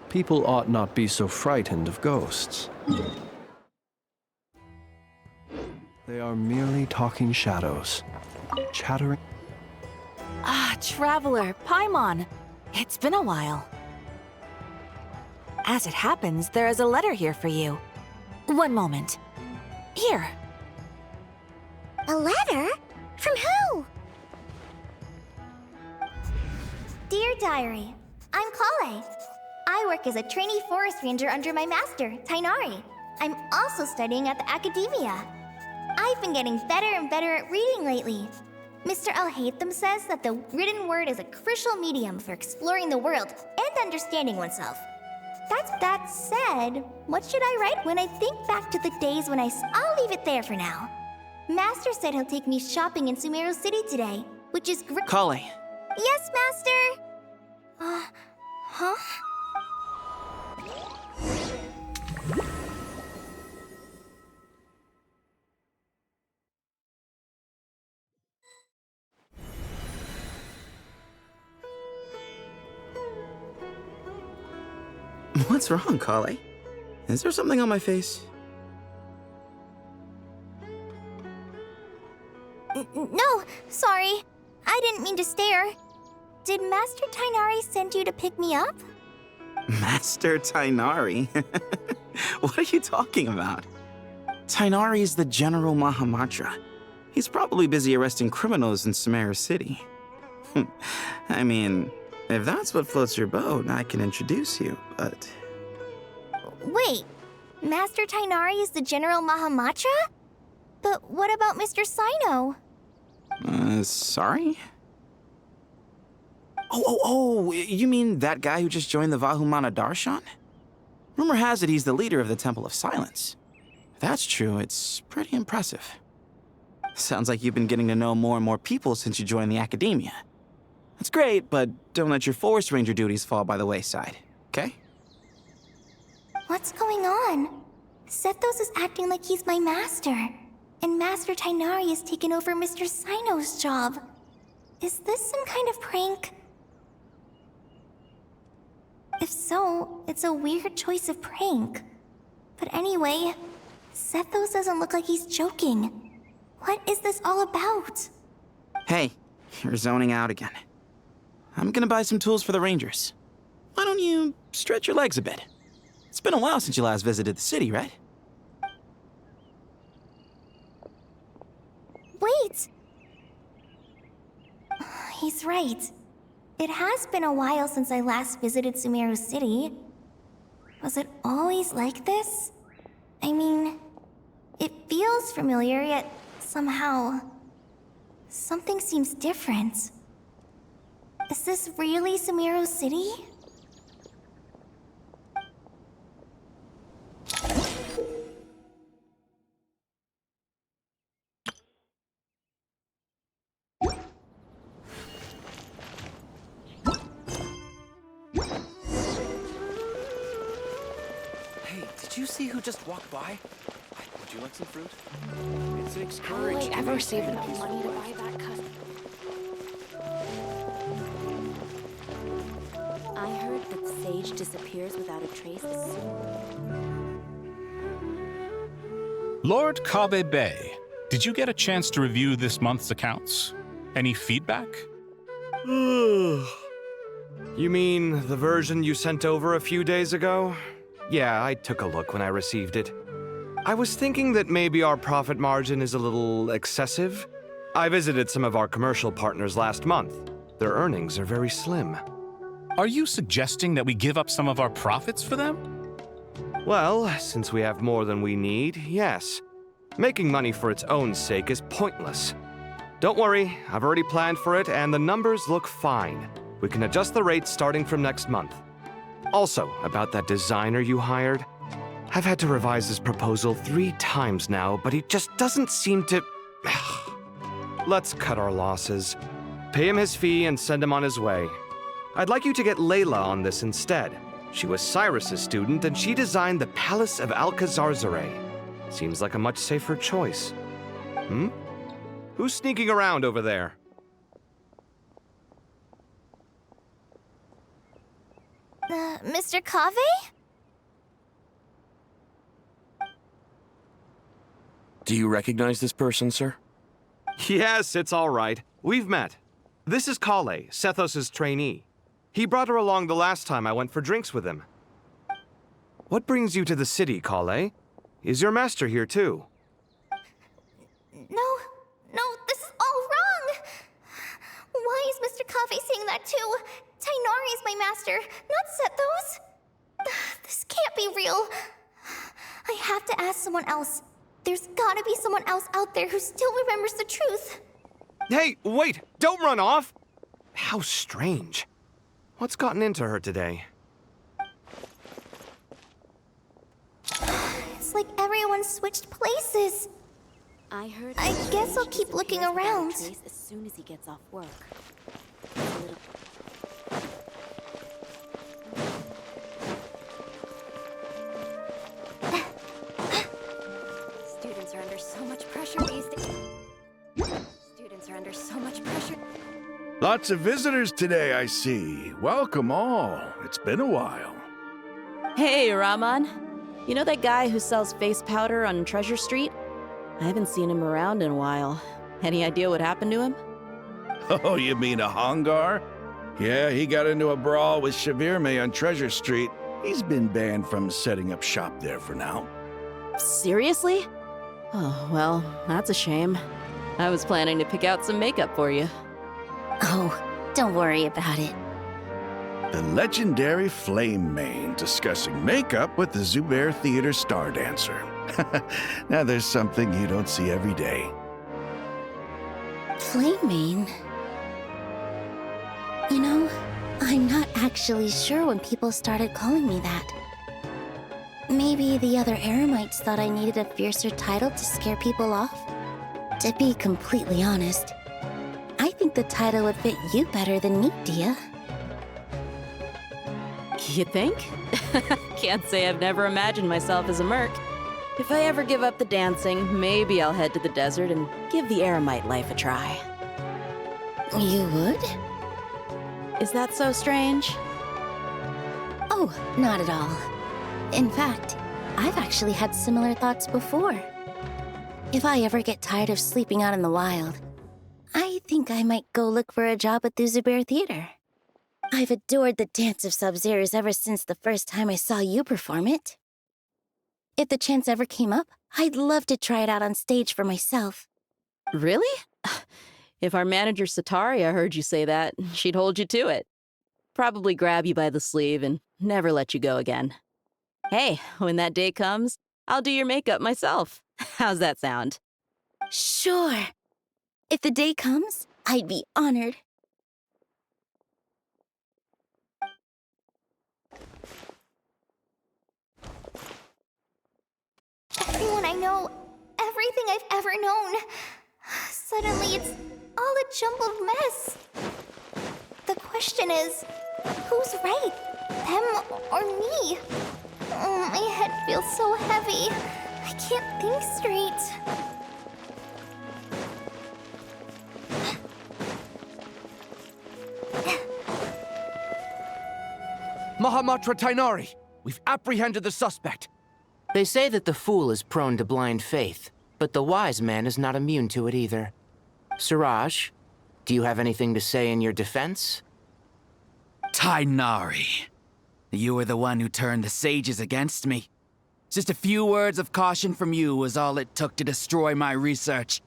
People ought not be so frightened of ghosts. They are merely talking shadows, chattering. Ah, Traveler, Paimon. It's been a while. As it happens, there is a letter here for you. One moment. Here. A letter? From who? Dear Diary, I'm Kale. I work as a trainee forest ranger under my master, Tainari. I'm also studying at the academia. I've been getting better and better at reading lately. Mr. Al-Haytham says that the written word is a crucial medium for exploring the world and understanding oneself. That said, what should I write when I think back to the days when I'll leave it there for now. Master said he'll take me shopping in Sumeru City today, which is great. Kale. Yes, Master! Huh? What's wrong, Kale? Is there something on my face? No, sorry. I didn't mean to stare. Did Master Tainari send you to pick me up? Master Tainari? What are you talking about? Tainari is the General Mahamatra. He's probably busy arresting criminals in Sumeru City. I mean, if that's what floats your boat, I can introduce you, but... Wait, Master Tainari is the General Mahamatra? But what about Mr. Sino? Sorry? Oh, you mean that guy who just joined the Vahumana Darshan? Rumor has it he's the leader of the Temple of Silence. If that's true, it's pretty impressive. Sounds like you've been getting to know more and more people since you joined the academia. That's great, but don't let your Forest Ranger duties fall by the wayside, okay? What's going on? Sethos is acting like he's my master, and Master Tainari has taken over Mr. Sino's job. Is this some kind of prank? If so, it's a weird choice of prank. But anyway, Sethos doesn't look like he's joking. What is this all about? Hey, you're zoning out again. I'm gonna buy some tools for the Rangers. Why don't you stretch your legs a bit? It's been a while since you last visited the city, right? Wait! He's right. It has been a while since I last visited Sumeru City. Was it always like this? I mean, it feels familiar, yet somehow... something seems different. Is this really Sumeru City? Hey, did you see who just walked by? Would you like some fruit? It's How will encouraging. I ever save enough money to buy that custom? I heard that Sage disappears without a trace as soon. Lord Kabe Bay, did you get a chance to review this month's accounts? Any feedback? You mean the version you sent over a few days ago? Yeah, I took a look when I received it. I was thinking that maybe our profit margin is a little excessive. I visited some of our commercial partners last month. Their earnings are very slim. Are you suggesting that we give up some of our profits for them? Well, since we have more than we need, yes. Making money for its own sake is pointless. Don't worry, I've already planned for it, and the numbers look fine. We can adjust the rates starting from next month. Also, about that designer you hired, I've had to revise his proposal 3 times now, but he just doesn't seem to... Let's cut our losses. Pay him his fee and send him on his way. I'd like you to get Layla on this instead. She was Cyrus's student, and she designed the Palace of Alcazarzare. Seems like a much safer choice. Who's sneaking around over there? Mr. Kaveh? Do you recognize this person, sir? Yes, it's all right. We've met. This is Kale, Sethos' trainee. He brought her along the last time I went for drinks with him. What brings you to the city, Kale? Is your master here too? No, this is all wrong! Why is Mr. Kaveh saying that too? Tainari is my master, not Sethos. This can't be real. I have to ask someone else. There's gotta be someone else out there who still remembers the truth. Hey, wait! Don't run off! How strange. What's gotten into her today? It's like everyone switched places. I heard. I guess I'll Sage keep looking disappears without a around. trace as soon as he gets off work. A little- Students are under so much pressure these days. Students are under so much pressure. Lots of visitors today, I see. Welcome all. It's been a while. Hey, Rahman. You know that guy who sells face powder on Treasure Street? I haven't seen him around in a while. Any idea what happened to him? Oh, you mean a Hongar? Yeah, he got into a brawl with Shavirme on Treasure Street. He's been banned from setting up shop there for now. Seriously? Oh, well, that's a shame. I was planning to pick out some makeup for you. Oh, don't worry about it. The legendary Flame Mane discussing makeup with the Zubair Theater star dancer. Now there's something you don't see every day. Flame. You know, I'm not actually sure when people started calling me that. Maybe the other Eremites thought I needed a fiercer title to scare people off? To be completely honest, I think the title would fit you better than me, Dia. You think? Can't say I've never imagined myself as a merc. If I ever give up the dancing, maybe I'll head to the desert and give the Eremite life a try. You would? Is that so strange? Oh, not at all. In fact, I've actually had similar thoughts before. If I ever get tired of sleeping out in the wild, I think I might go look for a job at the Zubair Theater. I've adored the dance of Sub-Zeros ever since the first time I saw you perform it. If the chance ever came up, I'd love to try it out on stage for myself. Really? If our manager Sataria heard you say that, she'd hold you to it. Probably grab you by the sleeve and never let you go again. Hey, when that day comes, I'll do your makeup myself. How's that sound? Sure. If the day comes, I'd be honored. Everyone I know, everything I've ever known. Suddenly it's all a jumbled mess. The question is, who's right? Them or me? Oh, my head feels so heavy. I can't think straight. Mahamatra Tainari! We've apprehended the suspect. They say that the fool is prone to blind faith, but the wise man is not immune to it either. Siraj, do you have anything to say in your defense? Tainari, you were the one who turned the sages against me. Just a few words of caution from you was all it took to destroy my research.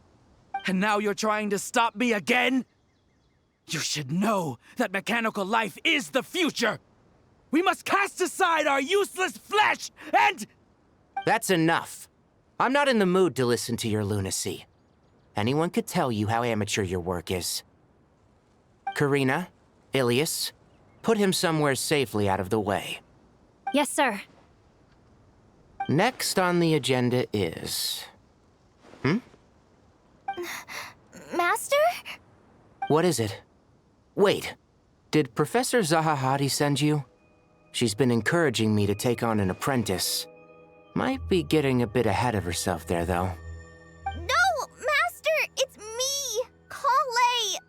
And now you're trying to stop me again? You should know that mechanical life is the future! We must cast aside our useless flesh and... That's enough. I'm not in the mood to listen to your lunacy. Anyone could tell you how amateur your work is. Karina, Ilias, put him somewhere safely out of the way. Yes, sir. Next on the agenda is... Master? What is it? Wait, did Professor Zahahati send you? She's been encouraging me to take on an apprentice. Might be getting a bit ahead of herself there, though. No, Master! It's me! Kale!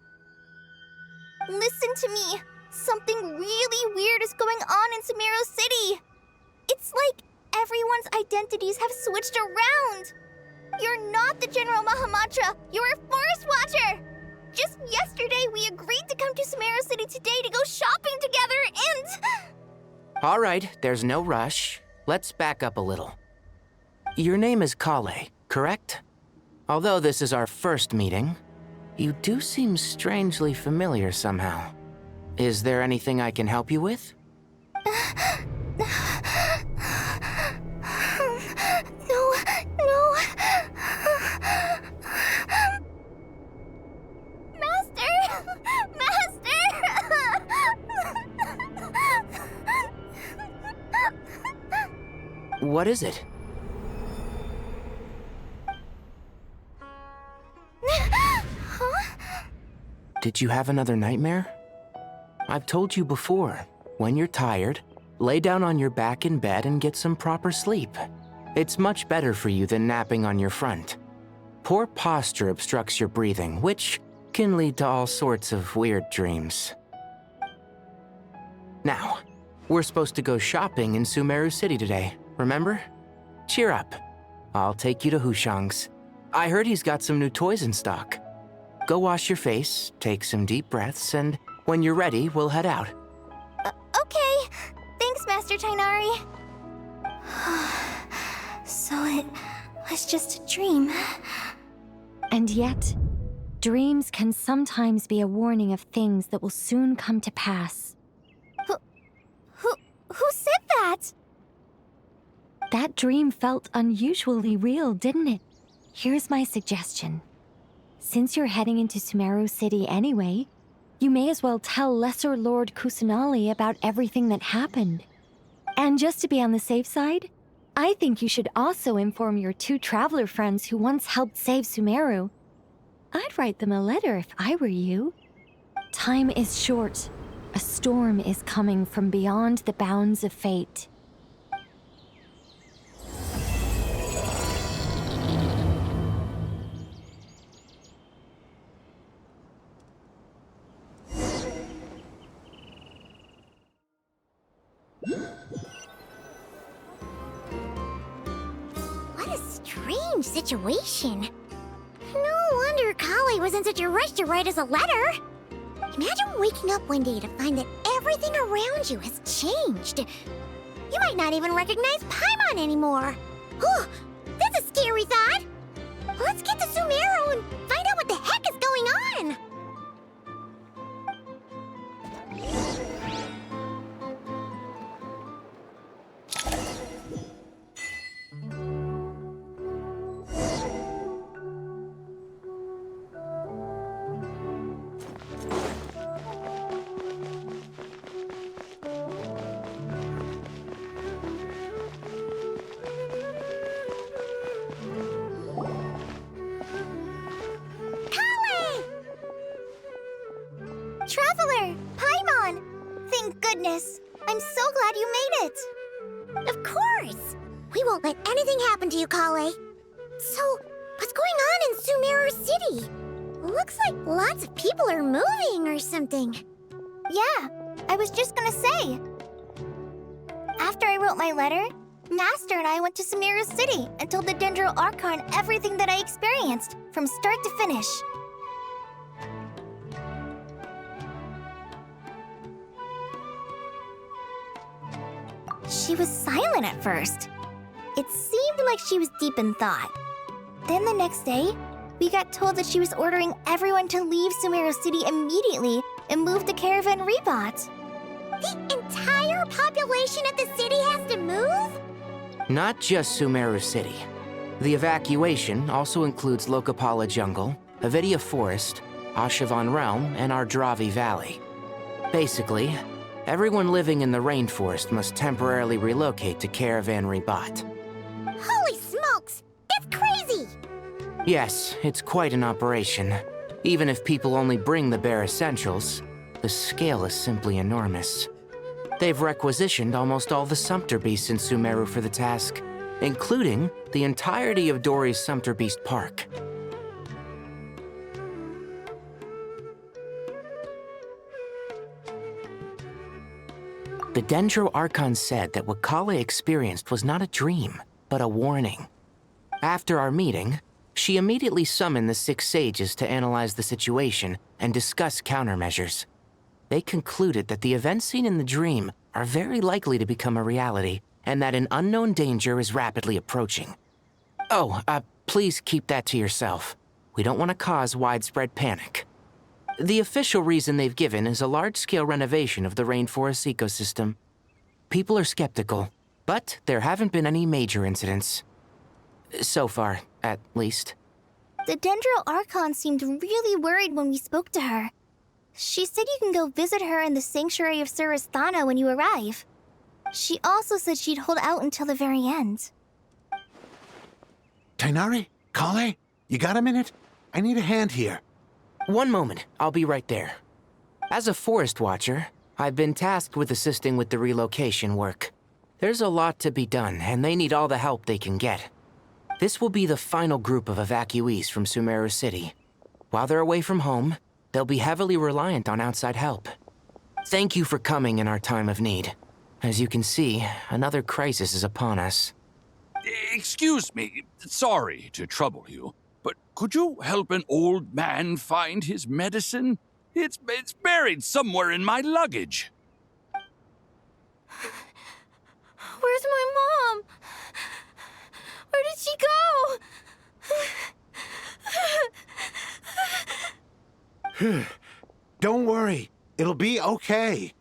Listen to me. Something really weird is going on in Sumeru City. It's like everyone's identities have switched around. You're not the General Mahamatra, you're a Forest Watcher. Just yesterday, we agreed to come to Sumeru City today to go shopping together and... All right, there's no rush. Let's back up a little. Your name is Kale, correct? Although this is our first meeting, you do seem strangely familiar somehow. Is there anything I can help you with? No. Master! What is it? Did you have another nightmare? I've told you before, when you're tired, lay down on your back in bed and get some proper sleep. It's much better for you than napping on your front. Poor posture obstructs your breathing, which can lead to all sorts of weird dreams. Now, we're supposed to go shopping in Sumeru City today, remember? Cheer up. I'll take you to Hushang's. I heard he's got some new toys in stock. Go wash your face, take some deep breaths, and when you're ready, we'll head out. Okay. Thanks, Master Tainari. So it was just a dream. And yet, dreams can sometimes be a warning of things that will soon come to pass. Who said that? That dream felt unusually real, didn't it? Here's my suggestion. Since you're heading into Sumeru City anyway, you may as well tell Lesser Lord Kusanali about everything that happened. And just to be on the safe side, I think you should also inform your 2 traveler friends who once helped save Sumeru. I'd write them a letter if I were you. Time is short. A storm is coming from beyond the bounds of fate. What a strange situation. No wonder Kale was in such a rush to write us a letter. Imagine waking up one day to find that everything around you has changed. You might not even recognize Paimon anymore. Oh, that's a scary thought. Let's get to Sumeru and find out what the heck is going on. Traveler! Paimon! Thank goodness! I'm so glad you made it! Of course! We won't let anything happen to you, Kale. So, what's going on in Sumeru City? Looks like lots of people are moving or something. Yeah, I was just gonna say. After I wrote my letter, Master and I went to Sumeru City and told the Dendro Archon everything that I experienced, from start to finish. She was silent at first. It seemed like she was deep in thought. Then the next day, we got told that she was ordering everyone to leave Sumeru City immediately and move to Caravan Rebot. The entire population of the city has to move? Not just Sumeru City. The evacuation also includes Lokapala Jungle, Avidia Forest, Ashavan Realm, and Ardravi Valley. Basically, everyone living in the rainforest must temporarily relocate to Caravan Rebot. Holy smokes! That's crazy! Yes, it's quite an operation. Even if people only bring the bare essentials, the scale is simply enormous. They've requisitioned almost all the Sumpter Beasts in Sumeru for the task, including the entirety of Dori's Sumpter Beast Park. The Dendro Archon said that what Kale experienced was not a dream, but a warning. After our meeting, she immediately summoned the 6 sages to analyze the situation and discuss countermeasures. They concluded that the events seen in the dream are very likely to become a reality, and that an unknown danger is rapidly approaching. Oh, please keep that to yourself. We don't want to cause widespread panic. The official reason they've given is a large-scale renovation of the rainforest ecosystem. People are skeptical, but there haven't been any major incidents. So far, at least. The Dendro Archon seemed really worried when we spoke to her. She said you can go visit her in the Sanctuary of Surasthana when you arrive. She also said she'd hold out until the very end. Tighnari? Kale? You got a minute? I need a hand here. One moment, I'll be right there. As a forest watcher, I've been tasked with assisting with the relocation work. There's a lot to be done, and they need all the help they can get. This will be the final group of evacuees from Sumeru City. While they're away from home, they'll be heavily reliant on outside help. Thank you for coming in our time of need. As you can see, another crisis is upon us. Excuse me, sorry to trouble you, but could you help an old man find his medicine? It's buried somewhere in my luggage. Where's my mom? Where did she go? Don't worry, it'll be okay.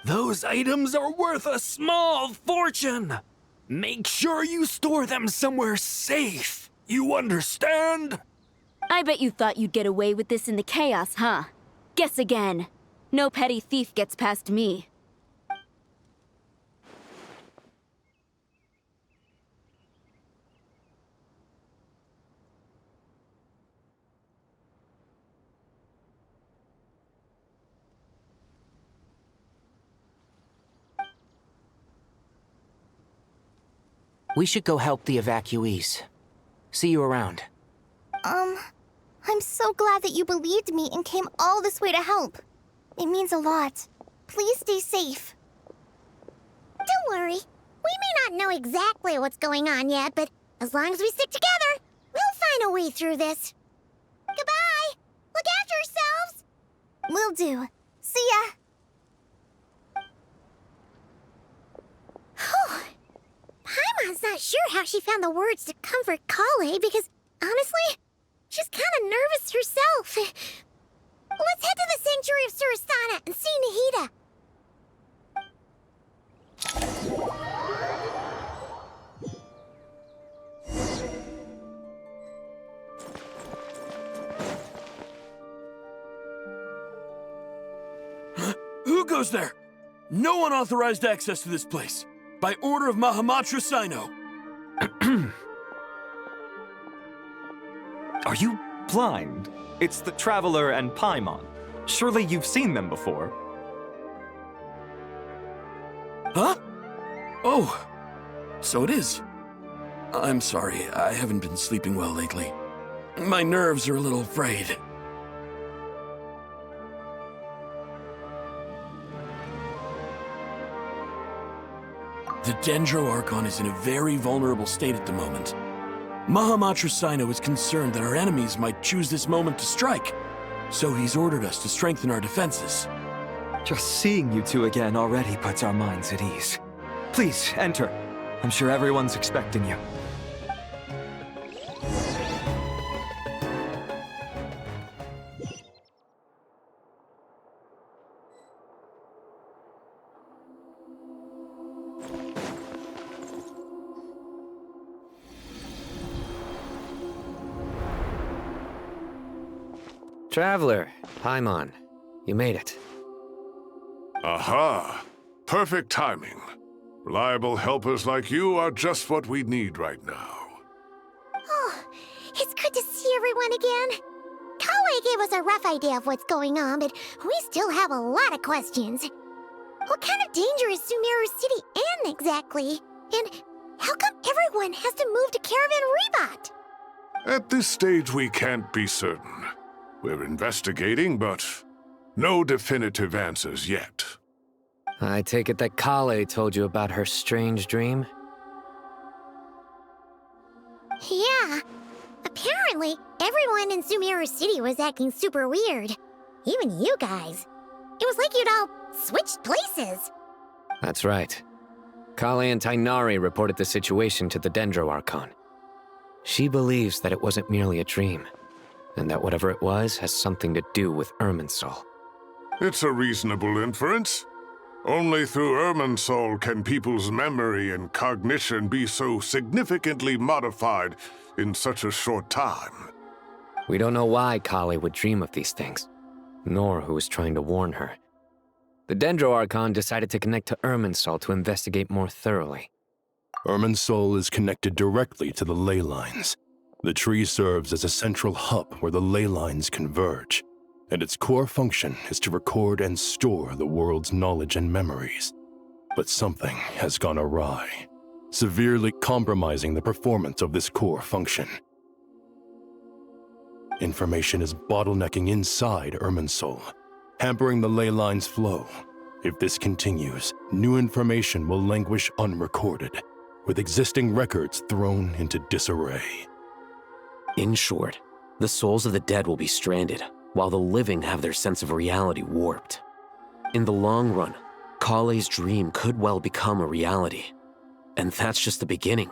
Those items are worth a small fortune. Make sure you store them somewhere safe. You understand? I bet you thought you'd get away with this in the chaos, huh? Guess again. No petty thief gets past me. We should go help the evacuees. See you around. I'm so glad that you believed me and came all this way to help. It means a lot. Please stay safe. Don't worry. We may not know exactly what's going on yet, but as long as we stick together, we'll find a way through this. Goodbye! Look after yourselves! Will do. See ya! Paimon's not sure how she found the words to comfort Kale because, honestly, she's kind of nervous herself. Let's head to the Sanctuary of Surasthana and see Nahida. Who goes there? No unauthorized access to this place. By order of Mahamatra Sino. Are you blind? It's the Traveler and Paimon. Surely you've seen them before. Huh? Oh, so it is. I'm sorry, I haven't been sleeping well lately. My nerves are a little frayed. The Dendro Archon is in a very vulnerable state at the moment. Mahamatra Sino is concerned that our enemies might choose this moment to strike, so he's ordered us to strengthen our defenses. Just seeing you two again already puts our minds at ease. Please, enter. I'm sure everyone's expecting you. Traveler, Paimon, you made it. Aha! Perfect timing. Reliable helpers like you are just what we need right now. Oh, it's good to see everyone again. Kale gave us a rough idea of what's going on, but we still have a lot of questions. What kind of danger is Sumeru City in exactly? And how come everyone has to move to Caravan Rebot? At this stage, we can't be certain. We're investigating, but no definitive answers yet. I take it that Kale told you about her strange dream? Yeah. Apparently, everyone in Sumeru City was acting super weird. Even you guys. It was like you'd all switched places. That's right. Kale and Tainari reported the situation to the Dendro Archon. She believes that it wasn't merely a dream, and that whatever it was has something to do with Irminsul. It's a reasonable inference. Only through Irminsul can people's memory and cognition be so significantly modified in such a short time. We don't know why Kale would dream of these things, nor who was trying to warn her. The Dendro Archon decided to connect to Irminsul to investigate more thoroughly. Irminsul is connected directly to the ley lines. The tree serves as a central hub where the ley lines converge, and its core function is to record and store the world's knowledge and memories. But something has gone awry, severely compromising the performance of this core function. Information is bottlenecking inside Irminsul, hampering the ley line's flow. If this continues, new information will languish unrecorded, with existing records thrown into disarray. In short, the souls of the dead will be stranded, while the living have their sense of reality warped. In the long run, Kale's dream could well become a reality. And that's just the beginning.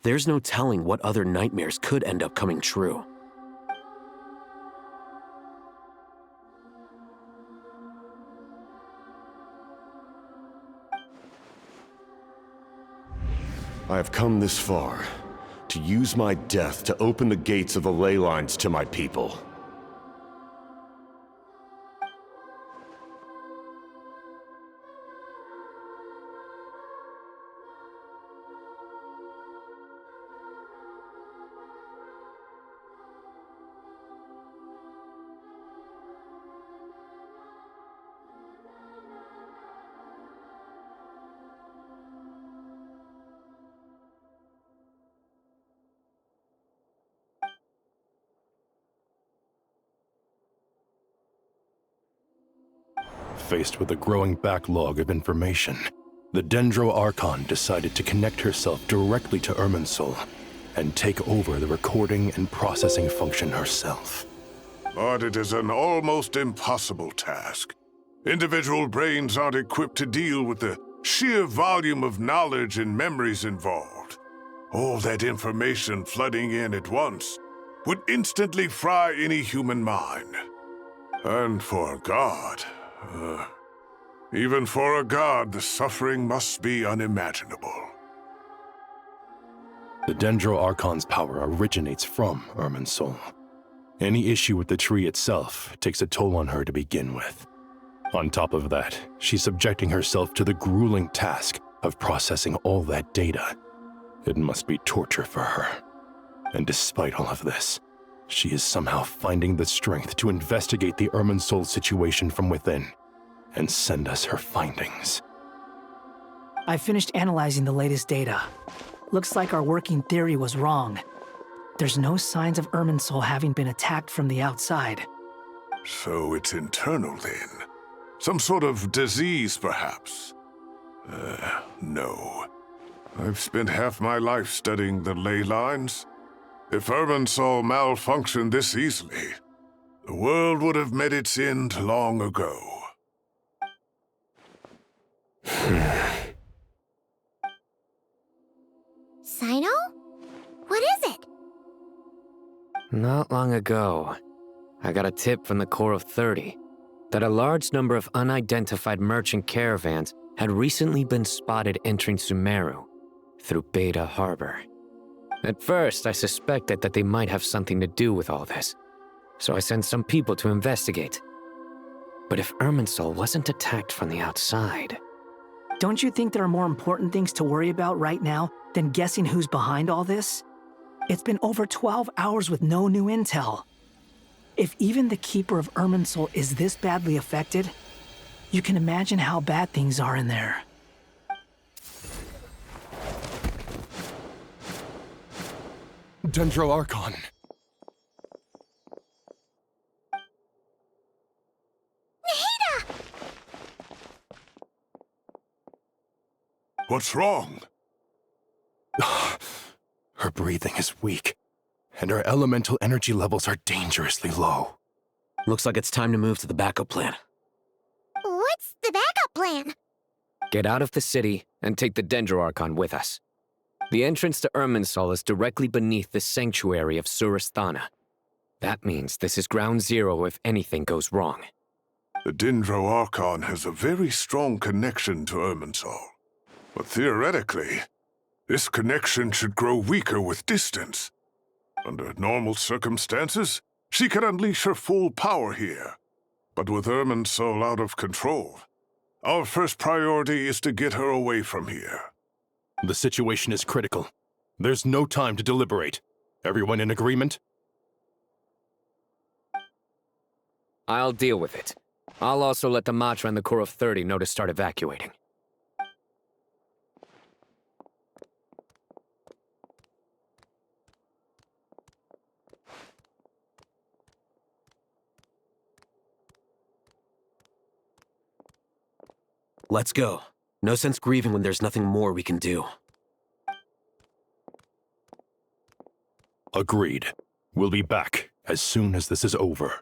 There's no telling what other nightmares could end up coming true. I have come this far, to use my death to open the gates of the ley lines to my people. Faced with a growing backlog of information, the Dendro Archon decided to connect herself directly to Irminsul and take over the recording and processing function herself. But it is an almost impossible task. Individual brains aren't equipped to deal with the sheer volume of knowledge and memories involved. All that information flooding in at once would instantly fry any human mind. And for a god, even for a god, the suffering must be unimaginable. The Dendro Archon's power originates from Irminsul. Any issue with the tree itself takes a toll on her to begin with. On top of that, she's subjecting herself to the grueling task of processing all that data. It must be torture for her. And despite all of this, she is somehow finding the strength to investigate the Irminsul situation from within and send us her findings. I finished analyzing the latest data. Looks like our working theory was wrong. There's no signs of Irminsul having been attacked from the outside. So it's internal then? Some sort of disease, perhaps? No. I've spent half my life studying the ley lines. If Irminsul malfunctioned this easily, the world would have met its end long ago. Sino? What is it? Not long ago, I got a tip from the Core of 30 that a large number of unidentified merchant caravans had recently been spotted entering Sumeru through Beta Harbor. At first, I suspected that they might have something to do with all this, so I sent some people to investigate. But if Irminsul wasn't attacked from the outside... Don't you think there are more important things to worry about right now than guessing who's behind all this? It's been over 12 hours with no new intel. If even the Keeper of Irminsul is this badly affected, you can imagine how bad things are in there. Dendro Archon. What's wrong? Her breathing is weak, and her elemental energy levels are dangerously low. Looks like it's time to move to the backup plan. What's the backup plan? Get out of the city and take the Dendro Archon with us. The entrance to Irminsul is directly beneath the sanctuary of Surasthana. That means this is ground zero if anything goes wrong. The Dendro Archon has a very strong connection to Irminsul. But theoretically, this connection should grow weaker with distance. Under normal circumstances, she can unleash her full power here. But with Irminsul out of control, our first priority is to get her away from here. The situation is critical. There's no time to deliberate. Everyone in agreement? I'll deal with it. I'll also let the Matra and the Core of 30 know to start evacuating. Let's go. No sense grieving when there's nothing more we can do. Agreed. We'll be back as soon as this is over.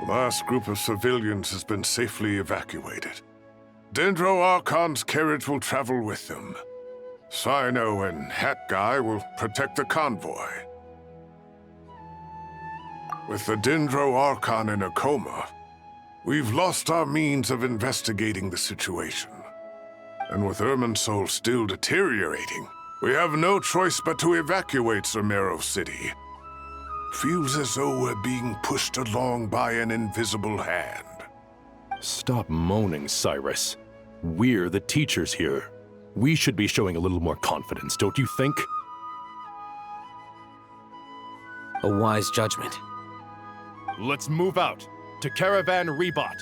The last group of civilians has been safely evacuated. Dendro Archon's carriage will travel with them. Sino and Hat Guy will protect the convoy. With the Dendro Archon in a coma, we've lost our means of investigating the situation. And with Irminsul still deteriorating, we have no choice but to evacuate Sumeru City. Feels as though we're being pushed along by an invisible hand. Stop moaning, Cyrus. We're the teachers here. We should be showing a little more confidence, don't you think? A wise judgment. Let's move out to Caravan Rebot.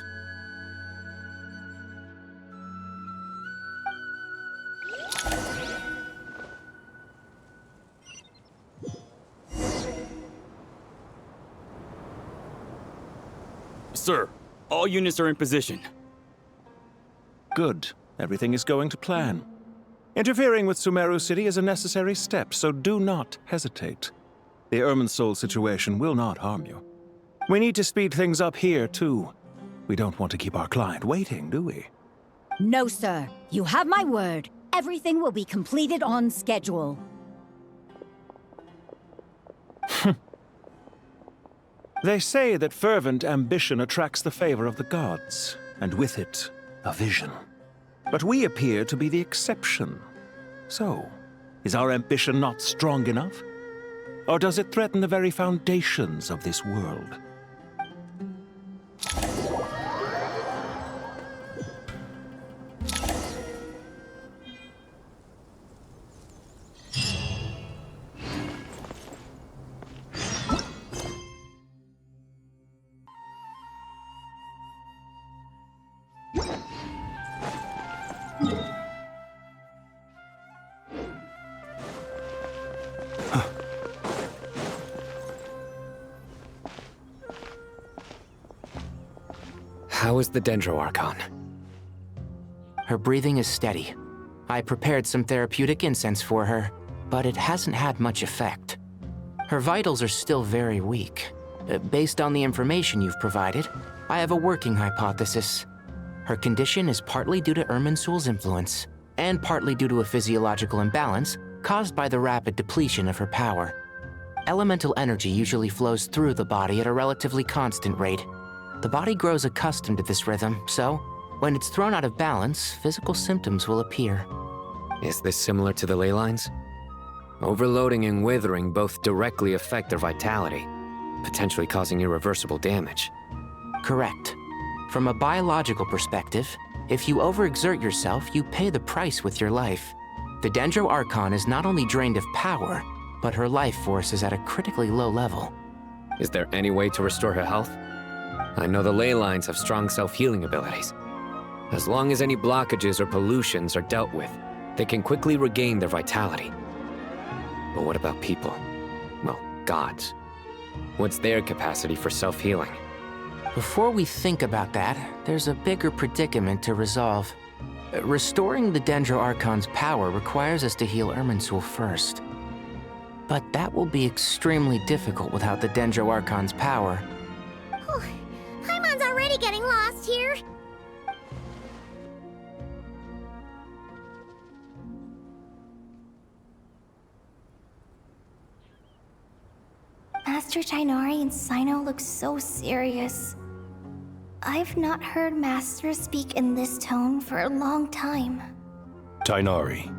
Sir, all units are in position. Good. Everything is going to plan. Interfering with Sumeru City is a necessary step, so do not hesitate. The Irminsul situation will not harm you. We need to speed things up here, too. We don't want to keep our client waiting, do we? No, sir. You have my word. Everything will be completed on schedule. They say that fervent ambition attracts the favor of the gods, and with it, a vision. But we appear to be the exception. So, is our ambition not strong enough? Or does it threaten the very foundations of this world? How is the Dendro Archon? Her breathing is steady. I prepared some therapeutic incense for her, but it hasn't had much effect. Her vitals are still very weak. Based on the information you've provided, I have a working hypothesis. Her condition is partly due to Irminsul's influence, and partly due to a physiological imbalance caused by the rapid depletion of her power. Elemental energy usually flows through the body at a relatively constant rate. The body grows accustomed to this rhythm, so when it's thrown out of balance, physical symptoms will appear. Is this similar to the ley lines? Overloading and withering both directly affect their vitality, potentially causing irreversible damage. Correct. From a biological perspective, if you overexert yourself, you pay the price with your life. The Dendro Archon is not only drained of power, but her life force is at a critically low level. Is there any way to restore her health? I know the ley lines have strong self-healing abilities. As long as any blockages or pollutions are dealt with, they can quickly regain their vitality. But what about people? Well, gods. What's their capacity for self-healing? Before we think about that, there's a bigger predicament to resolve. Restoring the Dendro Archon's power requires us to heal Irminsul first. But that will be extremely difficult without the Dendro Archon's power. Paimon's already getting lost here. Master Tighnari and Cyno look so serious. I've not heard Master speak in this tone for a long time. Tighnari.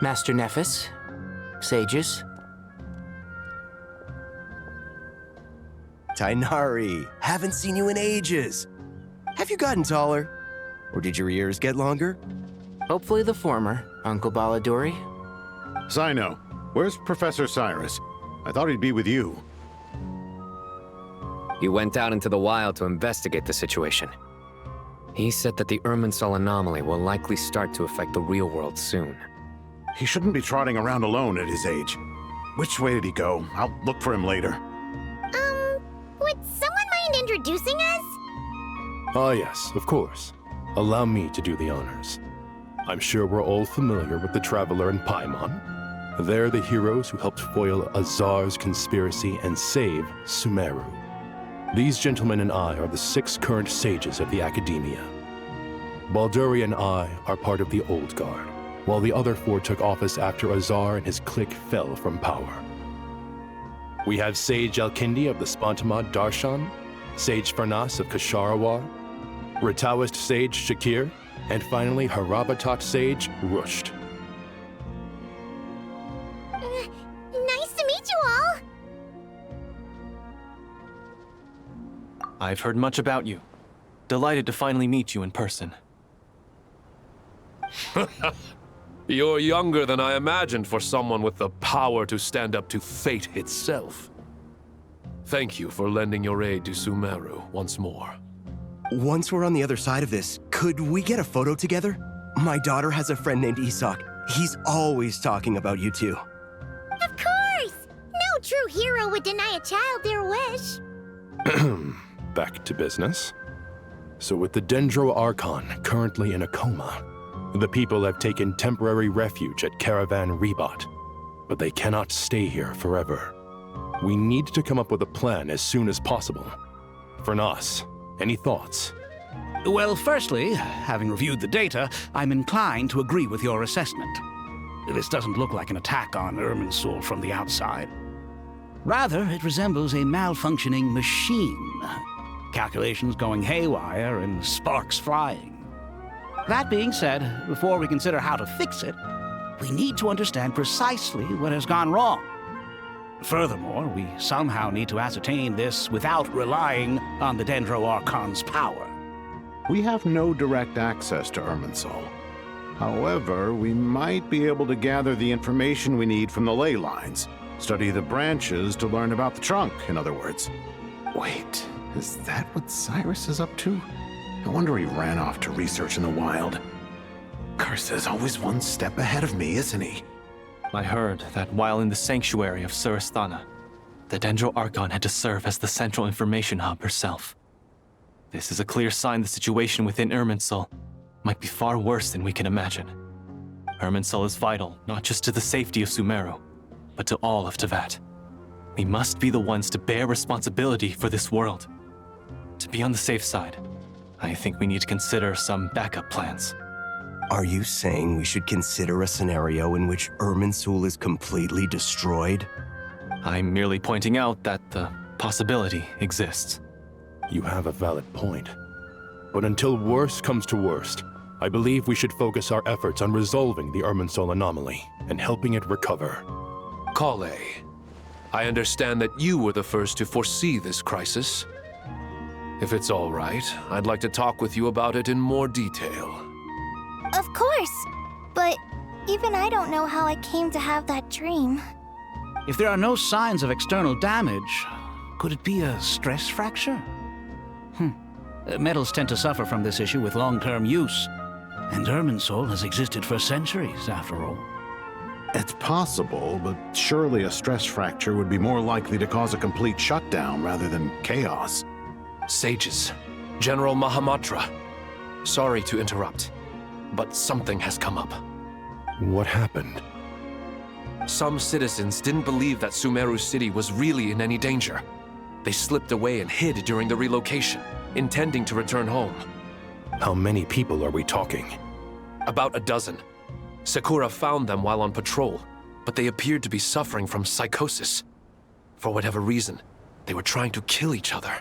Master Nephis, sages. Tighnari, haven't seen you in ages. Have you gotten taller? Or did your ears get longer? Hopefully the former, Uncle Baladori. Cyno, where's Professor Cyrus? I thought he'd be with you. He went out into the wild to investigate the situation. He said that the Irminsul anomaly will likely start to affect the real world soon. He shouldn't be trotting around alone at his age. Which way did he go? I'll look for him later. Would someone mind introducing us? Ah yes, of course. Allow me to do the honors. I'm sure we're all familiar with the Traveler and Paimon. They're the heroes who helped foil Azar's conspiracy and save Sumeru. These gentlemen and I are the 6 current sages of the Academia. Balduri and I are part of the Old Guard, while the other 4 took office after Azar and his clique fell from power. We have Sage Alkindi of the Spantamad Darshan, Sage Farnas of Kasharawar, Rataoist Sage Shakir, and finally Harabatot Sage Rusht. Nice to meet you all! I've heard much about you. Delighted to finally meet you in person. You're younger than I imagined for someone with the power to stand up to fate itself. Thank you for lending your aid to Sumeru once more. Once we're on the other side of this, could we get a photo together? My daughter has a friend named Isak. He's always talking about you two. Of course! No true hero would deny a child their wish. Back to business. So with the Dendro Archon currently in a coma, the people have taken temporary refuge at Caravan Rebot, but they cannot stay here forever. We need to come up with a plan as soon as possible. Farnas, any thoughts? Well, firstly, having reviewed the data, I'm inclined to agree with your assessment. This doesn't look like an attack on Irminsul from the outside. Rather, it resembles a malfunctioning machine. Calculations going haywire and sparks flying. That being said, before we consider how to fix it, we need to understand precisely what has gone wrong. Furthermore, we somehow need to ascertain this without relying on the Dendro Archon's power. We have no direct access to Irminsul. However, we might be able to gather the information we need from the ley lines. Study the branches to learn about the trunk, in other words. Wait, is that what Cyrus is up to? No wonder he ran off to research in the wild. Curse's always one step ahead of me, isn't he? I heard that while in the sanctuary of Surasthana, the Dendro Archon had to serve as the central information hub herself. This is a clear sign the situation within Irminsul might be far worse than we can imagine. Irminsul is vital not just to the safety of Sumeru, but to all of Teyvat. We must be the ones to bear responsibility for this world. To be on the safe side, I think we need to consider some backup plans. Are you saying we should consider a scenario in which Irminsul is completely destroyed? I'm merely pointing out that the possibility exists. You have a valid point. But until worst comes to worst, I believe we should focus our efforts on resolving the Irminsul anomaly and helping it recover. Kale, I understand that you were the first to foresee this crisis. If it's all right, I'd like to talk with you about it in more detail. Of course, but even I don't know how I came to have that dream. If there are no signs of external damage, could it be a stress fracture? Metals tend to suffer from this issue with long-term use, and Irminsul has existed for centuries, after all. It's possible, but surely a stress fracture would be more likely to cause a complete shutdown rather than chaos. Sages, General Mahamatra. Sorry to interrupt, but something has come up. What happened? Some citizens didn't believe that Sumeru City was really in any danger. They slipped away and hid during the relocation, intending to return home. How many people are we talking? About a dozen. Sakura found them while on patrol, but they appeared to be suffering from psychosis. For whatever reason, they were trying to kill each other.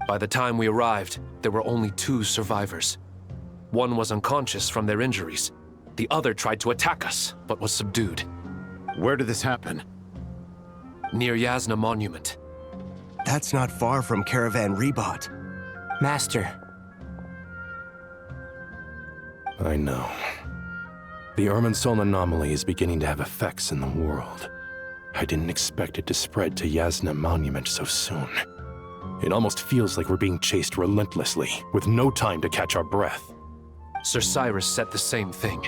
By the time we arrived, there were only 2 survivors. One was unconscious from their injuries. The other tried to attack us, but was subdued. Where did this happen? Near Yasna Monument. That's not far from Caravan Rebot. Master. I know. The Irminsul anomaly is beginning to have effects in the world. I didn't expect it to spread to Yasna Monument so soon. It almost feels like we're being chased relentlessly, with no time to catch our breath. Sir Cyrus said the same thing.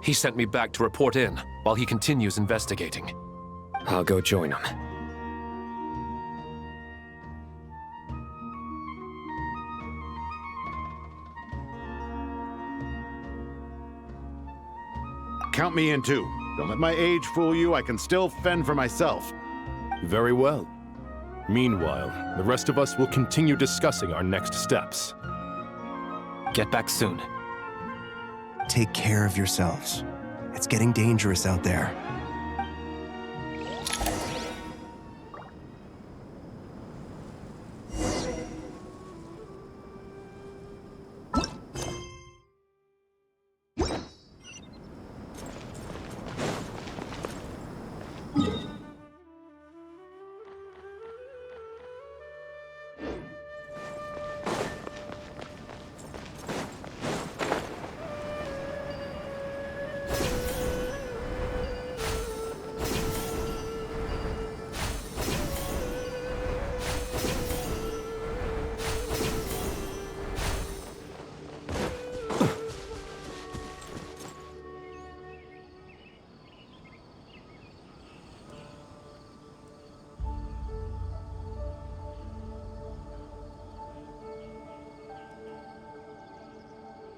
He sent me back to report in, while he continues investigating. I'll go join him. Count me in too. Don't let my age fool you, I can still fend for myself. Very well. Meanwhile, the rest of us will continue discussing our next steps. Get back soon. Take care of yourselves. It's getting dangerous out there.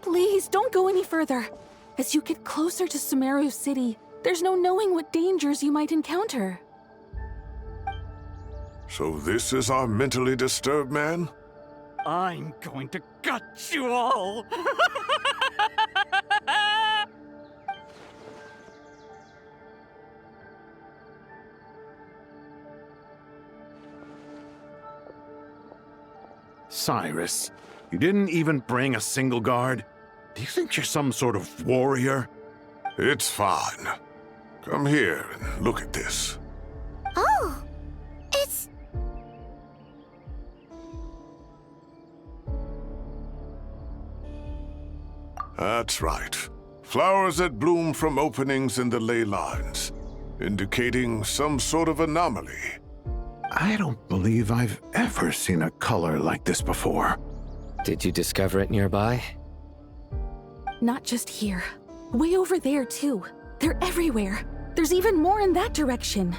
Please, don't go any further. As you get closer to Sumeru City, there's no knowing what dangers you might encounter. So this is our mentally disturbed man? I'm going to gut you all! Cyrus, you didn't even bring a single guard? Do you think you're some sort of warrior? It's fine. Come here and look at this. Oh, it's... That's right. Flowers that bloom from openings in the ley lines, indicating some sort of anomaly. I don't believe I've ever seen a color like this before. Did you discover it nearby? Not just here. Way over there, too. They're everywhere. There's even more in that direction.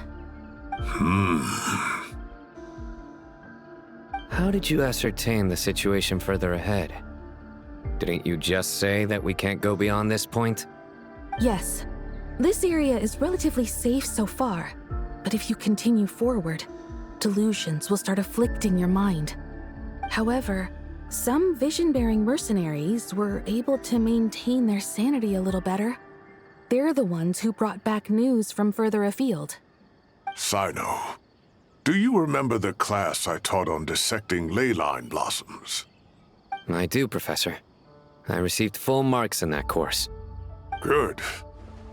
How did you ascertain the situation further ahead? Didn't you just say that we can't go beyond this point? Yes. This area is relatively safe so far. But if you continue forward, delusions will start afflicting your mind. However, some vision-bearing mercenaries were able to maintain their sanity a little better. They're the ones who brought back news from further afield. Sino, do you remember the class I taught on dissecting ley line blossoms? I do, Professor. I received full marks in that course. Good.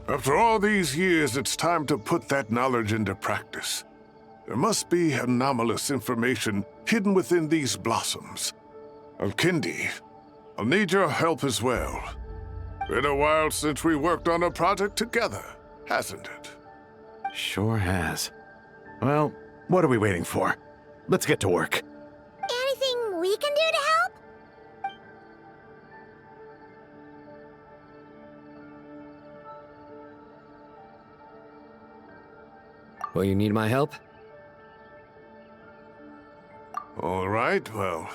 After all these years, it's time to put that knowledge into practice. There must be anomalous information hidden within these blossoms. Alkindi, I'll need your help as well. Been a while since we worked on a project together, hasn't it? Sure has. Well, what are we waiting for? Let's get to work. Anything we can do to help? Will you need my help? All right, well,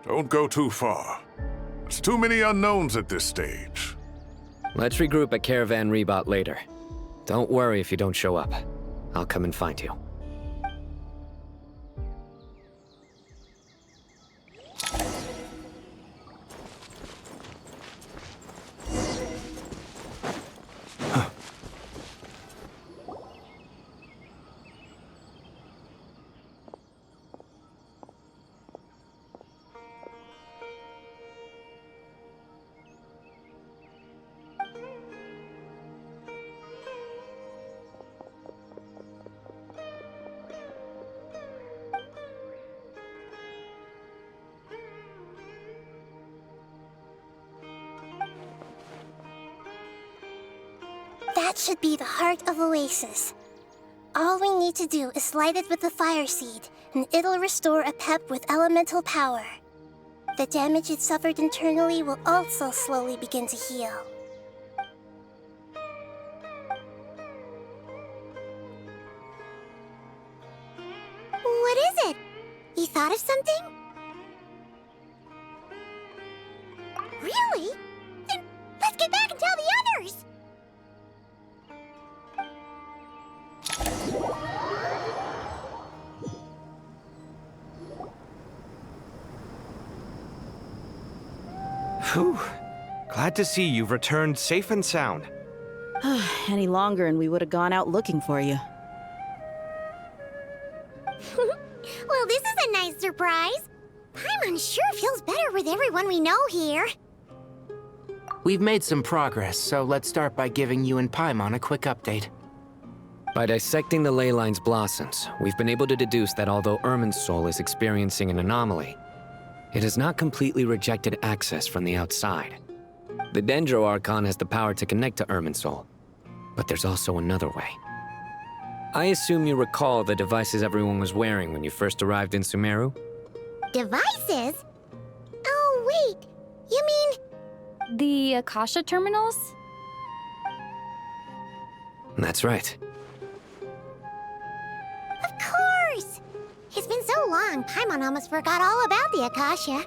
don't go too far. There's too many unknowns at this stage. Let's regroup at Caravan Rebot later. Don't worry if you don't show up. I'll come and find you. That should be the heart of Oasis. All we need to do is light it with the fire seed, and it'll restore a pep with elemental power. The damage it suffered internally will also slowly begin to heal. What is it? You thought of something? Really? Then let's get back and tell the others! Whew. Glad to see you've returned safe and sound. Any longer and we would have gone out looking for you. Well, this is a nice surprise. Paimon sure feels better with everyone we know here. We've made some progress, so let's start by giving you and Paimon a quick update. By dissecting the ley line's blossoms, we've been able to deduce that although Irminsul is experiencing an anomaly, it has not completely rejected access from the outside. The Dendro Archon has the power to connect to Irminsul, but there's also another way. I assume you recall the devices everyone was wearing when you first arrived in Sumeru? Devices? Oh, wait. You mean... The Akasha terminals? That's right. Of course! It's been so long, Paimon almost forgot all about the Akasha.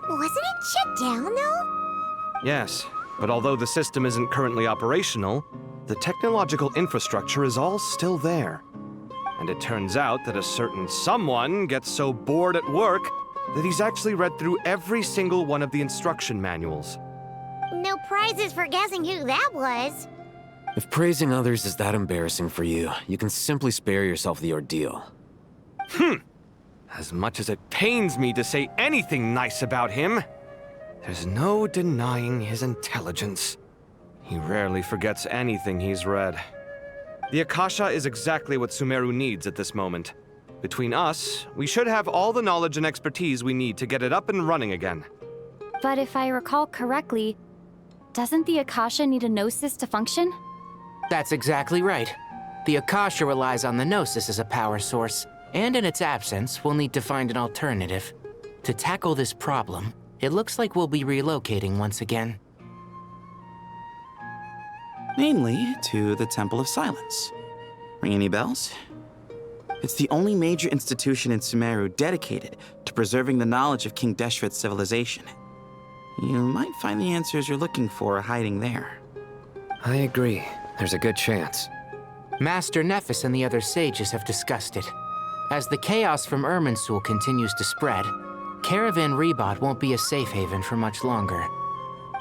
Wasn't it shut down, though? Yes, but although the system isn't currently operational, the technological infrastructure is all still there. And it turns out that a certain someone gets so bored at work that he's actually read through every single one of the instruction manuals. No prizes for guessing who that was. If praising others is that embarrassing for you, you can simply spare yourself the ordeal. As much as it pains me to say anything nice about him, there's no denying his intelligence. He rarely forgets anything he's read. The Akasha is exactly what Sumeru needs at this moment. Between us, we should have all the knowledge and expertise we need to get it up and running again. But if I recall correctly, doesn't the Akasha need a Gnosis to function? That's exactly right. The Akasha relies on the Gnosis as a power source, and in its absence, we'll need to find an alternative. To tackle this problem, it looks like we'll be relocating once again. Namely, to the Temple of Silence. Ring any bells? It's the only major institution in Sumeru dedicated to preserving the knowledge of King Deshret's civilization. You might find the answers you're looking for hiding there. I agree. There's a good chance. Master Nephis and the other sages have discussed it. As the chaos from Irminsul continues to spread, Caravan Rebot won't be a safe haven for much longer.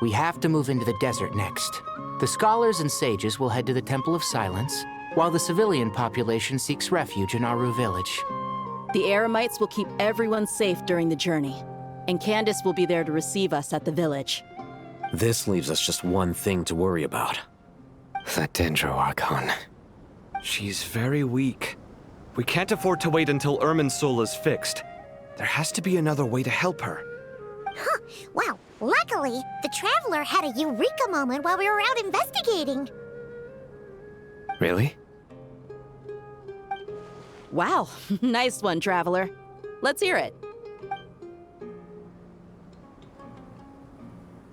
We have to move into the desert next. The scholars and sages will head to the Temple of Silence, while the civilian population seeks refuge in Aru village. The Eremites will keep everyone safe during the journey, and Candace will be there to receive us at the village. This leaves us just one thing to worry about. That Dendro Archon. She's very weak. We can't afford to wait until Irminsul is fixed. There has to be another way to help her. Huh. Well, luckily, the Traveler had a eureka moment while we were out investigating. Really? Wow, nice one, Traveler. Let's hear it.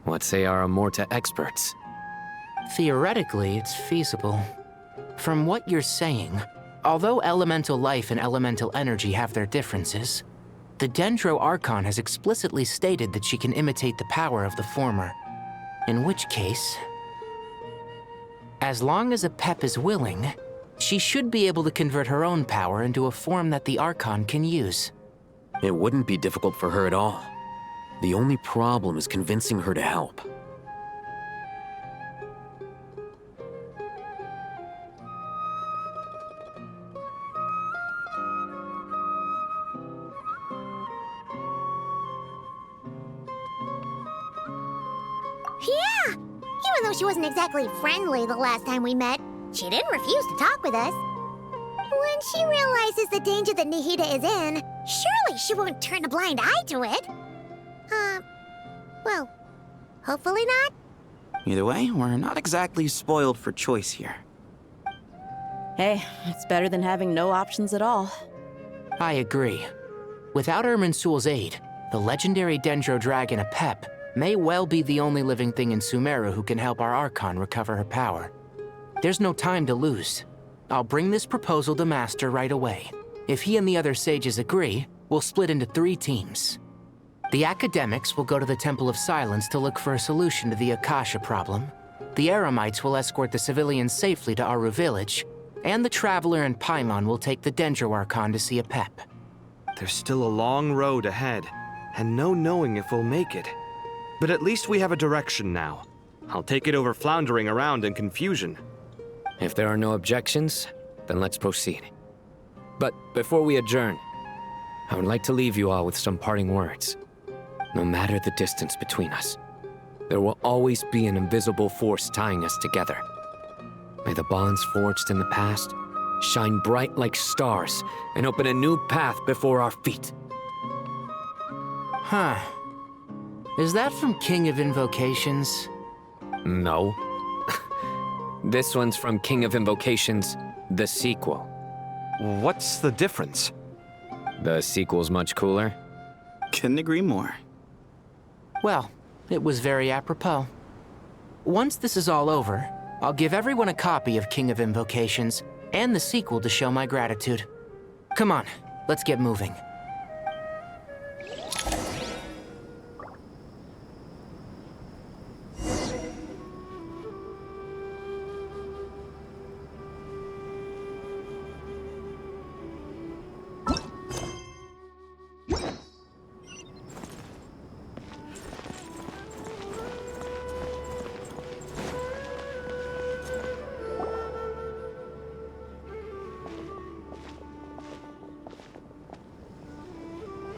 What say our Amorta experts? Theoretically, it's feasible. From what you're saying, although elemental life and elemental energy have their differences, the Dendro Archon has explicitly stated that she can imitate the power of the former. In which case, as long as a Pep is willing, she should be able to convert her own power into a form that the Archon can use. It wouldn't be difficult for her at all. The only problem is convincing her to help. Yeah! Even though she wasn't exactly friendly the last time we met, she didn't refuse to talk with us. When she realizes the danger that Nihida is in, surely she won't turn a blind eye to it. Well, hopefully not. Either way, we're not exactly spoiled for choice here. Hey, it's better than having no options at all. I agree. Without Irminsul's aid, the legendary Dendro Dragon Apep may well be the only living thing in Sumeru who can help our Archon recover her power. There's no time to lose. I'll bring this proposal to Master right away. If he and the other sages agree, we'll split into 3 teams. The academics will go to the Temple of Silence to look for a solution to the Akasha problem. The Eremites will escort the civilians safely to Aru Village, and the Traveler and Paimon will take the Dendro Archon to see Apep. There's still a long road ahead, and no knowing if we'll make it. But at least we have a direction now. I'll take it over floundering around in confusion. If there are no objections, then let's proceed. But before we adjourn, I would like to leave you all with some parting words. No matter the distance between us, there will always be an invisible force tying us together. May the bonds forged in the past shine bright like stars and open a new path before our feet. Huh. Is that from King of Invocations? No. This one's from King of Invocations, the sequel. What's the difference? The sequel's much cooler. Couldn't agree more. Well, it was very apropos. Once this is all over, I'll give everyone a copy of King of Invocations and the sequel to show my gratitude. Come on, let's get moving.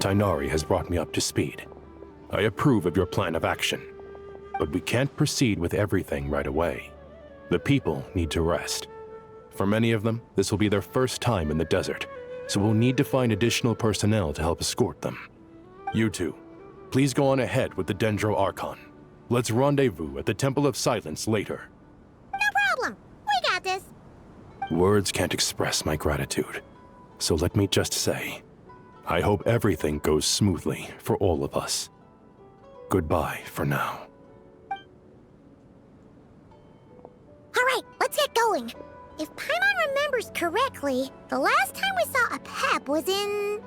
Tighnari has brought me up to speed. I approve of your plan of action, but we can't proceed with everything right away. The people need to rest. For many of them, this will be their first time in the desert, so we'll need to find additional personnel to help escort them. You two, please go on ahead with the Dendro Archon. Let's rendezvous at the Temple of Silence later. No problem. We got this. Words can't express my gratitude, so let me just say, I hope everything goes smoothly for all of us. Goodbye for now. All right, let's get going. If Paimon remembers correctly, the last time we saw Apep was in...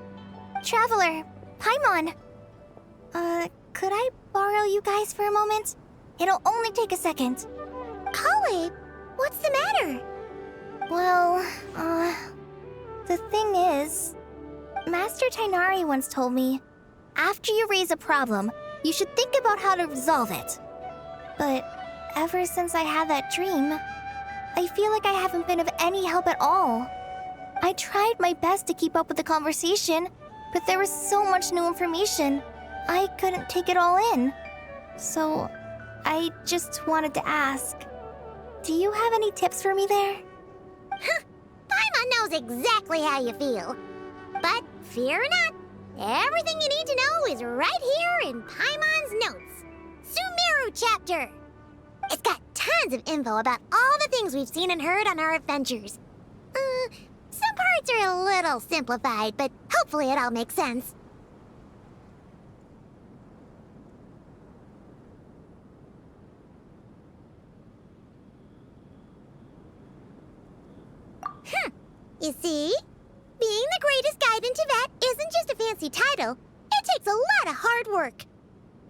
Traveler, Paimon. Could I borrow you guys for a moment? It'll only take a second. Kale, what's the matter? Well, the thing is, Master Tighnari once told me, after you raise a problem, you should think about how to resolve it. But ever since I had that dream, I feel like I haven't been of any help at all. I tried my best to keep up with the conversation, but there was so much new information, I couldn't take it all in. So, I just wanted to ask, do you have any tips for me there? Paimon knows exactly how you feel. But fear not, everything you need to know is right here in Paimon's notes. Sumeru chapter. It's got tons of info about all the things we've seen and heard on our adventures. Some parts parts are a little simplified, but hopefully it all makes sense. You see? Being the greatest guide in Tibet isn't just a fancy title. It takes a lot of hard work.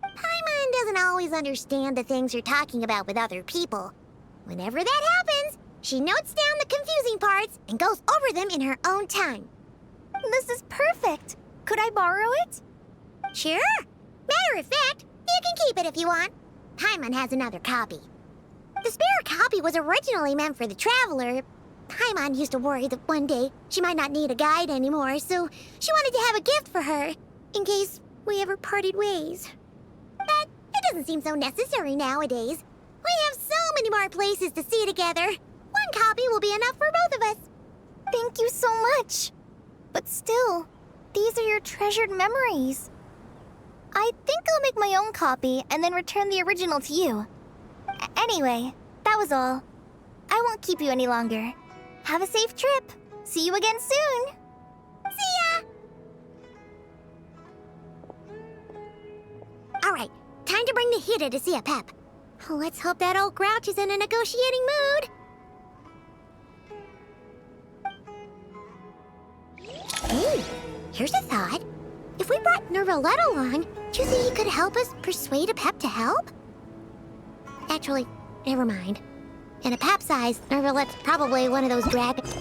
Paimon doesn't always understand the things you're talking about with other people. Whenever that happens, she notes down the confusing parts and goes over them in her own time. This is perfect. Could I borrow it? Sure. Matter of fact, you can keep it if you want. Paimon has another copy. The spare copy was originally meant for the Traveler. Paimon used to worry that one day she might not need a guide anymore, so she wanted to have a gift for her, in case we ever parted ways. But it doesn't seem so necessary nowadays. We have so many more places to see together. One copy will be enough for both of us. Thank you so much. But still, these are your treasured memories. I think I'll make my own copy and then return the original to you. Anyway, that was all. I won't keep you any longer. Have a safe trip. See you again soon. See ya! Alright, time to bring the Hida to see a Pep. Let's hope that old grouch is in a negotiating mood. Hey, here's a thought. If we brought Nervalette along, do you think he could help us persuade a Pep to help? Actually, never mind. In a Pep size, Nervalette's probably one of those dragons.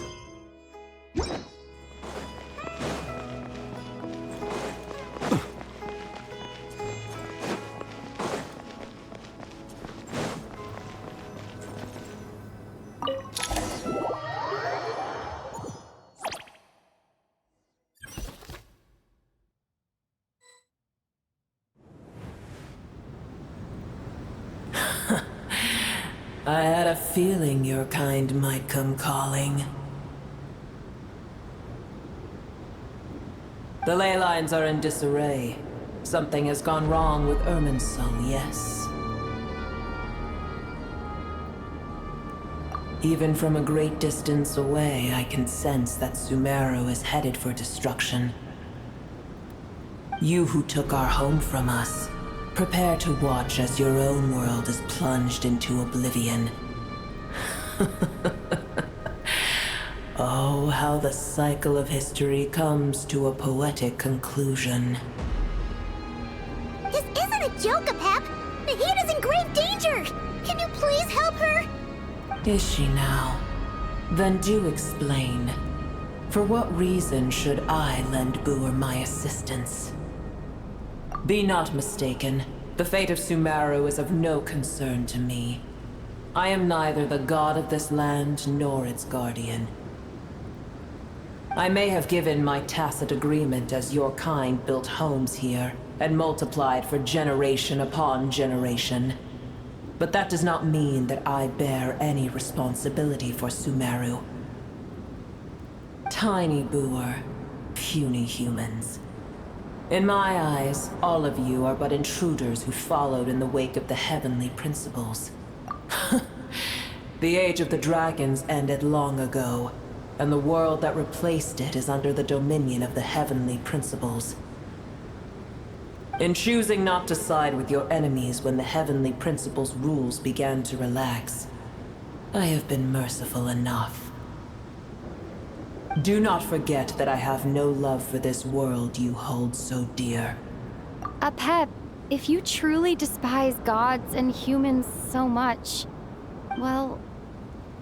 I had a feeling your kind might come calling. The ley lines are in disarray. Something has gone wrong with Irminsul, yes. Even from a great distance away, I can sense that Sumeru is headed for destruction. You who took our home from us, prepare to watch as your own world is plunged into oblivion. Oh, how the cycle of history comes to a poetic conclusion. This isn't a joke, Pep! Nahida's in grave danger! Can you please help her? Is she now? Then do explain. For what reason should I lend Buer my assistance? Be not mistaken. The fate of Sumeru is of no concern to me. I am neither the god of this land nor its guardian. I may have given my tacit agreement as your kind built homes here and multiplied for generation upon generation. But that does not mean that I bear any responsibility for Sumeru. Tiny Buer, puny humans. In my eyes, all of you are but intruders who followed in the wake of the heavenly principles. The age of the dragons ended long ago, and the world that replaced it is under the dominion of the heavenly principles. In choosing not to side with your enemies when the heavenly principles' rules began to relax, I have been merciful enough. Do not forget that I have no love for this world you hold so dear. Pep, if you truly despise gods and humans so much, well,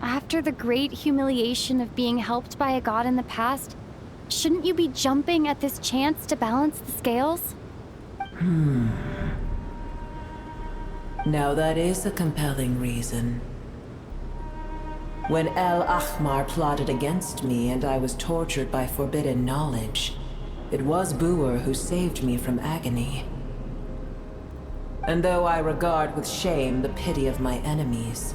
after the great humiliation of being helped by a god in the past, shouldn't you be jumping at this chance to balance the scales? Now that is a compelling reason. When El Ahmar plotted against me and I was tortured by forbidden knowledge, it was Buer who saved me from agony. And though I regard with shame the pity of my enemies,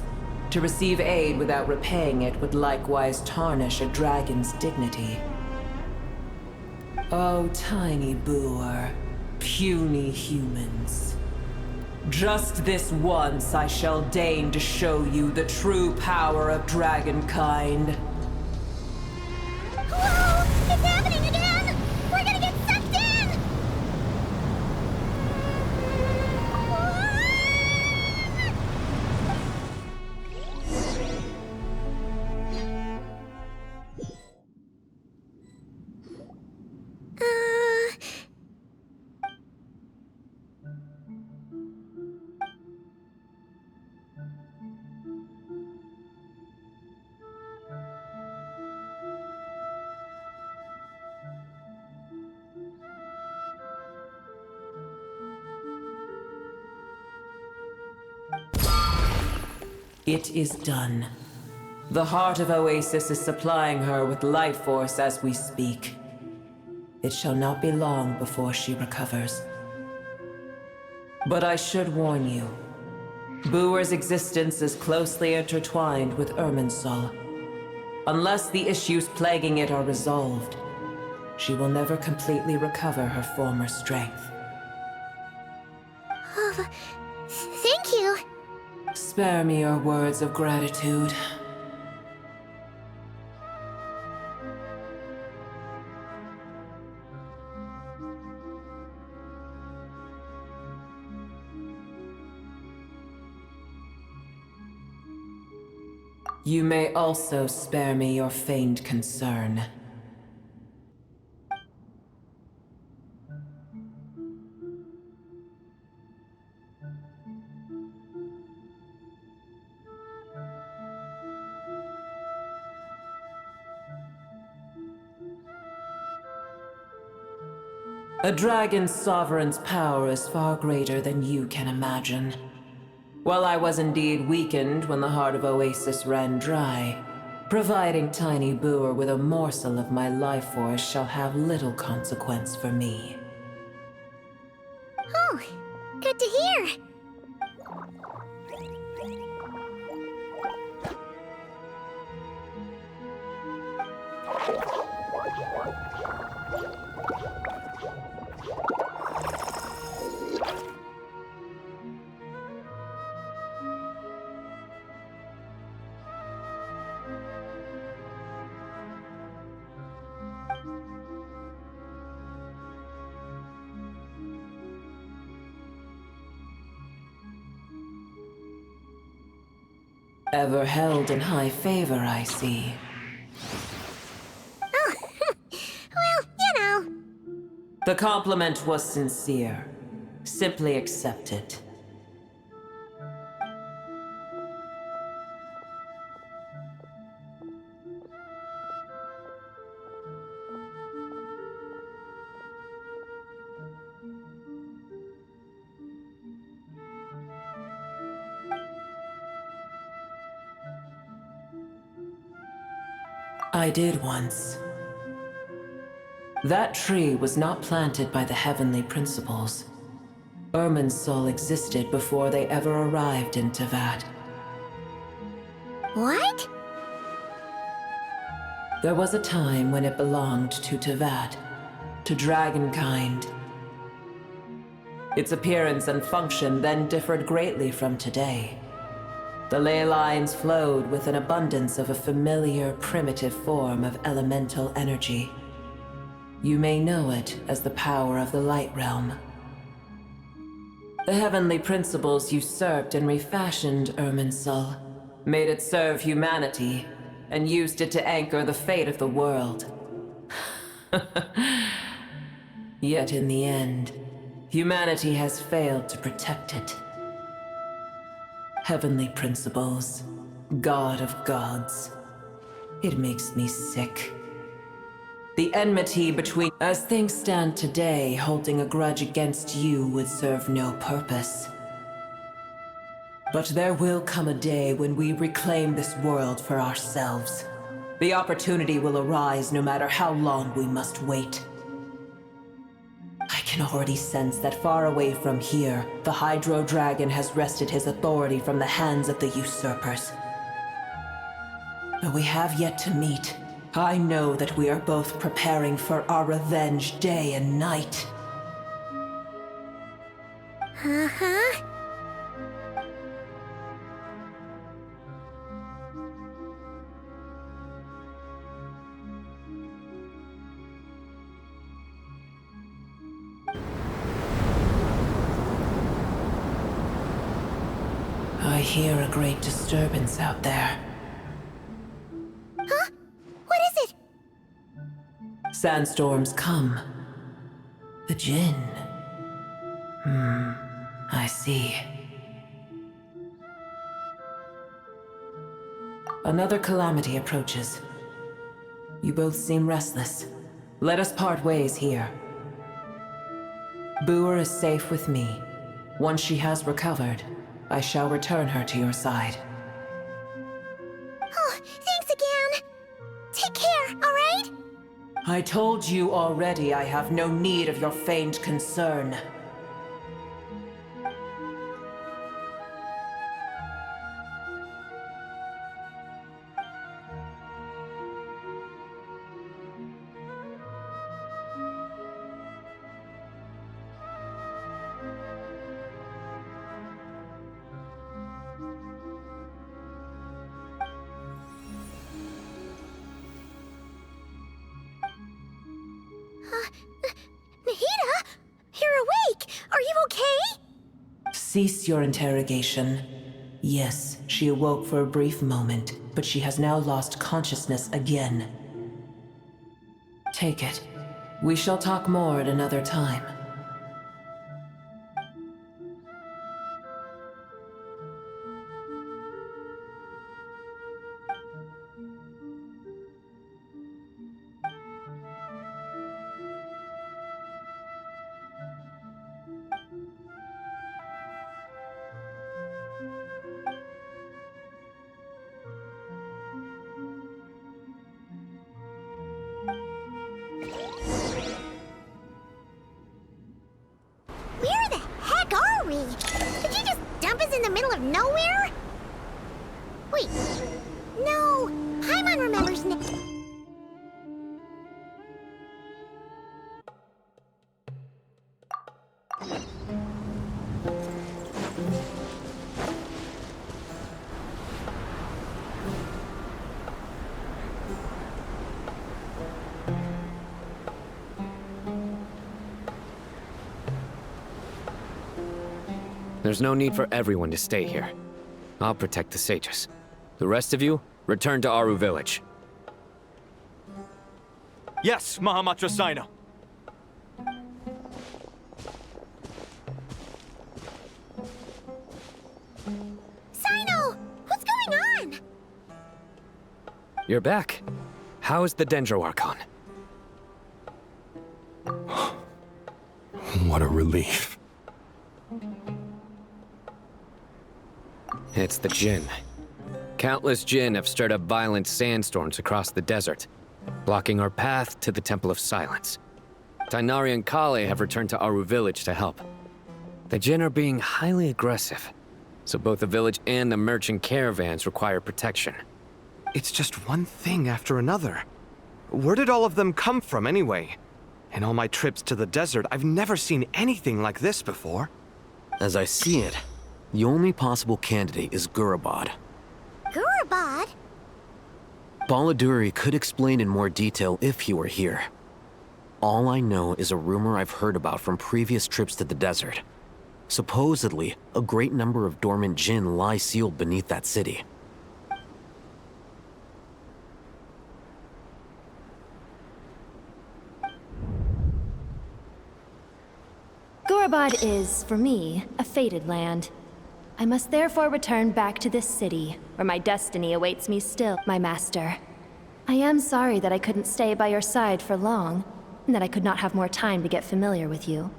to receive aid without repaying it would likewise tarnish a dragon's dignity. Oh, tiny Buer, puny humans. Just this once I shall deign to show you the true power of dragonkind. Whoa! It is done. The heart of Oasis is supplying her with life force as we speak. It shall not be long before she recovers. But I should warn you. Booer's existence is closely intertwined with Irminsul. Unless the issues plaguing it are resolved, she will never completely recover her former strength. Oh, thank you. Spare me your words of gratitude. You may also spare me your feigned concern. A dragon's sovereign's power is far greater than you can imagine. While I was indeed weakened when the heart of Oasis ran dry, providing Tiny Booer with a morsel of my life force shall have little consequence for me. Oh, good to hear. Ever held in high favor, I see. Oh, well, you know. The compliment was sincere. Simply accept it. I did once. That tree was not planted by the heavenly principles. Irminsul existed before they ever arrived in Tevat. What? There was a time when it belonged to Tevat, to dragonkind. Its appearance and function then differed greatly from today. The ley lines flowed with an abundance of a familiar, primitive form of elemental energy. You may know it as the power of the Light Realm. The heavenly principles usurped and refashioned Irminsul, made it serve humanity, and used it to anchor the fate of the world. Yet in the end, humanity has failed to protect it. Heavenly principles, God of gods. It makes me sick. The enmity between... As things stand today, holding a grudge against you would serve no purpose. But there will come a day when we reclaim this world for ourselves. The opportunity will arise no matter how long we must wait. I can already sense that far away from here, the Hydro Dragon has wrested his authority from the hands of the usurpers. Though we have yet to meet, I know that we are both preparing for our revenge day and night. Uh-huh. I hear a great disturbance out there. Huh? What is it? Sandstorms come. The Jinn. I see. Another calamity approaches. You both seem restless. Let us part ways here. Booer is safe with me. Once she has recovered, I shall return her to your side. Thanks again. Take care, alright? I told you already I have no need of your feigned concern. Nahida? You're awake! Are you okay? Cease your interrogation. Yes, she awoke for a brief moment, but she has now lost consciousness again. Take it. We shall talk more at another time. Where the heck are we? Did you just dump us in the middle of nowhere? Wait. No. Paimon remembers There's no need for everyone to stay here. I'll protect the sages. The rest of you, return to Aru village. Yes, Mahamatra Sino. Sino! What's going on? You're back. How is the Dendro Archon? What a relief. It's the Jinn. Countless Jinn have stirred up violent sandstorms across the desert, blocking our path to the Temple of Silence. Tainari and Kale have returned to Aru village to help. The Jinn are being highly aggressive, so both the village and the merchant caravans require protection. It's just one thing after another. Where did all of them come from anyway? In all my trips to the desert, I've never seen anything like this before. As I see it, the only possible candidate is Gurabad. Gurabad? Baladuri could explain in more detail if he were here. All I know is a rumor I've heard about from previous trips to the desert. Supposedly, a great number of dormant Jinn lie sealed beneath that city. Gurabad is, for me, a fated land. I must therefore return back to this city, where my destiny awaits me still, my master. I am sorry that I couldn't stay by your side for long, and that I could not have more time to get familiar with you.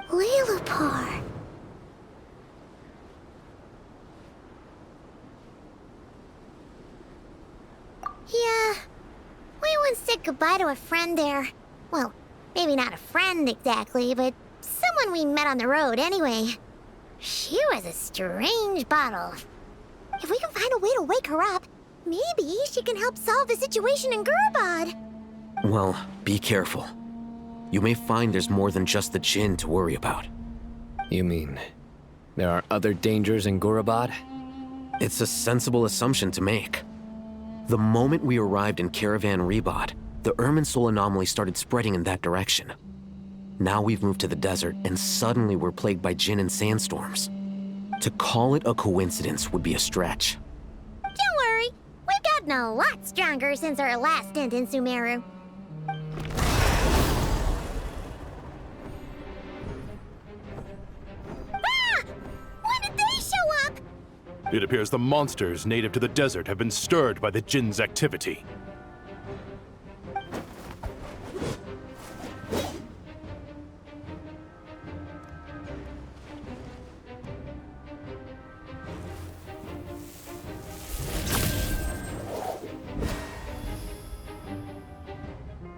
Lilipar. Yeah, we once said goodbye to a friend there. Well, maybe not a friend exactly, but someone we met on the road anyway. She was a strange bottle. If we can find a way to wake her up, maybe she can help solve the situation in Gurabad. Well, be careful. You may find there's more than just the Jinn to worry about. You mean, there are other dangers in Gurabad? It's a sensible assumption to make. The moment we arrived in Caravan Rebod, the Irminsul anomaly started spreading in that direction. Now we've moved to the desert, and suddenly we're plagued by Jinn and sandstorms. To call it a coincidence would be a stretch. Don't worry, we've gotten a lot stronger since our last stint in Sumeru. Ah! When did they show up? It appears the monsters native to the desert have been stirred by the Jinn's activity.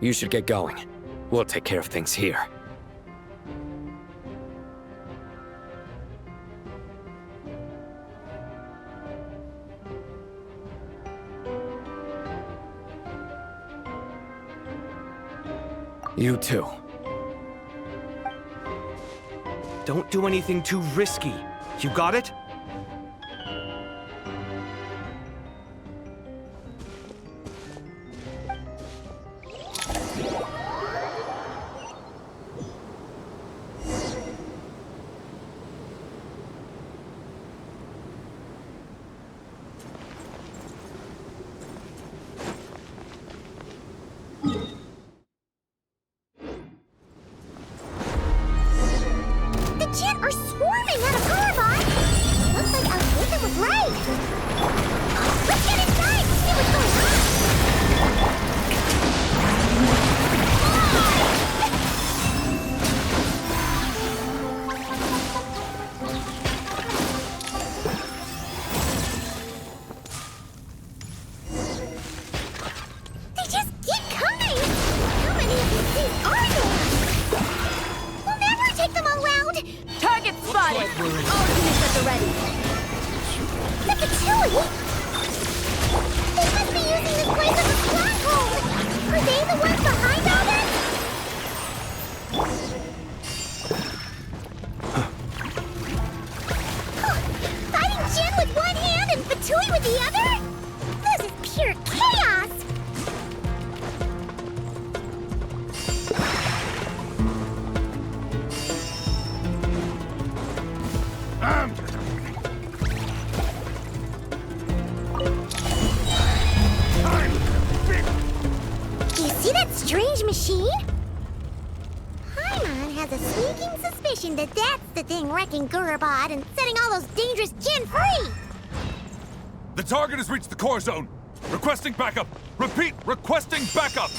You should get going. We'll take care of things here. You too. Don't do anything too risky. You got it? The Jinn are swarming out of Gurabot! Looks like Awaken was right! Let's get inside and see what's going on! They just keep coming! How many of these things are there? We'll never take them all out! Target spotted! All units at the ready. The Patui! They must be using this place as a stronghold! Are they the ones behind all this? Huh. Fighting Jinn with one hand and Patui with the other? This is pure chaos! You see that strange machine? Paimon has a sneaking suspicion that that's the thing wrecking Gurabot and setting all those dangerous Jinn free! The target has reached the core zone. Requesting backup. Repeat, requesting backup.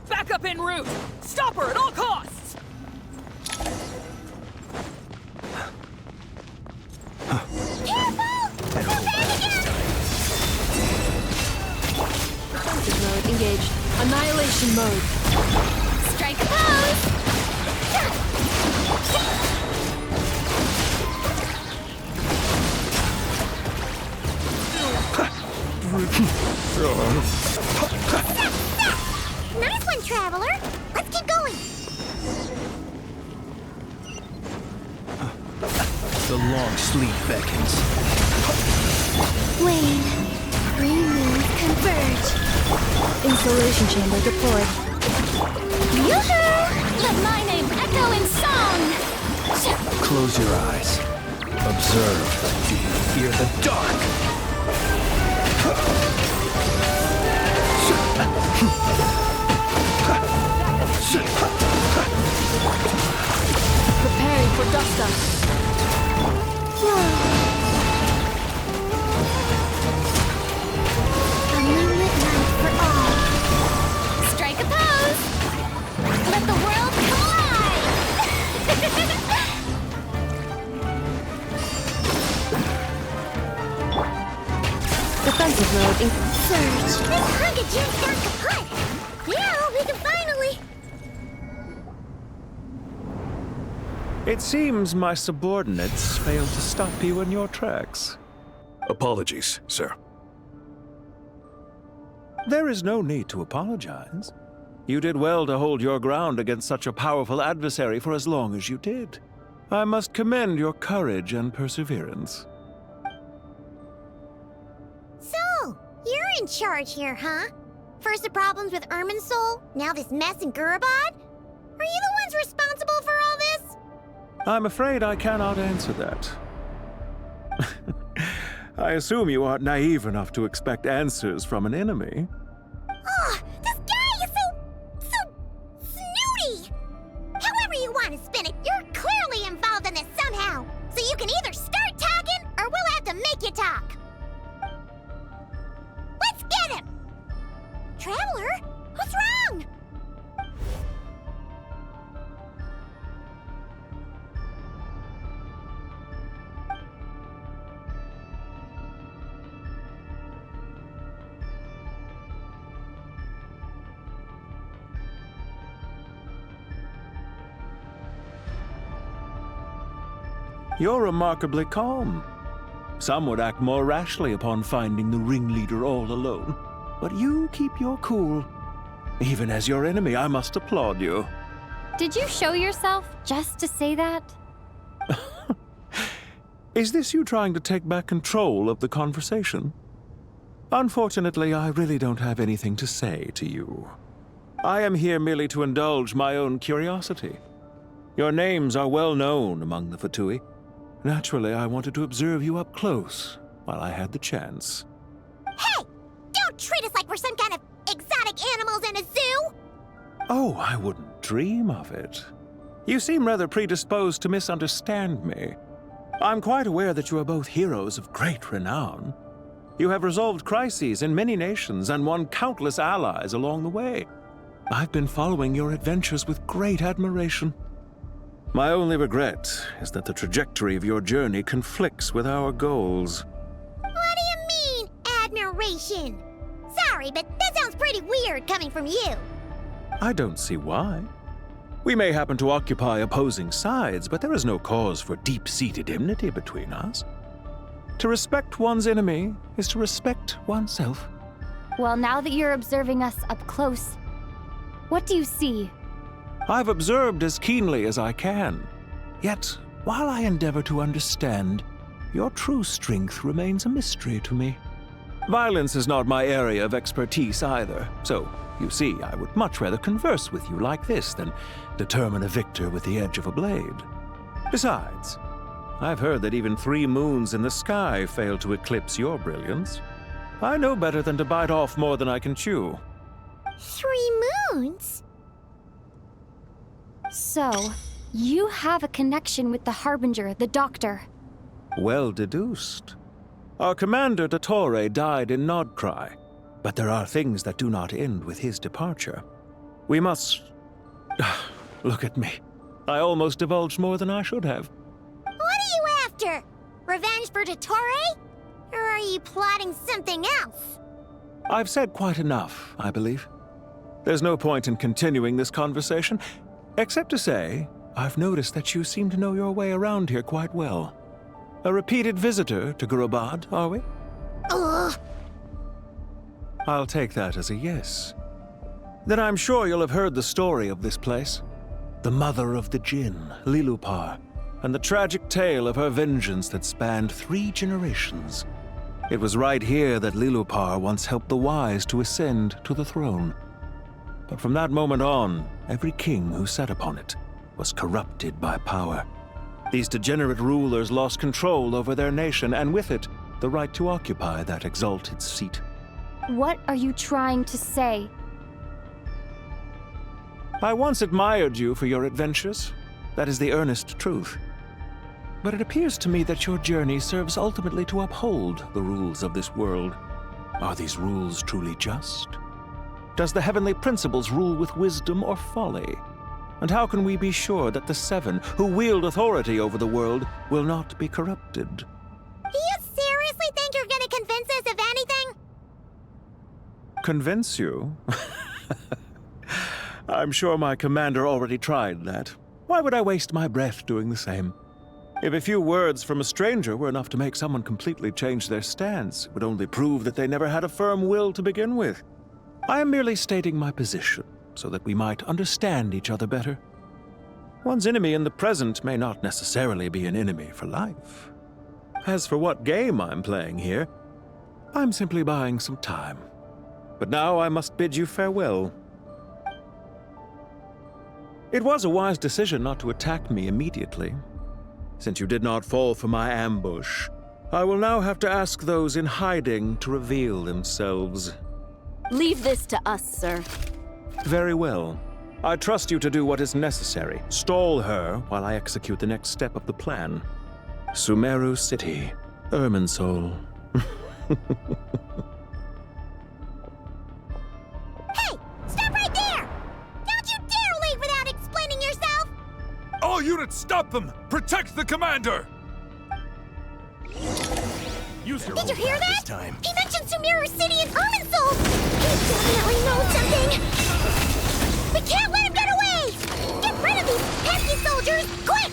Backup en route! Stop her at all costs! Defensive mode engaged. Annihilation mode. Strike a pose! Nice one, Traveler! Let's keep going! The long sleep beckons. Wane, three moons converge. Installation chamber deployed. Yoo-hoo! Let my name echo in song! Close your eyes. Observe. Fear the dark. Preparing for dust up. A moonlit night for all. Strike a pose! Let the world come alive! Defensive mode in Surge! This hunk of Jinn's got kaput! Now we can finally... It seems my subordinates failed to stop you in your tracks. Apologies, sir. There is no need to apologize. You did well to hold your ground against such a powerful adversary for as long as you did. I must commend your courage and perseverance. So, you're in charge here, huh? First the problems with Irminsul, now this mess in Gurabot? Are you the ones responsible for all this? I'm afraid I cannot answer that. I assume you aren't naive enough to expect answers from an enemy. Oh, this guy is so snooty! However you want to spin it, you're clearly involved in this somehow. So you can either start talking, or we'll have to make you talk. Let's get him! Traveler, what's wrong? You're remarkably calm. Some would act more rashly upon finding the ringleader all alone. But you keep your cool. Even as your enemy, I must applaud you. Did you show yourself just to say that? Is this you trying to take back control of the conversation? Unfortunately, I really don't have anything to say to you. I am here merely to indulge my own curiosity. Your names are well known among the Fatui. Naturally, I wanted to observe you up close while I had the chance. Hey! Don't treat us like we're some kind of exotic animals in a zoo! Oh, I wouldn't dream of it. You seem rather predisposed to misunderstand me. I'm quite aware that you are both heroes of great renown. You have resolved crises in many nations and won countless allies along the way. I've been following your adventures with great admiration. My only regret is that the trajectory of your journey conflicts with our goals. What do you mean, admiration? Sorry, but that sounds pretty weird coming from you. I don't see why. We may happen to occupy opposing sides, but there is no cause for deep-seated enmity between us. To respect one's enemy is to respect oneself. Well, now that you're observing us up close, what do you see? I've observed as keenly as I can. Yet, while I endeavor to understand, your true strength remains a mystery to me. Violence is not my area of expertise either, so, you see, I would much rather converse with you like this than determine a victor with the edge of a blade. Besides, I've heard that even 3 moons in the sky fail to eclipse your brilliance. I know better than to bite off more than I can chew. 3 moons? So, you have a connection with the Harbinger, the Doctor. Well deduced. Our commander, Dottore, died in Nodcry, but there are things that do not end with his departure. We must... Look at me. I almost divulged more than I should have. What are you after? Revenge for Dottore? Or are you plotting something else? I've said quite enough, I believe. There's no point in continuing this conversation, except to say, I've noticed that you seem to know your way around here quite well. A repeated visitor to Gurabad, are we? Ugh. I'll take that as a yes. Then I'm sure you'll have heard the story of this place. The mother of the Jinn, Lilupar, and the tragic tale of her vengeance that spanned 3 generations. It was right here that Lilupar once helped the wise to ascend to the throne. But from that moment on, every king who sat upon it was corrupted by power. These degenerate rulers lost control over their nation, and with it, the right to occupy that exalted seat. What are you trying to say? I once admired you for your adventures. That is the earnest truth. But it appears to me that your journey serves ultimately to uphold the rules of this world. Are these rules truly just? Does the heavenly principles rule with wisdom or folly? And how can we be sure that the 7 who wield authority over the world will not be corrupted? Do you seriously think you're gonna convince us of anything? Convince you? I'm sure my commander already tried that. Why would I waste my breath doing the same? If a few words from a stranger were enough to make someone completely change their stance, it would only prove that they never had a firm will to begin with. I am merely stating my position, so that we might understand each other better. One's enemy in the present may not necessarily be an enemy for life. As for what game I'm playing here, I'm simply buying some time. But now I must bid you farewell. It was a wise decision not to attack me immediately. Since you did not fall for my ambush, I will now have to ask those in hiding to reveal themselves. Leave this to us, sir. Very well. I trust you to do what is necessary. Stall her while I execute the next step of the plan. Sumeru City, Irminsul. Hey! Stop right there! Don't you dare leave without explaining yourself! All units, stop them! Protect the commander! Use your Did you hear that? time. He mentioned Sumeru City and Irminsul! He definitely knows something! We can't let him get away! Get rid of these pesky soldiers, quick!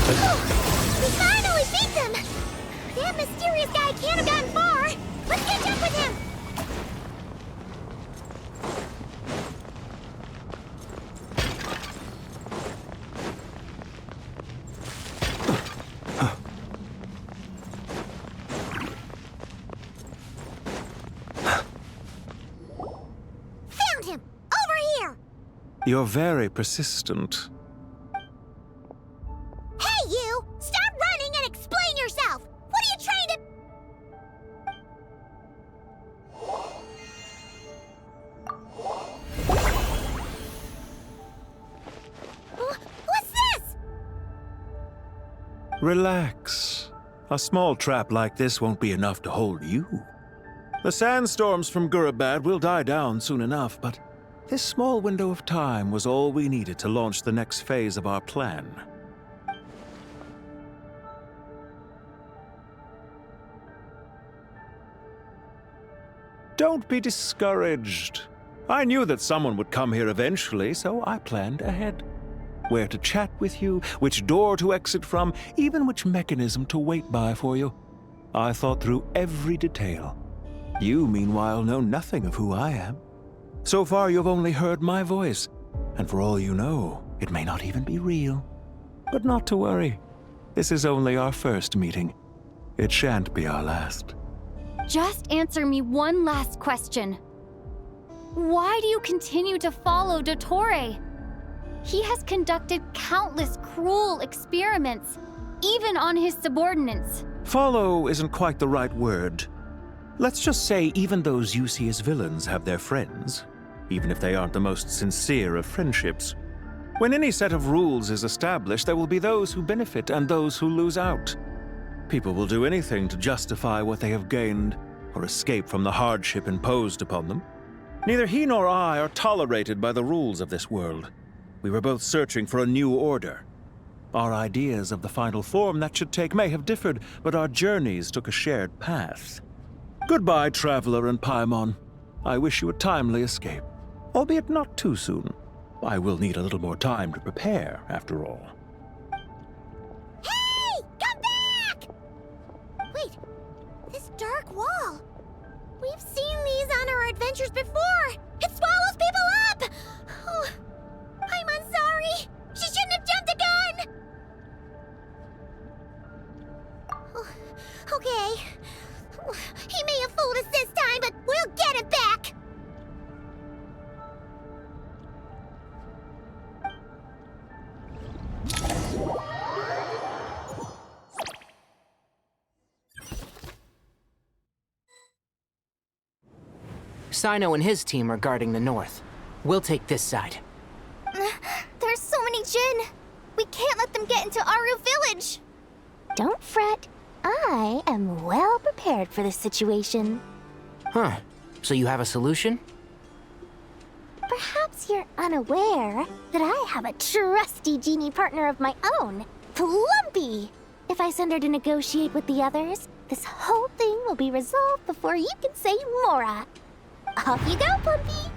We finally beat them! That mysterious guy can't have gotten far! Let's catch up with him! Found him! Over here! You're very persistent. Hey, you! Stop running and explain yourself! What are you trying to... What's this? Relax. A small trap like this won't be enough to hold you. The sandstorms from Gurabad will die down soon enough, but this small window of time was all we needed to launch the next phase of our plan. Don't be discouraged. I knew that someone would come here eventually, so I planned ahead. Where to chat with you, which door to exit from, even which mechanism to wait by for you. I thought through every detail. You, meanwhile, know nothing of who I am. So far, you've only heard my voice, and for all you know, it may not even be real. But not to worry. This is only our first meeting. It shan't be our last. Just answer me one last question. Why do you continue to follow Dottore? He has conducted countless cruel experiments, even on his subordinates. Follow isn't quite the right word. Let's just say even those you see as villains have their friends, even if they aren't the most sincere of friendships. When any set of rules is established, there will be those who benefit and those who lose out. People will do anything to justify what they have gained or escape from the hardship imposed upon them. Neither he nor I are tolerated by the rules of this world. We were both searching for a new order. Our ideas of the final form that should take may have differed, but our journeys took a shared path. Goodbye, Traveler and Paimon. I wish you a timely escape, albeit not too soon. I will need a little more time to prepare, after all. Hey! Come back! Wait, this dark wall. We've seen these on our adventures before. It swallows people up! Oh, Paimon's sorry. She shouldn't have jumped the gun! Oh, okay. He may have fooled us this time, but we'll get him back! Sino and his team are guarding the north. We'll take this side. There's so many Jin. We can't let them get into Aru Village. Don't fret. I am well prepared for this situation. Huh. So you have a solution? Perhaps you're unaware that I have a trusty genie partner of my own, Plumpy. If I send her to negotiate with the others, this whole thing will be resolved before you can say Mora. Off you go, Plumpy!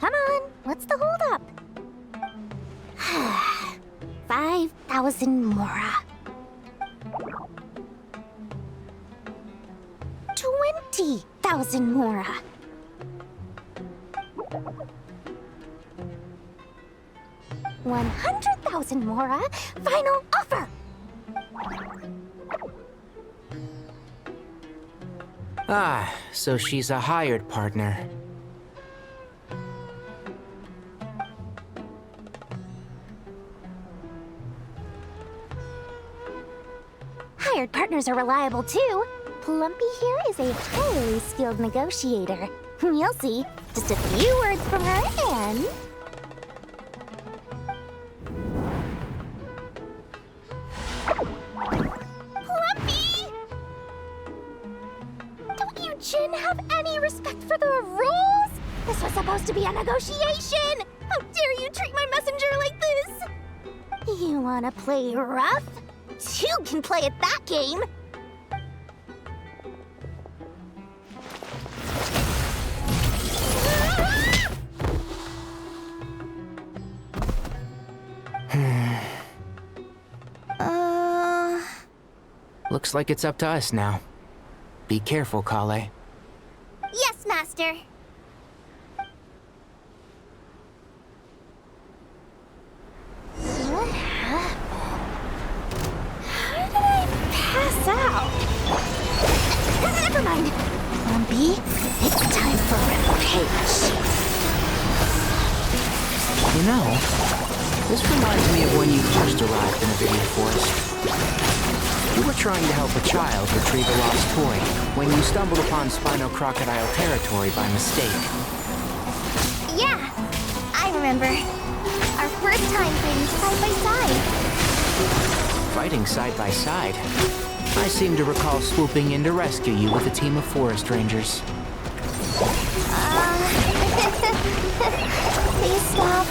Come on, what's the holdup? 5,000 Mora. 20,000 Mora. 100,000 Mora. Final offer. Ah, so she's a hired partner. Hired partners are reliable too. Plumpy here is a highly skilled negotiator. You'll see. Just a few words from her and... Plumpy! Don't you Jin have any respect for the rules? This was supposed to be a negotiation! How dare you treat my messenger like this? You wanna play rough? Two can play at that game! Looks like it's up to us now. Be careful, Kale. Yes, Master. What happened? How did I pass out? Never mind. Lumpy, it's time for repairs. You know, this reminds me of when you first arrived in Avidia Forest. You were trying to help a child retrieve a lost toy when you stumbled upon Spino Crocodile territory by mistake. Yeah, I remember. Our first time fighting side by side. Fighting side by side? I seem to recall swooping in to rescue you with a team of forest rangers. Please stop.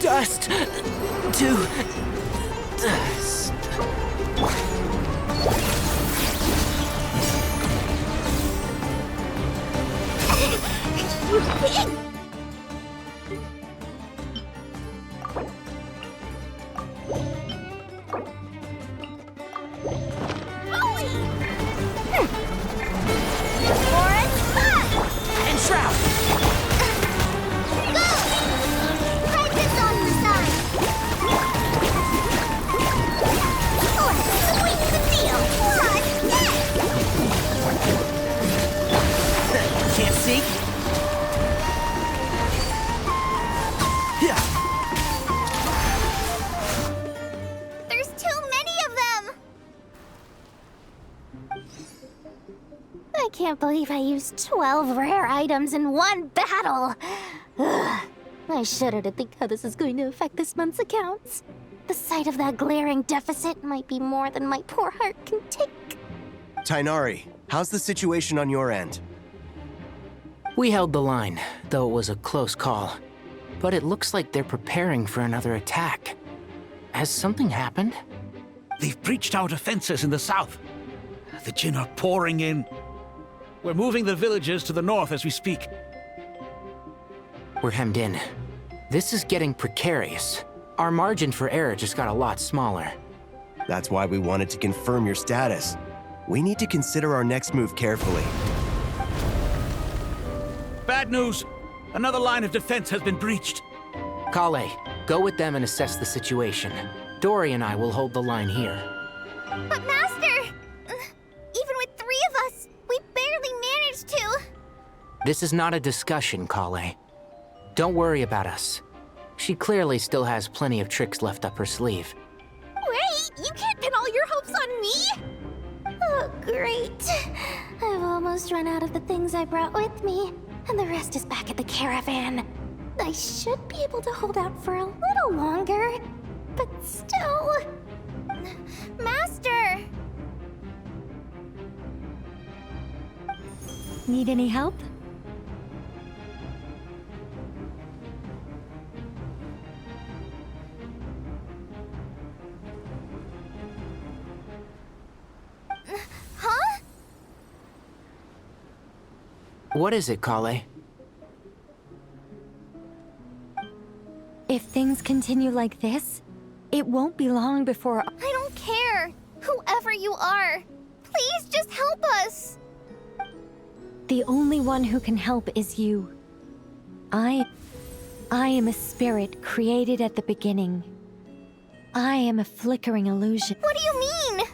Dust to dust. You pig! I can't believe I used 12 rare items in one battle. Ugh. I shudder to think how this is going to affect this month's accounts. The sight of that glaring deficit might be more than my poor heart can take. Tighnari, how's the situation on your end? We held the line, though it was a close call. But it looks like they're preparing for another attack. Has something happened? They've breached our defenses in the south. The Jinn are pouring in. We're moving the villagers to the north as we speak. We're hemmed in. This is getting precarious. Our margin for error just got a lot smaller. That's why we wanted to confirm your status. We need to consider our next move carefully. Bad news! Another line of defense has been breached. Kale, go with them and assess the situation. Dory and I will hold the line here. But Master! Even with 3 of us, we barely managed to. This is not a discussion, Kale. Don't worry about us. She clearly still has plenty of tricks left up her sleeve. Wait, you can't pin all your hopes on me? Oh, great. I've almost run out of the things I brought with me, and the rest is back at the caravan. I should be able to hold out for a little longer, but still... Master! Need any help? Huh? What is it, Kale? If things continue like this, it won't be long before... I don't care. Whoever you are, please just help us. The only one who can help is you. I am a spirit created at the beginning. I am a flickering illusion. What do you mean?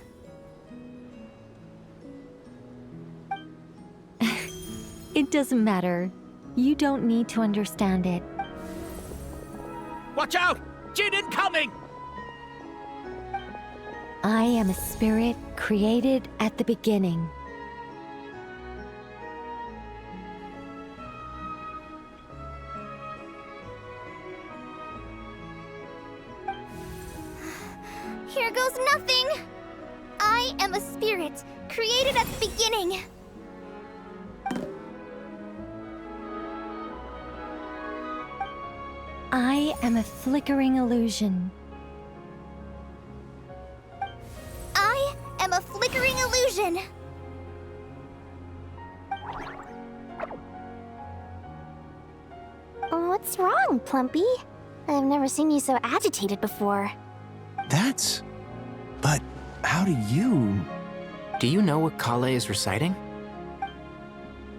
It doesn't matter. You don't need to understand it. Watch out! Jinn incoming! I am a spirit created at the beginning. Here goes nothing! I am a spirit, created at the beginning. I am a flickering illusion. I am a flickering illusion. What's wrong, Plumpy? I've never seen you so agitated before. That's But how do you... Do you know what Kale is reciting?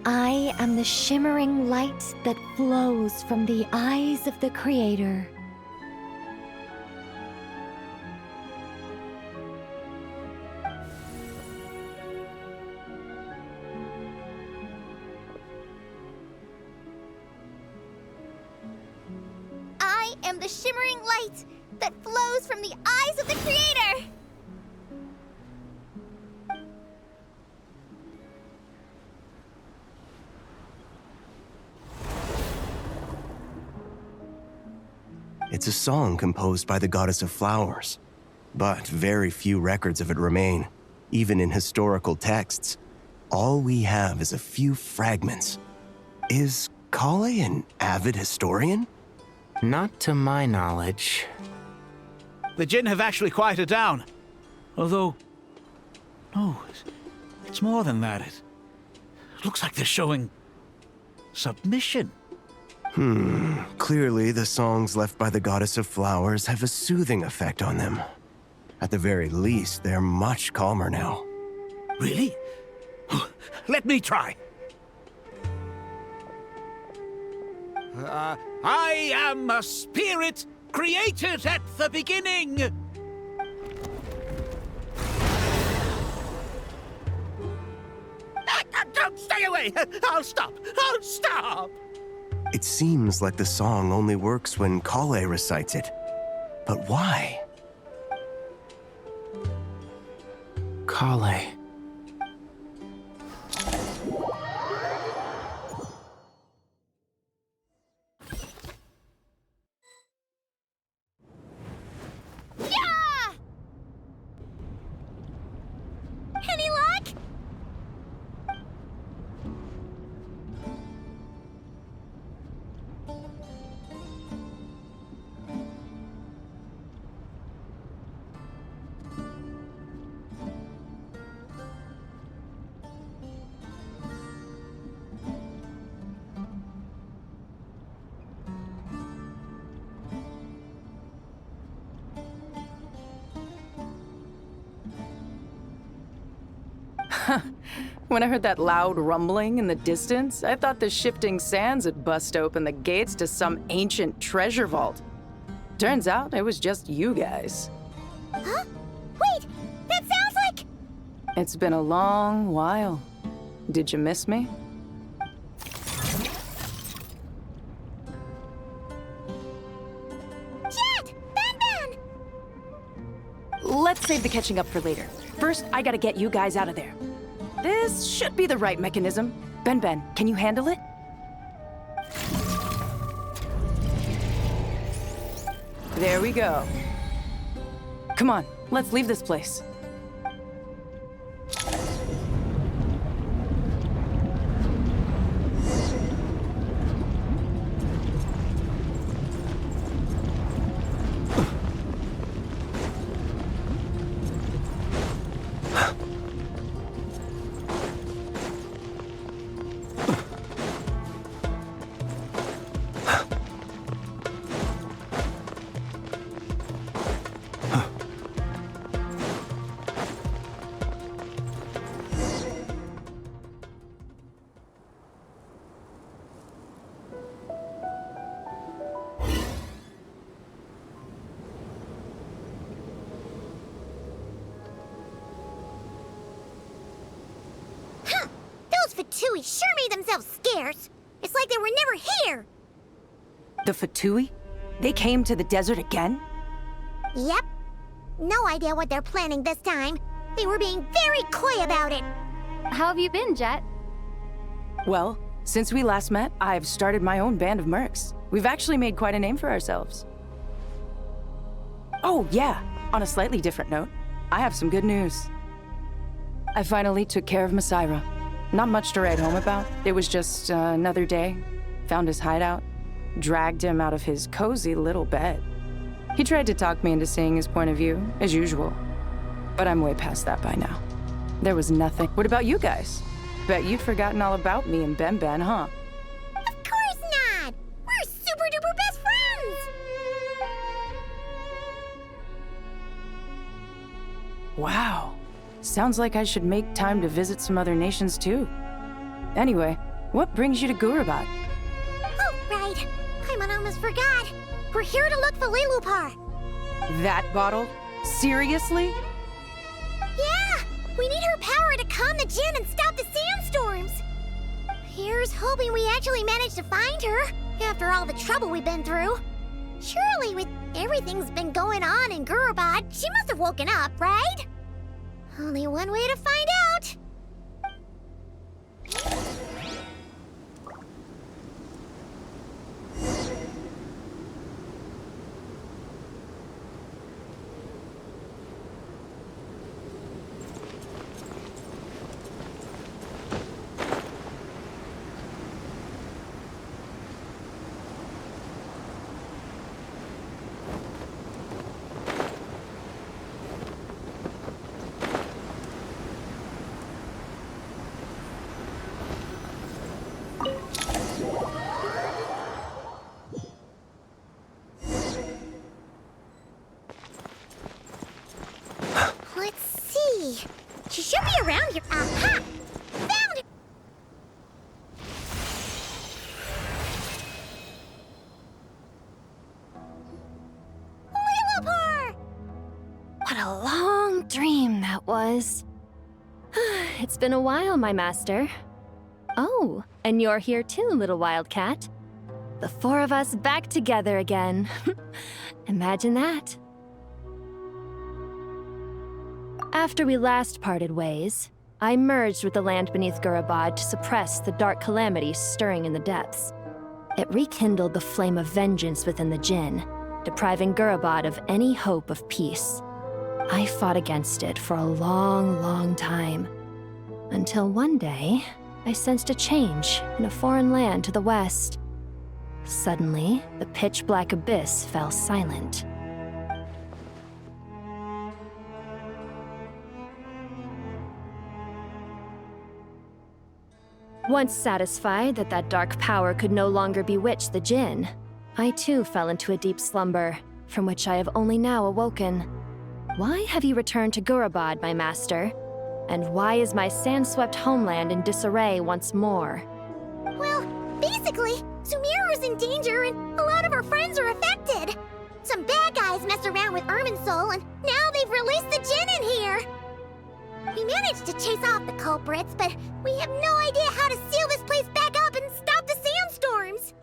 I am the shimmering light that flows from the eyes of the Creator. I am the shimmering light that flows from the eyes of the Creator! It's a song composed by the goddess of flowers, but very few records of it remain, even in historical texts. All we have is a few fragments. Is Kale an avid historian? Not to my knowledge. The Jinn have actually quieted down. Although... no, it's more than that. It looks like they're showing... submission. Clearly the songs left by the goddess of flowers have a soothing effect on them. At the very least, they're much calmer now. Really? Let me try. I am a spirit created at the beginning. Don't stay away! I'll stop! I'll stop! It seems like the song only works when Kale recites it. But why? Kale. Yeah! Any luck? When I heard that loud rumbling in the distance, I thought the shifting sands had bust open the gates to some ancient treasure vault. Turns out it was just you guys. Huh? Wait! That sounds like... It's been a long while. Did you miss me? Jet! Ben! Let's save the catching up for later. First, I gotta get you guys out of there. This should be the right mechanism. Ben, can you handle it? There we go. Come on, let's leave this place. Fatui sure made themselves scarce. It's like they were never here. The Fatui? They came to the desert again? Yep. No idea what they're planning this time. They were being very coy about it. How have you been, Jet? Well, since we last met, I've started my own band of mercs. We've actually made quite a name for ourselves. Oh, yeah. On a slightly different note, I have some good news. I finally took care of Masaira. Not much to write home about. It was just another day. Found his hideout. Dragged him out of his cozy little bed. He tried to talk me into seeing his point of view, as usual. But I'm way past that by now. There was nothing. What about you guys? Bet you've forgotten all about me and Ben, huh? Of course not! We're super duper best friends! Wow. Sounds like I should make time to visit some other nations too. Anyway, what brings you to Gurabad? Oh, right. I almost forgot. We're here to look for Lilupar. That bottle? Seriously? Yeah! We need her power to calm the Jinn and stop the sandstorms. Here's hoping we actually manage to find her, after all the trouble we've been through. Surely, with everything's been going on in Gurabad, she must have woken up, right? Only one way to find out. Let's see. She should be around here. Aha! Found her! Lilupar! What a long dream that was. It's been a while, my master. Oh, and you're here too, little wildcat. The four of us back together again. Imagine that. After we last parted ways, I merged with the land beneath Gurabad to suppress the dark calamity stirring in the depths. It rekindled the flame of vengeance within the Jinn, depriving Gurabad of any hope of peace. I fought against it for a long, long time, until one day, I sensed a change in a foreign land to the west. Suddenly, the pitch-black abyss fell silent. Once satisfied that that dark power could no longer bewitch the Jinn, I too fell into a deep slumber, from which I have only now awoken. Why have you returned to Gurabad, my master? And why is my sand-swept homeland in disarray once more? Well, basically, Sumeru's in danger and a lot of our friends are affected. Some bad guys messed around with Irminsul and now they've released the Jinn in here. We managed to chase off the culprits, but we have no idea how to seal this place back up and stop the sandstorms.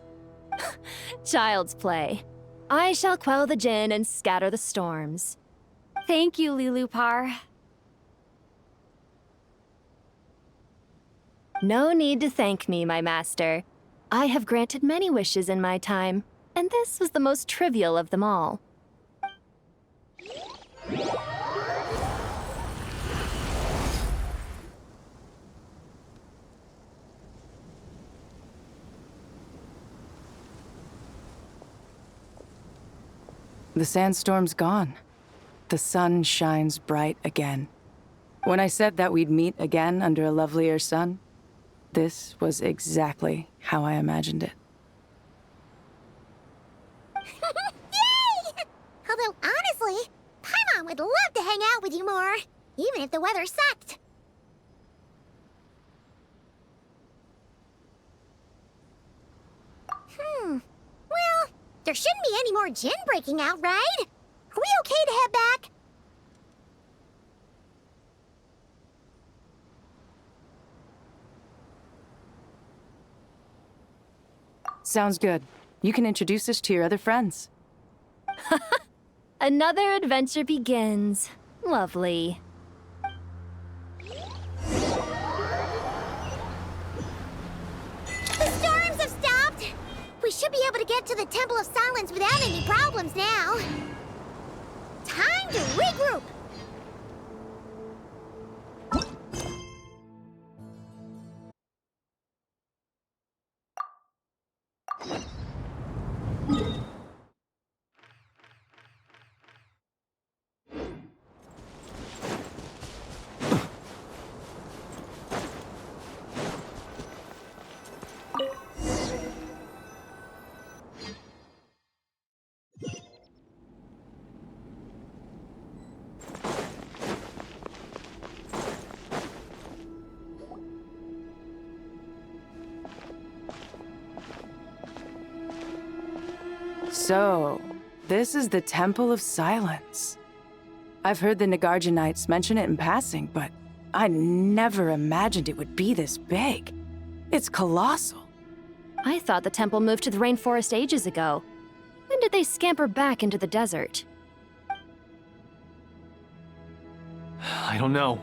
Child's play. I shall quell the Jinn and scatter the storms. Thank you, Lilupar. No need to thank me, my master. I have granted many wishes in my time, and this was the most trivial of them all. The sandstorm's gone. The sun shines bright again. When I said that we'd meet again under a lovelier sun, this was exactly how I imagined it. Yay! Although, honestly, Paimon would love to hang out with you more, even if the weather sucked. Well, there shouldn't be any more Jinn breaking out, right? Are we okay to head back? Sounds good. You can introduce us to your other friends. Another adventure begins. Lovely. The storms have stopped! We should be able to get to the Temple of Silence without any problems now. Time to regroup! So, this is the Temple of Silence. I've heard the Nagarjanites mention it in passing, but I never imagined it would be this big. It's colossal. I thought the temple moved to the rainforest ages ago. When did they scamper back into the desert? I don't know.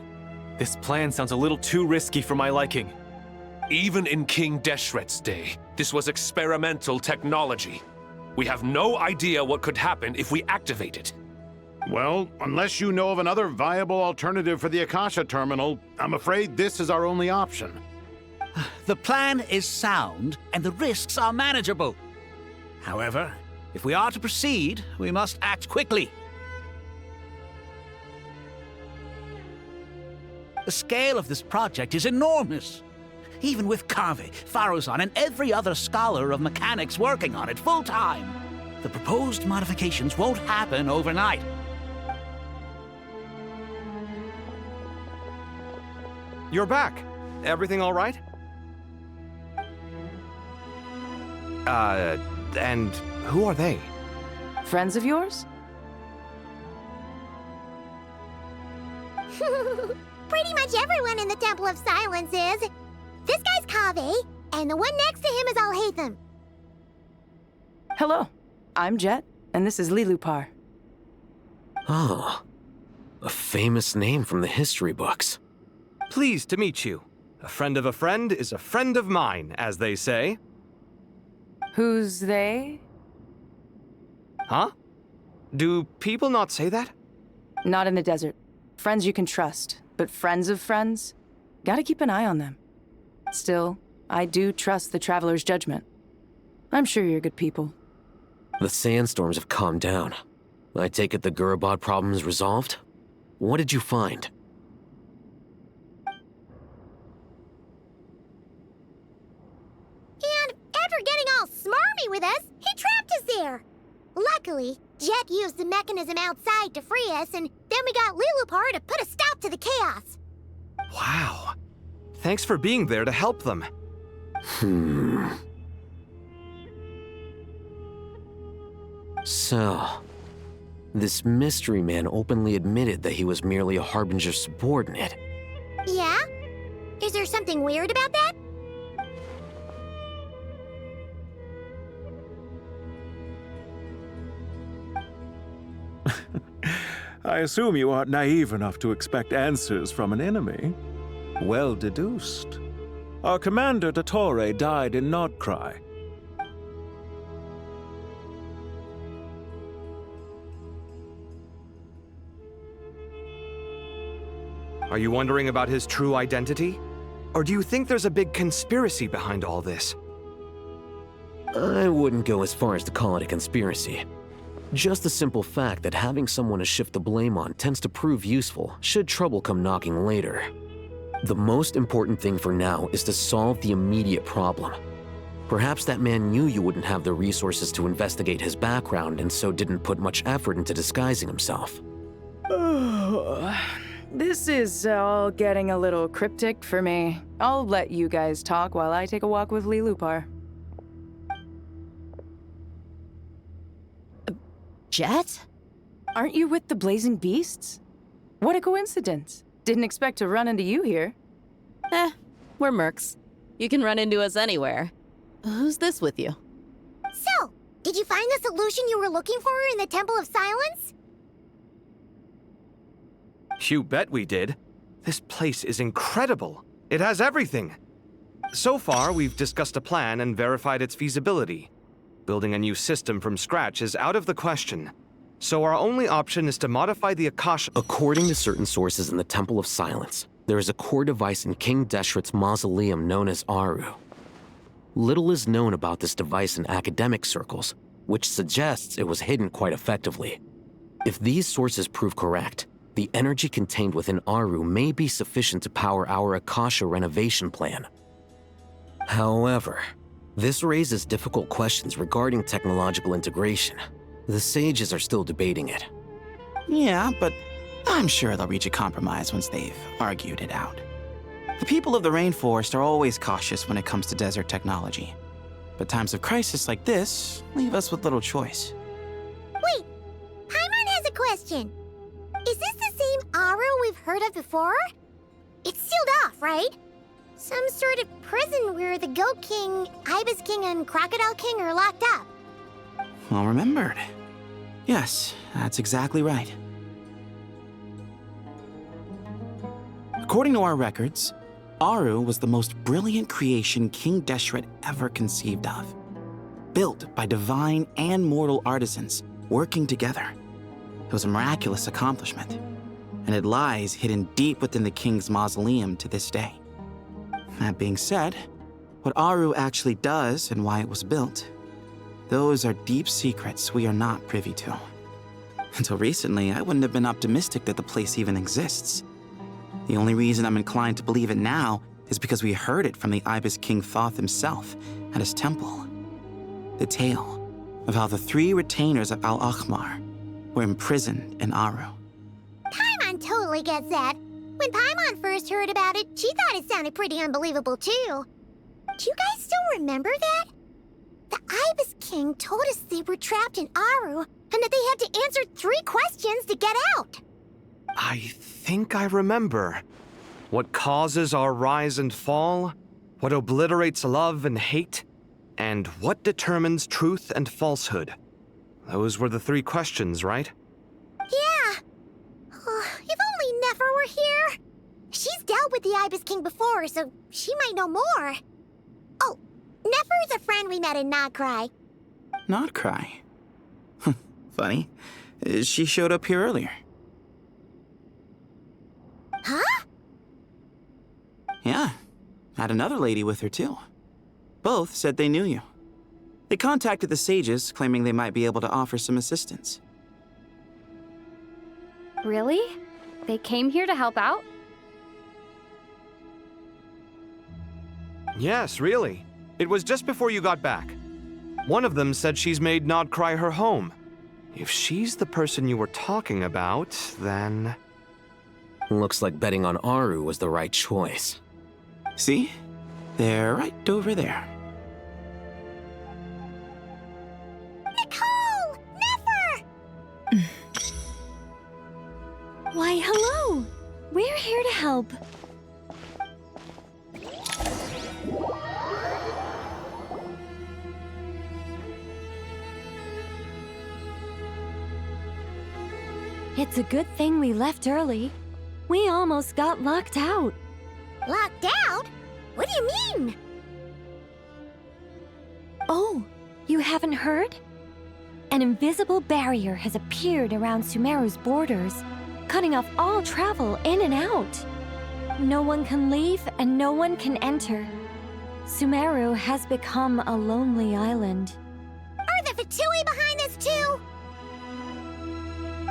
This plan sounds a little too risky for my liking. Even in King Deshret's day, this was experimental technology. We have no idea what could happen if we activate it. Well, unless you know of another viable alternative for the Akasha terminal, I'm afraid this is our only option. The plan is sound, and the risks are manageable. However, if we are to proceed, we must act quickly. The scale of this project is enormous. Even with Kave, Faruzan, and every other scholar of mechanics working on it full-time, the proposed modifications won't happen overnight. You're back. Everything all right? And who are they? Friends of yours? Pretty much everyone in the Temple of Silence is. This guy's Kave, and the one next to him is Alhaitham. Hello, I'm Jet, and this is Lilupar. Ah, a famous name from the history books. Pleased to meet you. A friend of a friend is a friend of mine, as they say. Who's they? Huh? Do people not say that? Not in the desert. Friends you can trust, but friends of friends? Gotta keep an eye on them. Still, I do trust the Traveler's judgment. I'm sure you're good people. The sandstorms have calmed down. I take it the Gurabad problem is resolved? What did you find? And after getting all smarmy with us, he trapped us there. Luckily, Jet used the mechanism outside to free us, and then we got Lilupar to put a stop to the chaos. Wow. Thanks for being there to help them. So, this mystery man openly admitted that he was merely a Harbinger subordinate. Yeah? Is there something weird about that? I assume you aren't naive enough to expect answers from an enemy. Well deduced. Our commander, Dottore, died in Nodcry. Are you wondering about his true identity? Or do you think there's a big conspiracy behind all this? I wouldn't go as far as to call it a conspiracy. Just the simple fact that having someone to shift the blame on tends to prove useful should trouble come knocking later. The most important thing for now is to solve the immediate problem. Perhaps that man knew you wouldn't have the resources to investigate his background and so didn't put much effort into disguising himself. This is all getting a little cryptic for me. I'll let you guys talk while I take a walk with Lilupar. Jet? Aren't you with the Blazing Beasts? What a coincidence. Didn't expect to run into you here. We're mercs. You can run into us anywhere. Who's this with you? So, did you find the solution you were looking for in the Temple of Silence? You bet we did. This place is incredible. It has everything. So far, we've discussed a plan and verified its feasibility. Building a new system from scratch is out of the question. So our only option is to modify the Akasha. According to certain sources in the Temple of Silence, there is a core device in King Deshret's mausoleum known as Aru. Little is known about this device in academic circles, which suggests it was hidden quite effectively. If these sources prove correct, the energy contained within Aru may be sufficient to power our Akasha renovation plan. However, this raises difficult questions regarding technological integration. The sages are still debating it. Yeah, but I'm sure they'll reach a compromise once they've argued it out. The people of the rainforest are always cautious when it comes to desert technology. But times of crisis like this leave us with little choice. Wait, Paimon has a question. Is this the same Aru we've heard of before? It's sealed off, right? Some sort of prison where the Goat King, Ibis King, and Crocodile King are locked up. Well remembered. Yes, that's exactly right. According to our records, Aru was the most brilliant creation King Deshret ever conceived of. Built by divine and mortal artisans working together. It was a miraculous accomplishment, and it lies hidden deep within the king's mausoleum to this day. That being said, what Aru actually does and why it was built, those are deep secrets we are not privy to. Until recently, I wouldn't have been optimistic that the place even exists. The only reason I'm inclined to believe it now is because we heard it from the Ibis King Thoth himself at his temple. The tale of how the 3 retainers of Al-Akhmar were imprisoned in Aru. Paimon totally gets that. When Paimon first heard about it, she thought it sounded pretty unbelievable too. Do you guys still remember that? The Ibis King told us they were trapped in Aru and that they had to answer 3 questions to get out. I think I remember. What causes our rise and fall? What obliterates love and hate? And what determines truth and falsehood? Those were the 3 questions, right? Yeah. If only Nefer were here. She's dealt with the Ibis King before, so she might know more. Oh, Nefer is a friend we met in Notcry. Notcry? Funny. She showed up here earlier. Huh? Yeah. Had another lady with her, too. Both said they knew you. They contacted the sages, claiming they might be able to offer some assistance. Really? They came here to help out? Yes, really. It was just before you got back. One of them said she's made Nodcry her home. If she's the person you were talking about, then... Looks like betting on Aru was the right choice. See? They're right over there. Nicole! Nefer! Why, hello! We're here to help. It's a good thing we left early. We almost got locked out. Locked out? What do you mean? Oh, you haven't heard? An invisible barrier has appeared around Sumeru's borders, cutting off all travel in and out. No one can leave and no one can enter. Sumeru has become a lonely island. Are the Fatui behind this too?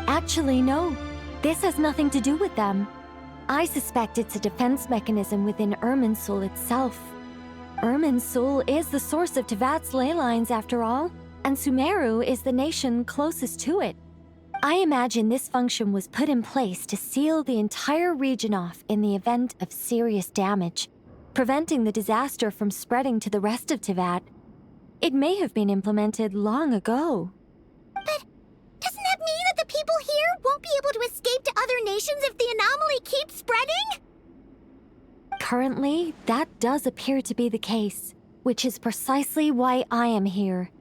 Actually, no. This has nothing to do with them. I suspect it's a defense mechanism within Irminsul itself. Irminsul is the source of Tevat's ley lines, after all, and Sumeru is the nation closest to it. I imagine this function was put in place to seal the entire region off in the event of serious damage, preventing the disaster from spreading to the rest of Tevat. It may have been implemented long ago. But doesn't that mean that the people here won't be able to escape to other nations if the anomaly keeps spreading? Currently, that does appear to be the case, which is precisely why I am here.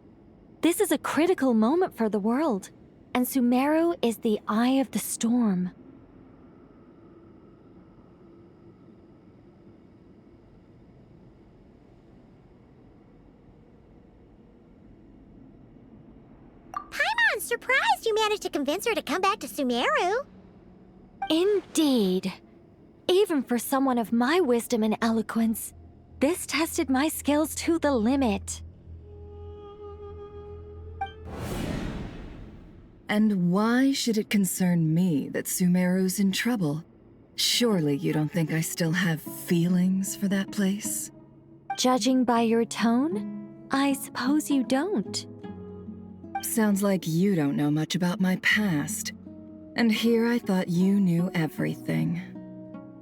This is a critical moment for the world, and Sumeru is the eye of the storm. Paimon's surprised you managed to convince her to come back to Sumeru. Indeed. Even for someone of my wisdom and eloquence, this tested my skills to the limit. And why should it concern me that Sumeru's in trouble? Surely you don't think I still have feelings for that place? Judging by your tone, I suppose you don't. Sounds like you don't know much about my past. And here I thought you knew everything.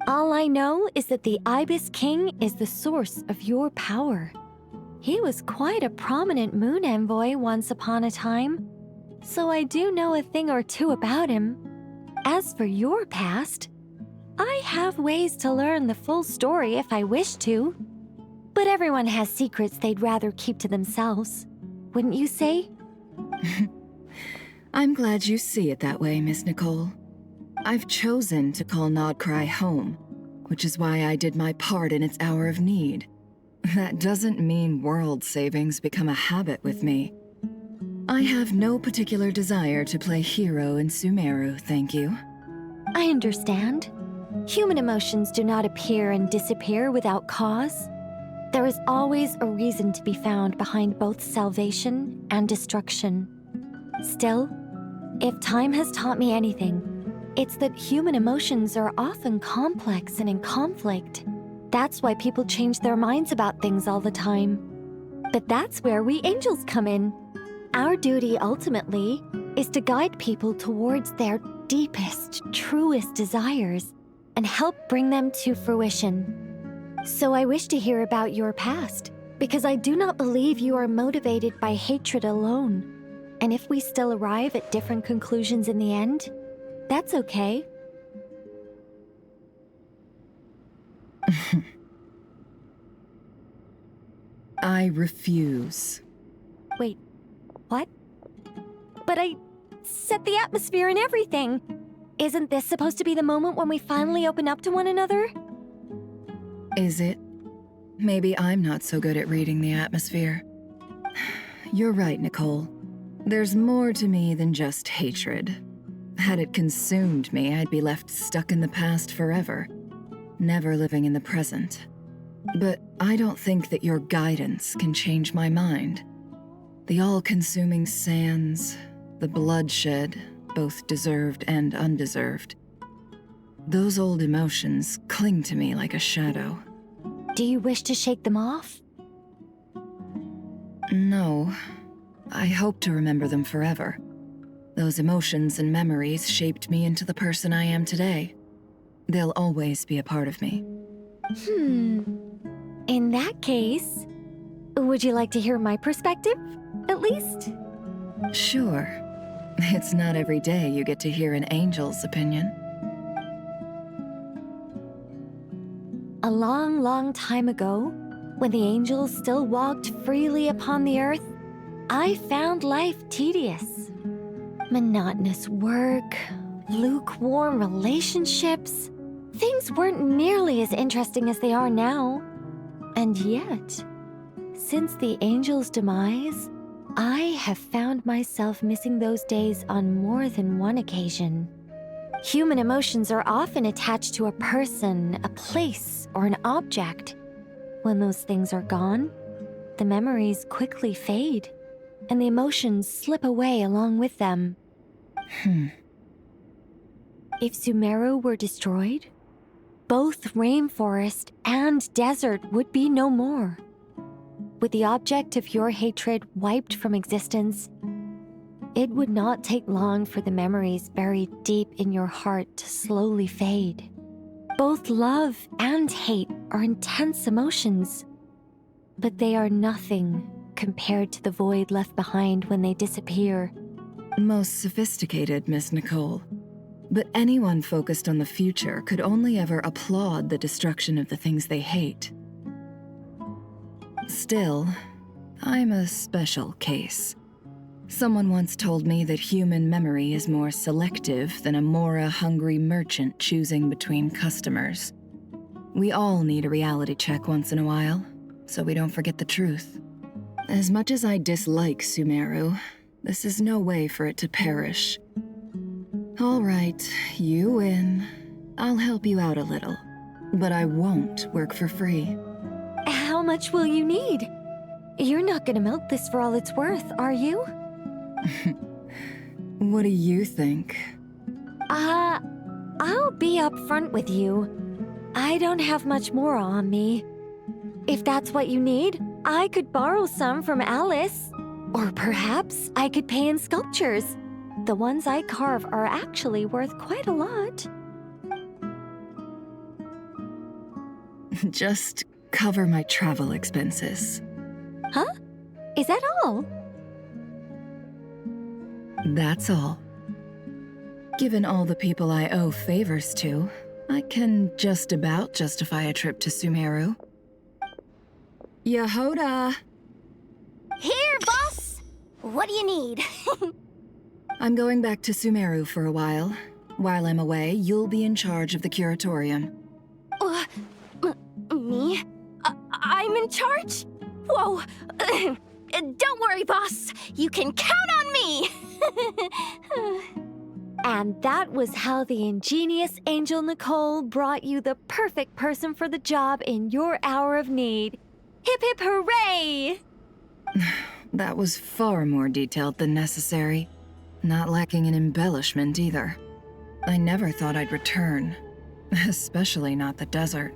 All I know is that the Ibis King is the source of your power. He was quite a prominent moon envoy once upon a time, so I do know a thing or two about him. As for your past, I have ways to learn the full story if I wish to. But everyone has secrets they'd rather keep to themselves, wouldn't you say? I'm glad you see it that way, Miss Nicole. I've chosen to call Nodcry home, which is why I did my part in its hour of need. That doesn't mean world savings become a habit with me. I have no particular desire to play hero in Sumeru, thank you. I understand. Human emotions do not appear and disappear without cause. There is always a reason to be found behind both salvation and destruction. Still, if time has taught me anything, it's that human emotions are often complex and in conflict. That's why people change their minds about things all the time. But that's where we angels come in. Our duty ultimately is to guide people towards their deepest, truest desires and help bring them to fruition. So I wish to hear about your past, because I do not believe you are motivated by hatred alone. And if we still arrive at different conclusions in the end, that's okay. I refuse. Wait, what? But I set the atmosphere and everything. Isn't this supposed to be the moment when we finally open up to one another? Is it? Maybe I'm not so good at reading the atmosphere. You're right, Nicole. There's more to me than just hatred. Had it consumed me, I'd be left stuck in the past forever, never living in the present. But I don't think that your guidance can change my mind. The all-consuming sands, the bloodshed, both deserved and undeserved. Those old emotions cling to me like a shadow. Do you wish to shake them off? No. I hope to remember them forever. Those emotions and memories shaped me into the person I am today. They'll always be a part of me. In that case, would you like to hear my perspective, at least? Sure. It's not every day you get to hear an angel's opinion. A long, long time ago, when the angels still walked freely upon the earth, I found life tedious. Monotonous work, lukewarm relationships. Things weren't nearly as interesting as they are now. And yet, since the angel's demise, I have found myself missing those days on more than one occasion. Human emotions are often attached to a person, a place, or an object. When those things are gone, the memories quickly fade, and the emotions slip away along with them. If Sumeru were destroyed, both rainforest and desert would be no more. With the object of your hatred wiped from existence, it would not take long for the memories buried deep in your heart to slowly fade. Both love and hate are intense emotions, but they are nothing compared to the void left behind when they disappear. Most sophisticated, Miss Nicole. But anyone focused on the future could only ever applaud the destruction of the things they hate. Still, I'm a special case. Someone once told me that human memory is more selective than a Mora-hungry merchant choosing between customers. We all need a reality check once in a while, so we don't forget the truth. As much as I dislike Sumeru, this is no way for it to perish. All right, you win. I'll help you out a little, but I won't work for free. How much will you need? You're not gonna milk this for all it's worth, are you? What do you think? I'll be upfront with you. I don't have much more on me. If that's what you need, I could borrow some from Alice. Or perhaps I could pay in sculptures. The ones I carve are actually worth quite a lot. Just cover my travel expenses. Huh? Is that all? That's all. Given all the people I owe favors to, I can just about justify a trip to Sumeru. Yehoda! Here, boss! What do you need? I'm going back to Sumeru for a while. While I'm away, you'll be in charge of the curatorium. Me? I'm in charge? Whoa! Don't worry, boss. You can count on me! And that was how the ingenious Angel Nicole brought you the perfect person for the job in your hour of need. Hip hip hooray! That was far more detailed than necessary. Not lacking in embellishment either. I never thought I'd return. Especially not the desert.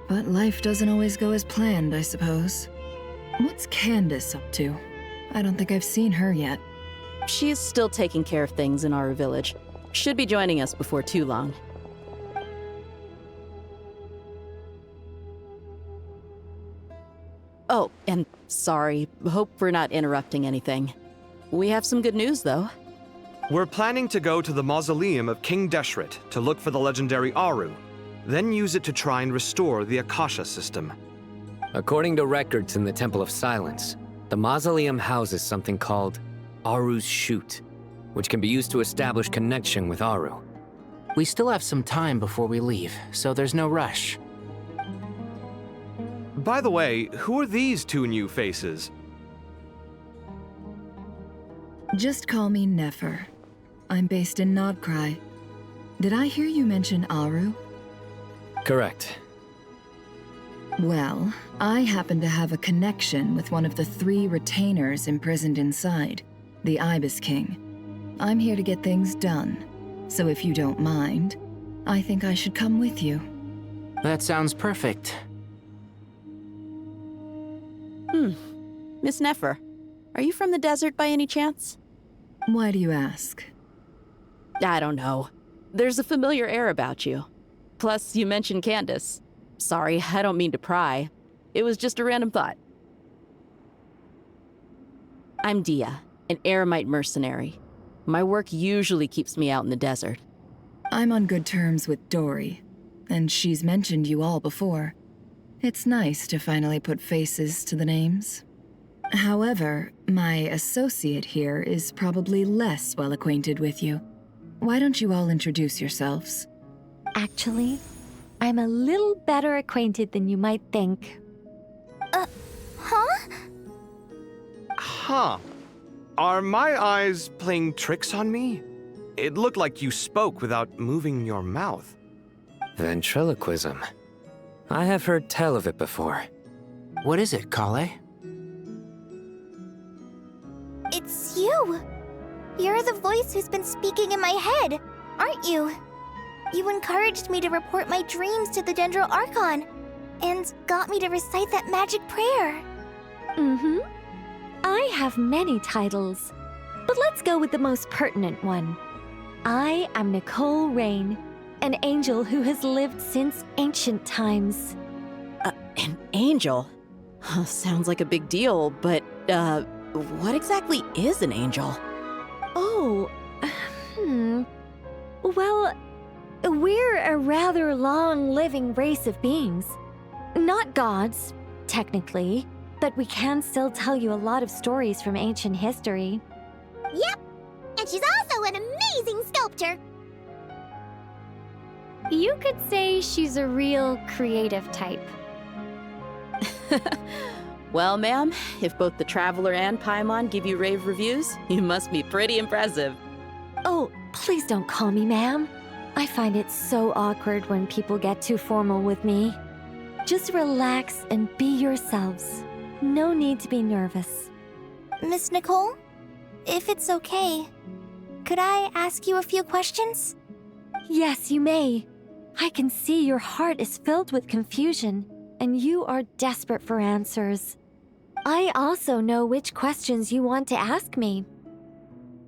But life doesn't always go as planned, I suppose. What's Candace up to? I don't think I've seen her yet. She's still taking care of things in our village. Should be joining us before too long. Oh, and sorry. Hope we're not interrupting anything. We have some good news, though. We're planning to go to the mausoleum of King Deshret to look for the legendary Aru, then use it to try and restore the Akasha system. According to records in the Temple of Silence, the mausoleum houses something called Aru's Chute, which can be used to establish connection with Aru. We still have some time before we leave, so there's no rush. By the way, who are these two new faces? Just call me Nefer. I'm based in Nodcry. Did I hear you mention Aru? Correct. Well, I happen to have a connection with one of the 3 retainers imprisoned inside, the Ibis King. I'm here to get things done, so if you don't mind, I think I should come with you. That sounds perfect. Miss Nefer, are you from the desert by any chance? Why do you ask? I don't know. There's a familiar air about you. Plus, you mentioned Candace. Sorry, I don't mean to pry. It was just a random thought. I'm Dia, an eremite mercenary. My work usually keeps me out in the desert. I'm on good terms with Dory, and she's mentioned you all before. It's nice to finally put faces to the names. However, my associate here is probably less well acquainted with you. Why don't you all introduce yourselves? Actually, I'm a little better acquainted than you might think. Huh? Huh. Are my eyes playing tricks on me? It looked like you spoke without moving your mouth. Ventriloquism. I have heard tell of it before. What is it, Kale? It's you! You're the voice who's been speaking in my head, aren't you? You encouraged me to report my dreams to the Dendro Archon, and got me to recite that magic prayer. Mm-hmm. I have many titles, but let's go with the most pertinent one. I am Nicole Rain, an angel who has lived since ancient times. An angel? Sounds like a big deal, but, what exactly is an angel? Oh, Well, we're a rather long-living race of beings. Not gods, technically, but we can still tell you a lot of stories from ancient history. Yep, and she's also an amazing sculptor. You could say she's a real creative type. Well, ma'am, if both the Traveler and Paimon give you rave reviews, you must be pretty impressive. Oh, please don't call me ma'am. I find it so awkward when people get too formal with me. Just relax and be yourselves. No need to be nervous. Miss Nicole, if it's okay, could I ask you a few questions? Yes, you may. I can see your heart is filled with confusion, and you are desperate for answers. I also know which questions you want to ask me.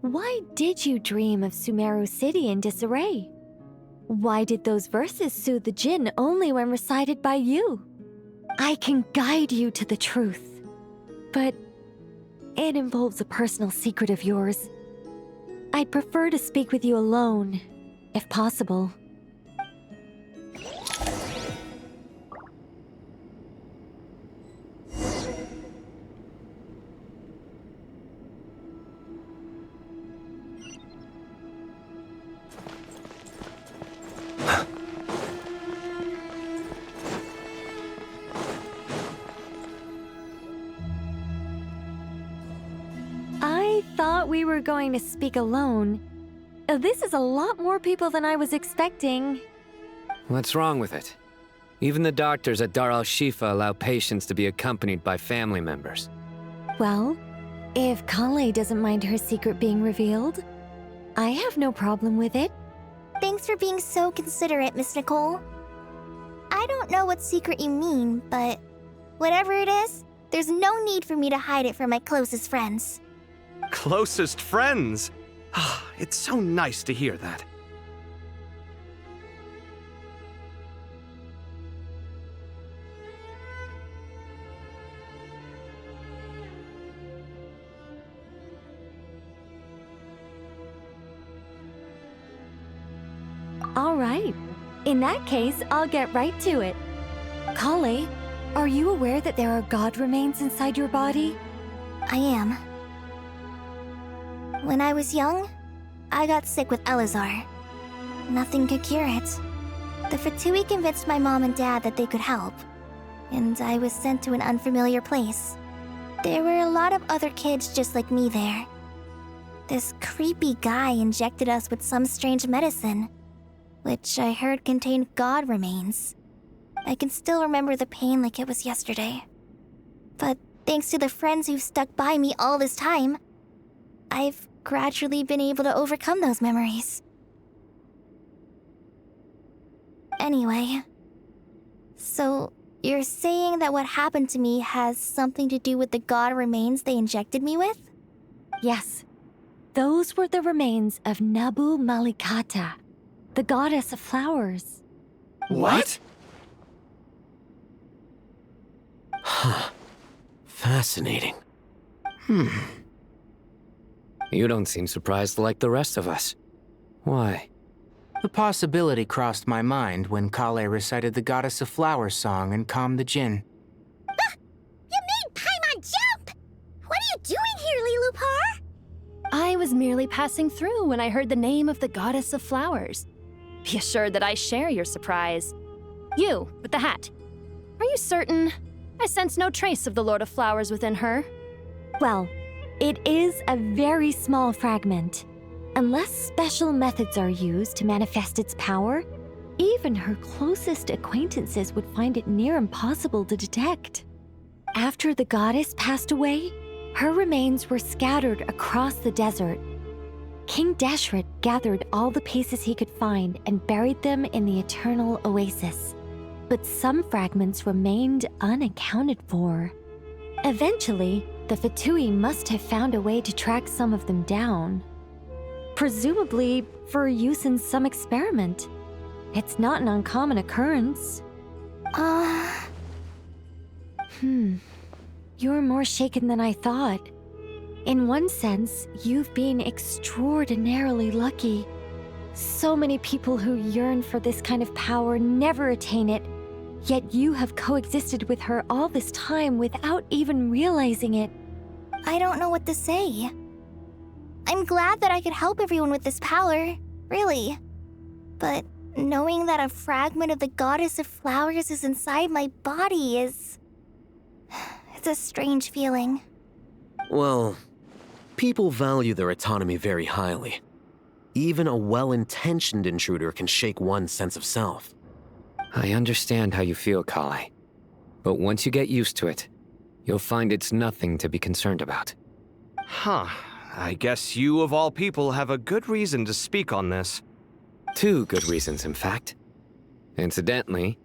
Why did you dream of Sumeru City in disarray? Why did those verses soothe the Jinn only when recited by you? I can guide you to the truth. but it involves a personal secret of yours. I'd prefer to speak with you alone, if possible. I thought we were going to speak alone. This is a lot more people than I was expecting. What's wrong with it? Even the doctors at Dar al-Shifa allow patients to be accompanied by family members. Well, if Kale doesn't mind her secret being revealed, I have no problem with it. Thanks for being so considerate, Miss Nicole. I don't know what secret you mean, but whatever it is, there's no need for me to hide it from my closest friends. Closest friends? It's so nice to hear that. All right. In that case, I'll get right to it. Kale, are you aware that there are god remains inside your body? I am. When I was young, I got sick with Elazar. Nothing could cure it. The Fatui convinced my mom and dad that they could help, and I was sent to an unfamiliar place. There were a lot of other kids just like me there. This creepy guy injected us with some strange medicine, which I heard contained god remains. I can still remember the pain like it was yesterday. But thanks to the friends who've stuck by me all this time, I've gradually been able to overcome those memories. Anyway, so you're saying that what happened to me has something to do with the god remains they injected me with? Yes. Those were the remains of Nabu Malikata, the goddess of flowers. What? Huh. Fascinating. You don't seem surprised like the rest of us. Why? The possibility crossed my mind when Kale recited the Goddess of Flowers song and calmed the Jinn. You made Paimon jump! What are you doing here, Lilupar? I was merely passing through when I heard the name of the Goddess of Flowers. Be assured that I share your surprise. You, with the hat. Are you certain? I sense no trace of the Lord of Flowers within her. Well, it is a very small fragment. Unless special methods are used to manifest its power, even her closest acquaintances would find it near impossible to detect. After the goddess passed away, her remains were scattered across the desert. King Deshret gathered all the pieces he could find and buried them in the Eternal Oasis. But some fragments remained unaccounted for. Eventually, the Fatui must have found a way to track some of them down. Presumably for use in some experiment. It's not an uncommon occurrence. You're more shaken than I thought. In one sense, you've been extraordinarily lucky. So many people who yearn for this kind of power never attain it, yet you have coexisted with her all this time without even realizing it. I don't know what to say. I'm glad that I could help everyone with this power, really. But knowing that a fragment of the Goddess of Flowers is inside my body is... it's a strange feeling. Well, people value their autonomy very highly. Even a well-intentioned intruder can shake one's sense of self. I understand how you feel, Kale. But once you get used to it, you'll find it's nothing to be concerned about. Huh. I guess you, of all people, have a good reason to speak on this. 2 good reasons, in fact. Incidentally,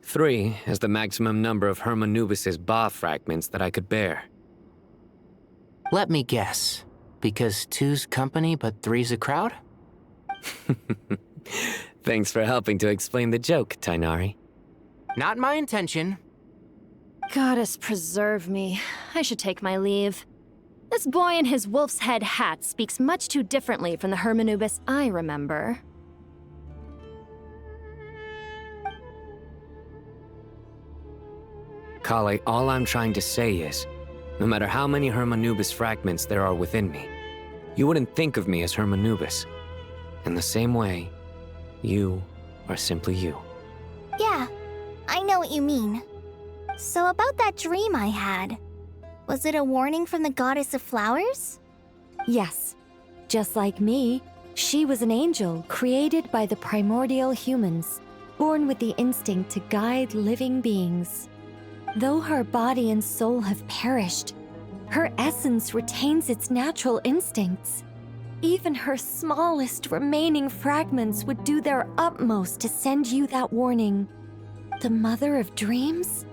3 is the maximum number of Hermanubis' Ba fragments that I could bear. Let me guess. Because 2's company, but 3's a crowd? Thanks for helping to explain the joke, Tainari. Not my intention. Goddess preserve me. I should take my leave. This boy in his wolf's head hat speaks much too differently from the Hermanubis I remember. Kale, all I'm trying to say is, no matter how many Hermanubis fragments there are within me, you wouldn't think of me as Hermanubis. In the same way, you are simply you. Yeah, I know what you mean. So about that dream I had, was it a warning from the Goddess of Flowers? Yes. Just like me, she was an angel created by the primordial humans, born with the instinct to guide living beings. Though her body and soul have perished, her essence retains its natural instincts. Even her smallest remaining fragments would do their utmost to send you that warning. The Mother of Dreams?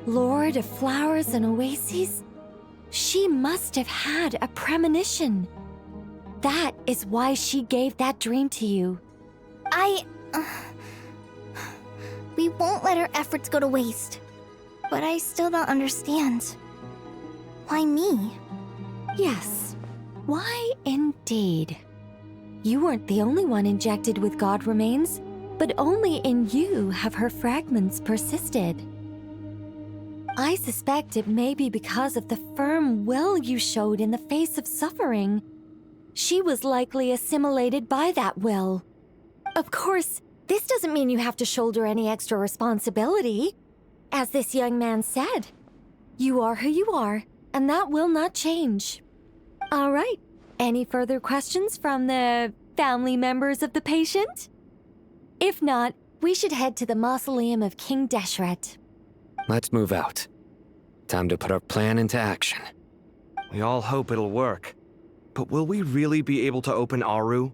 Lord of Flowers and Oases? She must have had a premonition. That is why she gave that dream to you. We won't let our efforts go to waste. But I still don't understand. Why me? Yes. Why indeed? You weren't the only one injected with God remains, but only in you have her fragments persisted. I suspect it may be because of the firm will you showed in the face of suffering. She was likely assimilated by that will. Of course, this doesn't mean you have to shoulder any extra responsibility. As this young man said, you are who you are, and that will not change. All right, any further questions from the family members of the patient? If not, we should head to the mausoleum of King Deshret. Let's move out. Time to put our plan into action. We all hope it'll work. But will we really be able to open Aru?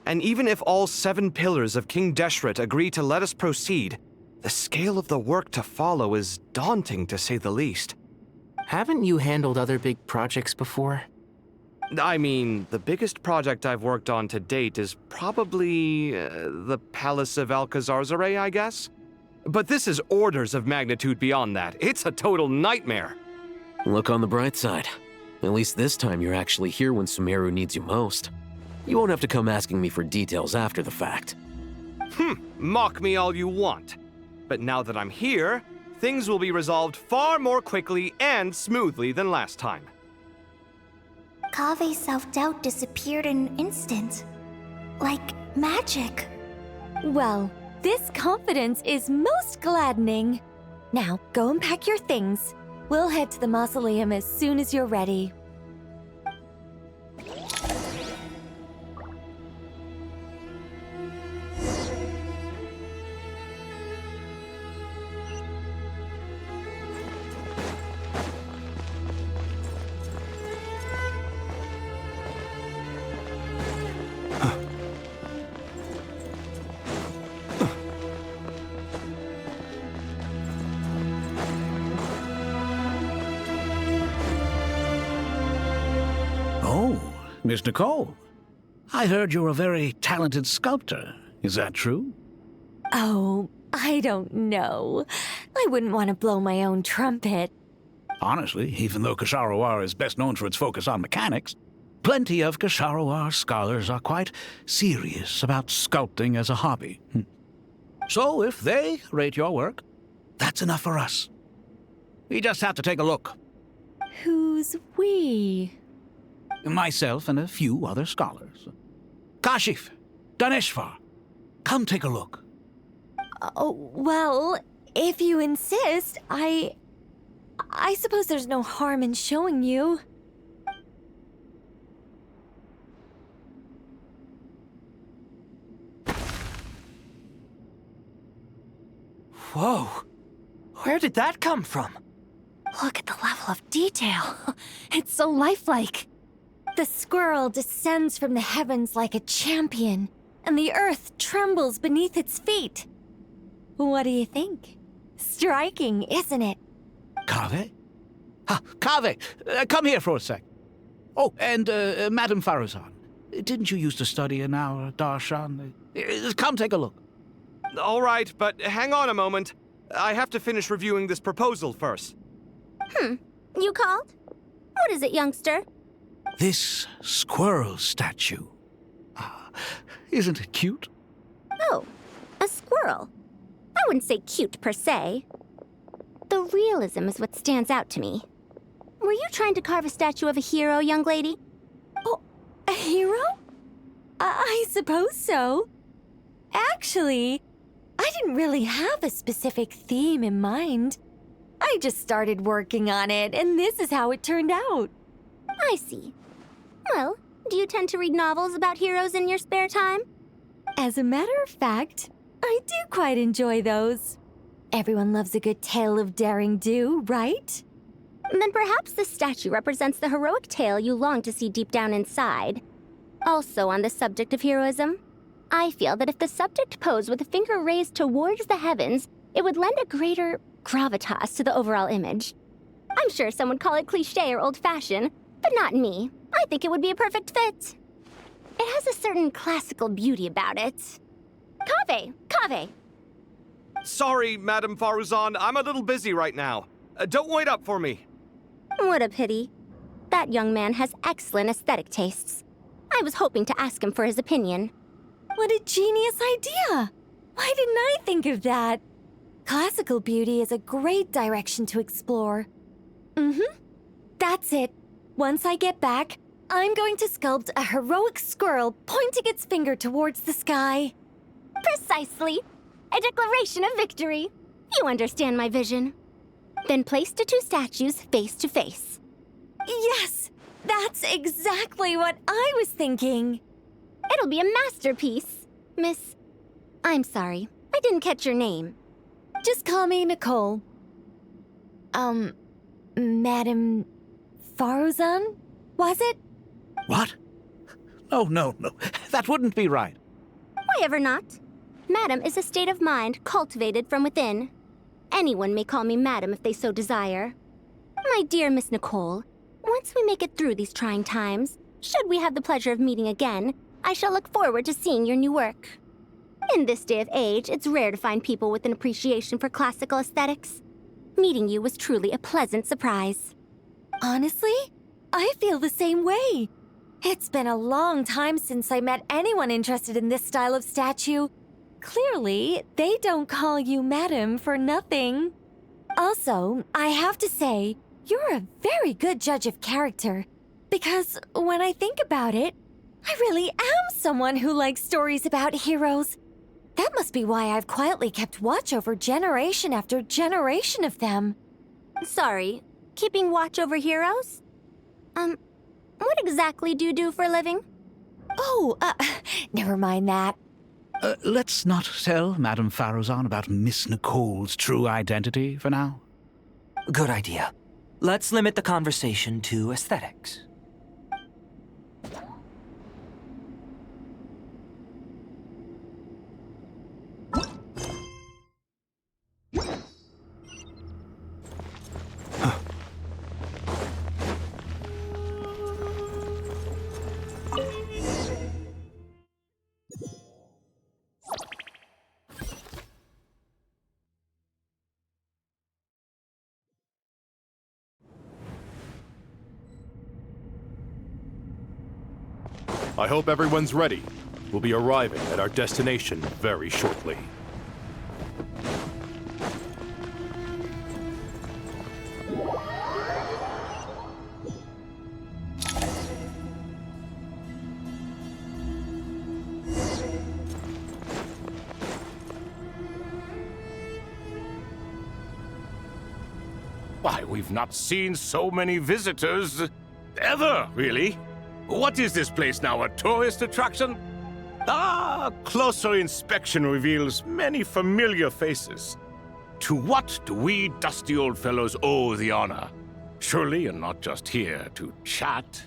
And even if all 7 pillars of King Deshret agree to let us proceed, the scale of the work to follow is daunting, to say the least. Haven't you handled other big projects before? I mean, the biggest project I've worked on to date is probably the Palace of Alcazarzaray, I guess? But this is orders of magnitude beyond that. It's a total nightmare. Look on the bright side. At least this time you're actually here when Sumeru needs you most. You won't have to come asking me for details after the fact. Mock me all you want. But now that I'm here, things will be resolved far more quickly and smoothly than last time. Kave's self-doubt disappeared in an instant. Like magic. Well, this confidence is most gladdening. Now, go and pack your things. We'll head to the mausoleum as soon as you're ready. Miss Nicole, I heard you're a very talented sculptor. Is that true? Oh, I don't know. I wouldn't want to blow my own trumpet. Honestly, even though Kasharawar is best known for its focus on mechanics, plenty of Kasharawar scholars are quite serious about sculpting as a hobby. So if they rate your work, that's enough for us. We just have to take a look. Who's we? Myself and a few other scholars. Kashif, Daneshvar, come take a look. Oh, well, if you insist, I suppose there's no harm in showing you. Whoa! Where did that come from? Look at the level of detail. It's so lifelike. The squirrel descends from the heavens like a champion, and the earth trembles beneath its feet. What do you think? Striking, isn't it? Kave? Kave, come here for a sec. Oh, and Madame Farazan, didn't you used to study in our darshan? Come take a look. All right, but hang on a moment. I have to finish reviewing this proposal first. You called? What is it, youngster? This squirrel statue. Isn't it cute? Oh, a squirrel. I wouldn't say cute per se. The realism is what stands out to me. Were you trying to carve a statue of a hero, young lady? Oh, a hero? I suppose so. Actually, I didn't really have a specific theme in mind. I just started working on it, and this is how it turned out. I see. Well, do you tend to read novels about heroes in your spare time? As a matter of fact, I do quite enjoy those. Everyone loves a good tale of daring do, right? Then perhaps this statue represents the heroic tale you long to see deep down inside. Also on the subject of heroism, I feel that if the subject posed with a finger raised towards the heavens, it would lend a greater gravitas to the overall image. I'm sure some would call it cliché or old-fashioned, but not me. I think it would be a perfect fit. It has a certain classical beauty about it. Kaveh! Sorry, Madame Faruzan, I'm a little busy right now. Don't wait up for me. What a pity. That young man has excellent aesthetic tastes. I was hoping to ask him for his opinion. What a genius idea! Why didn't I think of that? Classical beauty is a great direction to explore. That's it. Once I get back, I'm going to sculpt a heroic squirrel pointing its finger towards the sky. Precisely. A declaration of victory. You understand my vision. Then place the two statues face to face. Yes! That's exactly what I was thinking. It'll be a masterpiece. Miss... I'm sorry. I didn't catch your name. Just call me Nicole. Madame Faruzan? Was it? What? No. That wouldn't be right. Why ever not? Madam is a state of mind cultivated from within. Anyone may call me Madam if they so desire. My dear Miss Nicole, once we make it through these trying times, should we have the pleasure of meeting again, I shall look forward to seeing your new work. In this day of age, it's rare to find people with an appreciation for classical aesthetics. Meeting you was truly a pleasant surprise. Honestly, I feel the same way. It's been a long time since I met anyone interested in this style of statue. Clearly, they don't call you Madam for nothing. Also, I have to say, you're a very good judge of character. Because when I think about it, I really am someone who likes stories about heroes. That must be why I've quietly kept watch over generation after generation of them. Sorry, keeping watch over heroes? What exactly do you do for a living? Oh, never mind that. Let's not tell Madame Faruzan about Miss Nicole's true identity for now. Good idea. Let's limit the conversation to aesthetics. I hope everyone's ready. We'll be arriving at our destination very shortly. Why, we've not seen so many visitors ever, really. What is this place now, a tourist attraction? Closer inspection reveals many familiar faces. To what do we dusty old fellows owe the honor? Surely you're not just here to chat.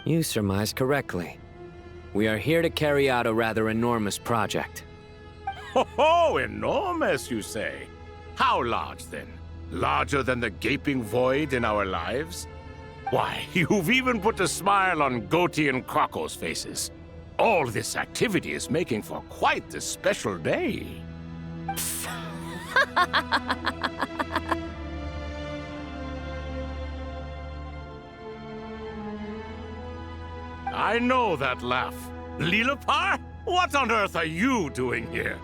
You surmise correctly. We are here to carry out a rather enormous project. Ho, enormous, you say? How large, then? Larger than the gaping void in our lives? Why, you've even put a smile on Goatee and Crocco's faces. All this activity is making for quite the special day. I know that laugh. Lilupar? What on earth are you doing here?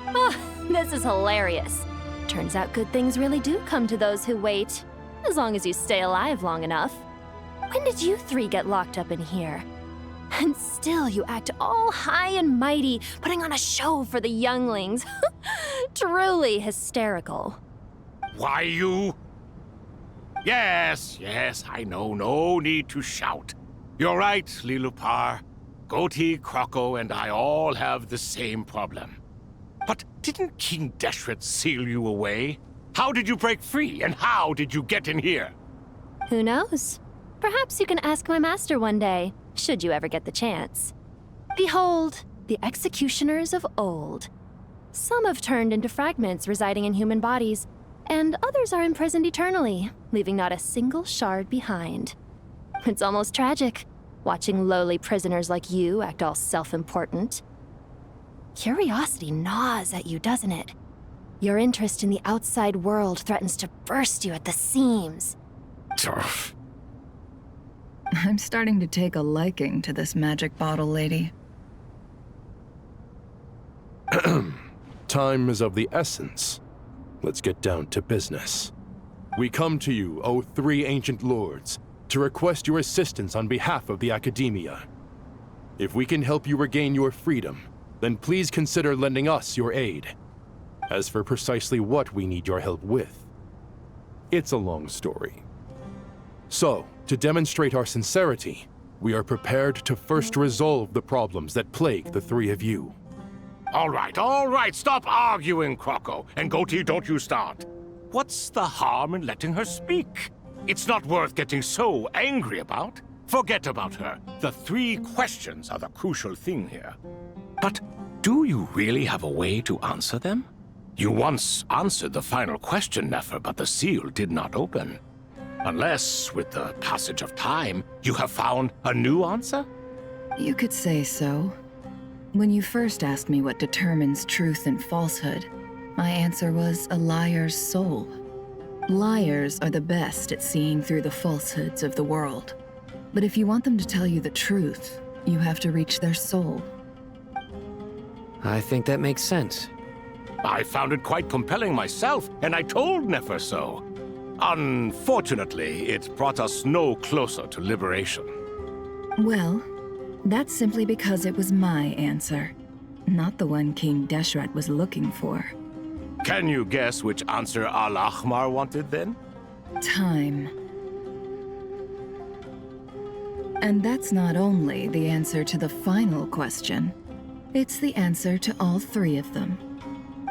Oh, this is hilarious. Turns out good things really do come to those who wait, as long as you stay alive long enough. When did you three get locked up in here? And still you act all high and mighty, putting on a show for the younglings. Truly hysterical. Why you? Yes, I know. No need to shout. You're right, Lilupar. Goatee, Croco, and I all have the same problem. But didn't King Deshret seal you away? How did you break free, and how did you get in here? Who knows? Perhaps you can ask my master one day, should you ever get the chance. Behold, the executioners of old. Some have turned into fragments residing in human bodies, and others are imprisoned eternally, leaving not a single shard behind. It's almost tragic, watching lowly prisoners like you act all self-important. Curiosity gnaws at you, doesn't it? Your interest in the outside world threatens to burst you at the seams. Turf. I'm starting to take a liking to this magic bottle lady. Time is of the essence. Let's get down to business. We come to you, O three ancient lords, to request your assistance on behalf of the Academia. If we can help you regain your freedom, then please consider lending us your aid. As for precisely what we need your help with, it's a long story. So, to demonstrate our sincerity, we are prepared to first resolve the problems that plague the three of you. All right, stop arguing, Croco. And Goatee, don't you start. What's the harm in letting her speak? It's not worth getting so angry about. Forget about her. The three questions are the crucial thing here. But do you really have a way to answer them? You once answered the final question, Nefer, but the seal did not open. Unless, with the passage of time, you have found a new answer? You could say so. When you first asked me what determines truth and falsehood, my answer was a liar's soul. Liars are the best at seeing through the falsehoods of the world. But if you want them to tell you the truth, you have to reach their soul. I think that makes sense. I found it quite compelling myself, and I told Nefer so. Unfortunately, it brought us no closer to liberation. Well, that's simply because it was my answer, not the one King Deshret was looking for. Can you guess which answer Al-Ahmar wanted then? Time. And that's not only the answer to the final question, it's the answer to all three of them.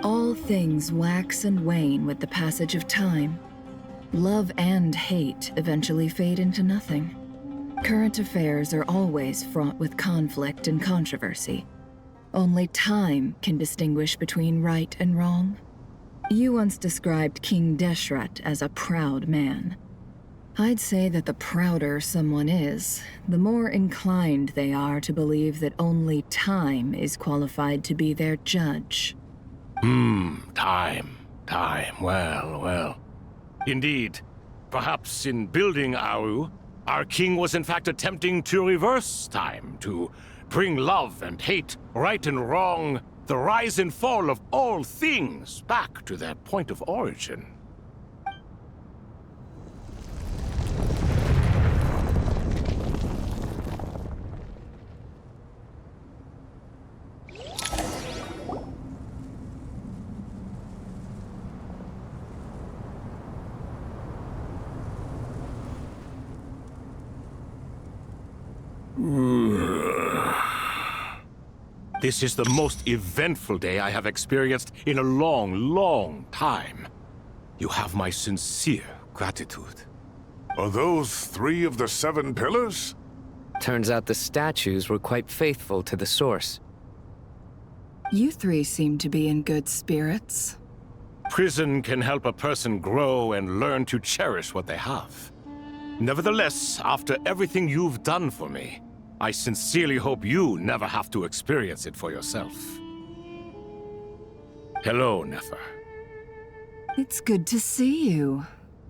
All things wax and wane with the passage of time. Love and hate eventually fade into nothing. Current affairs are always fraught with conflict and controversy. Only time can distinguish between right and wrong. You once described King Deshret as a proud man. I'd say that the prouder someone is, the more inclined they are to believe that only time is qualified to be their judge. Time. Well. Indeed. Perhaps in building Aru, our king was in fact attempting to reverse time, to bring love and hate, right and wrong, the rise and fall of all things back to their point of origin. This is the most eventful day I have experienced in a long time. You have my sincere gratitude. Are those 3 of the 7 pillars? Turns out the statues were quite faithful to the source. You three seem to be in good spirits. Prison can help a person grow and learn to cherish what they have. Nevertheless, after everything you've done for me, I sincerely hope you never have to experience it for yourself. Hello, Nefer. It's good to see you,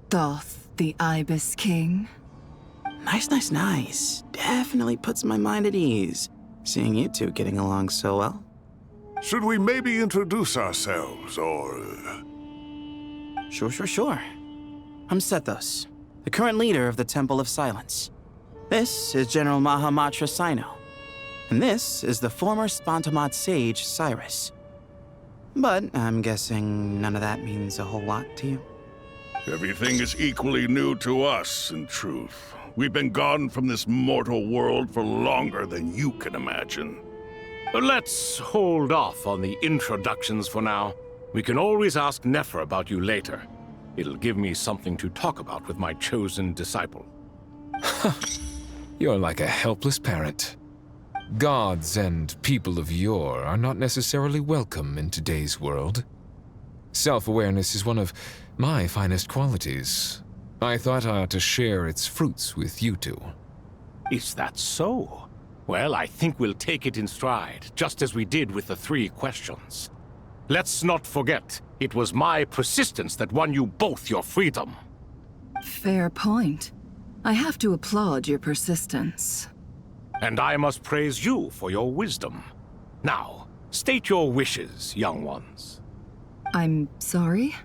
Thoth the Ibis King. Nice. Definitely puts my mind at ease, seeing you two getting along so well. Should we maybe introduce ourselves, or... Sure. I'm Sethos, the current leader of the Temple of Silence. This is General Mahamatra Sino, and this is the former Spantamat sage, Cyrus. But I'm guessing none of that means a whole lot to you. Everything is equally new to us, in truth. We've been gone from this mortal world for longer than you can imagine. Let's hold off on the introductions for now. We can always ask Nefer about you later. It'll give me something to talk about with my chosen disciple. You're like a helpless parent. Gods and people of yore are not necessarily welcome in today's world. Self-awareness is one of my finest qualities. I thought I ought to share its fruits with you two. Is that so? Well, I think we'll take it in stride, just as we did with the 3 questions. Let's not forget, it was my persistence that won you both your freedom. Fair point. I have to applaud your persistence. And I must praise you for your wisdom. Now, state your wishes, young ones. I'm sorry?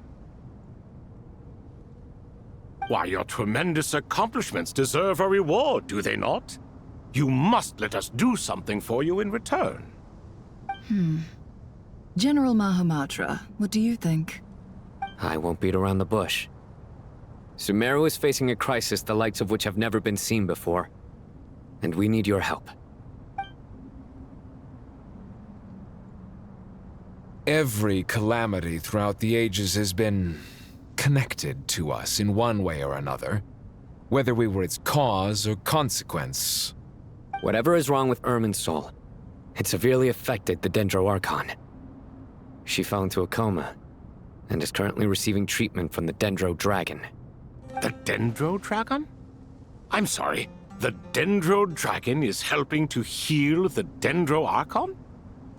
Why, your tremendous accomplishments deserve a reward, do they not? You must let us do something for you in return. General Mahamatra, what do you think? I won't beat around the bush. Sumeru is facing a crisis the likes of which have never been seen before. And we need your help. Every calamity throughout the ages has been connected to us in one way or another, whether we were its cause or consequence. Whatever is wrong with Irminsul, it severely affected the Dendro Archon. She fell into a coma, and is currently receiving treatment from the Dendro Dragon. The Dendro Dragon? I'm sorry, the Dendro Dragon is helping to heal the Dendro Archon?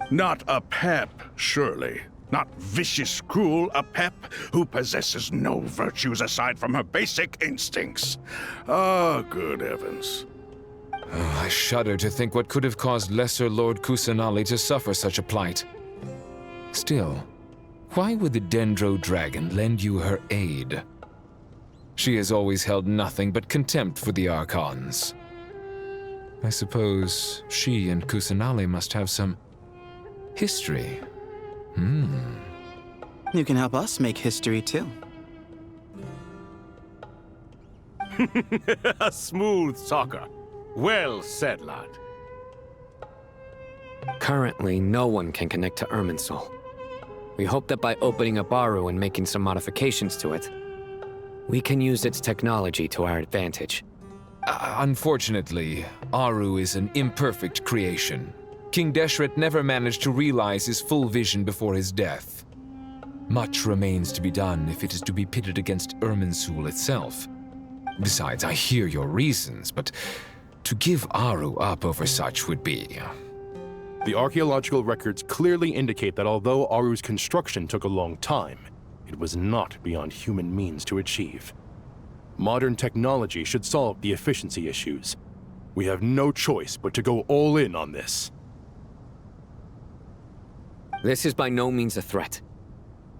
Not a pep, surely. Not vicious, cruel, a pep who possesses no virtues aside from her basic instincts. Good heavens. Oh, I shudder to think what could have caused Lesser Lord Kusanali to suffer such a plight. Still, why would the Dendro Dragon lend you her aid? She has always held nothing but contempt for the Archons. I suppose she and Kusanali must have some history. You can help us make history too. A smooth talker. Well said, lad. Currently, no one can connect to Irminsul. We hope that by opening up Aru and making some modifications to it, we can use its technology to our advantage. Unfortunately, Aru is an imperfect creation. King Deshret never managed to realize his full vision before his death. Much remains to be done if it is to be pitted against Irminsul itself. Besides, I hear your reasons, but to give Aru up over such would be... The archaeological records clearly indicate that although Aru's construction took a long time, it was not beyond human means to achieve. Modern technology should solve the efficiency issues. We have no choice but to go all in on this. This is by no means a threat.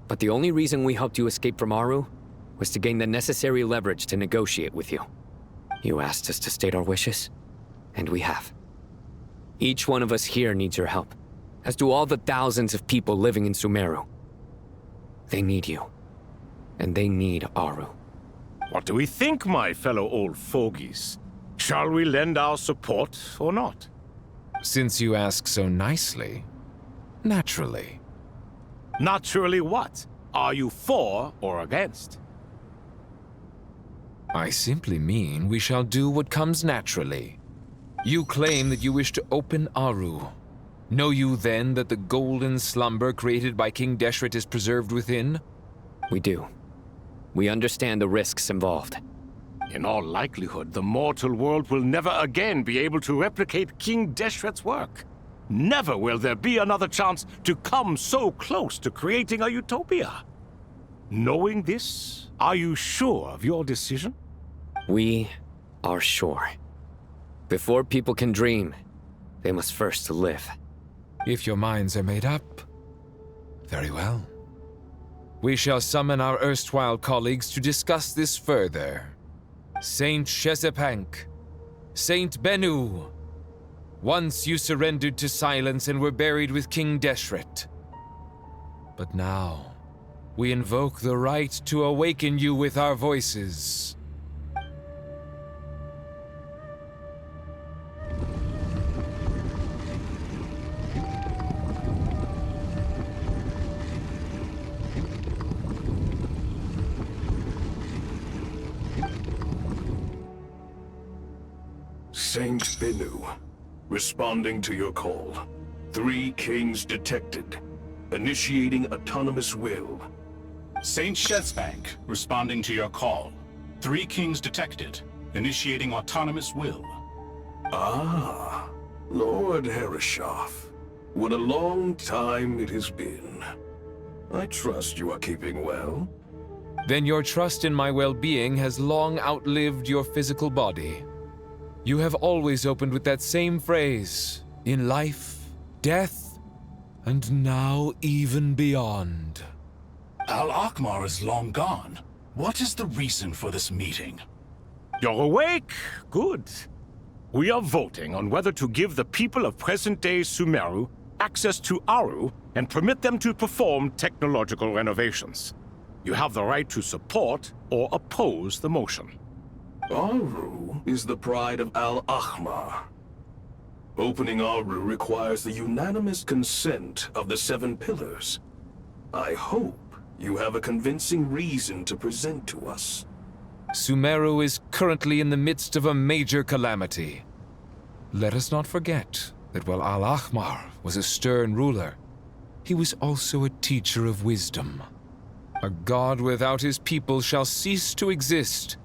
But the only reason we helped you escape from Aru was to gain the necessary leverage to negotiate with you. You asked us to state our wishes, and we have. Each one of us here needs your help, as do all the thousands of people living in Sumeru. They need you, and they need Aru. What do we think, my fellow old fogies? Shall we lend our support or not? Since you ask so nicely, naturally. Naturally what? Are you for or against? I simply mean we shall do what comes naturally. You claim that you wish to open Aru. Know you then that the golden slumber created by King Deshret is preserved within? We do. We understand the risks involved. In all likelihood, the mortal world will never again be able to replicate King Deshret's work. Never will there be another chance to come so close to creating a utopia. Knowing this, are you sure of your decision? We Our shore. Before people can dream, they must first live. If your minds are made up, very well. We shall summon our erstwhile colleagues to discuss this further. Saint Chesepank, Saint Bennu, once you surrendered to silence and were buried with King Deshret. But now, we invoke the right to awaken you with our voices. Saint Bennu, responding to your call. 3 kings detected. Initiating autonomous will. Saint Shezbank, responding to your call. 3 kings detected. Initiating autonomous will. Ah, Lord Herreshoff. What a long time it has been. I trust you are keeping well. Then your trust in my well-being has long outlived your physical body. You have always opened with that same phrase, in life, death, and now even beyond. Al-Akhmar is long gone. What is the reason for this meeting? You're awake? Good. We are voting on whether to give the people of present-day Sumeru access to Aru and permit them to perform technological renovations. You have the right to support or oppose the motion. Aru is the pride of Al-Akhmar. Opening Aru requires the unanimous consent of the 7 pillars. I hope you have a convincing reason to present to us. Sumeru is currently in the midst of a major calamity. Let us not forget that while Al-Akhmar was a stern ruler, he was also a teacher of wisdom. A god without his people shall cease to exist,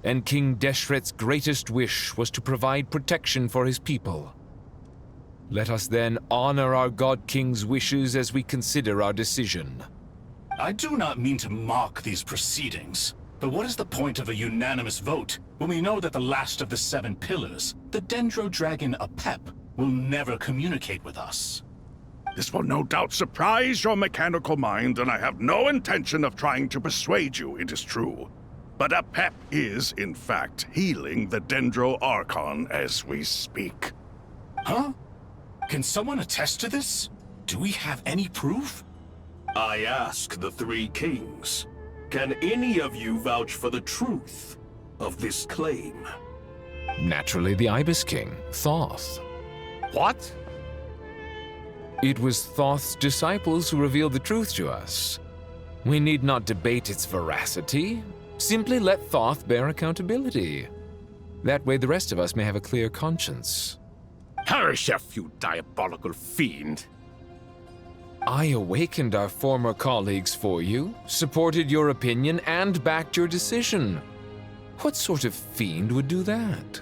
and King Deshret's greatest wish was to provide protection for his people. Let us then honor our God King's wishes as we consider our decision. I do not mean to mock these proceedings, but what is the point of a unanimous vote when we know that the last of the 7 pillars, the Dendro Dragon Apep, will never communicate with us? This will no doubt surprise your mechanical mind, and I have no intention of trying to persuade you it is true. But Apep is, in fact, healing the Dendro Archon as we speak. Huh? Can someone attest to this? Do we have any proof? I ask the 3 kings. Can any of you vouch for the truth of this claim? Naturally, the Ibis King, Thoth. What? It was Thoth's disciples who revealed the truth to us. We need not debate its veracity. Simply let Thoth bear accountability. That way the rest of us may have a clear conscience. Herreshoff, you diabolical fiend! I awakened our former colleagues for you, supported your opinion, and backed your decision. What sort of fiend would do that?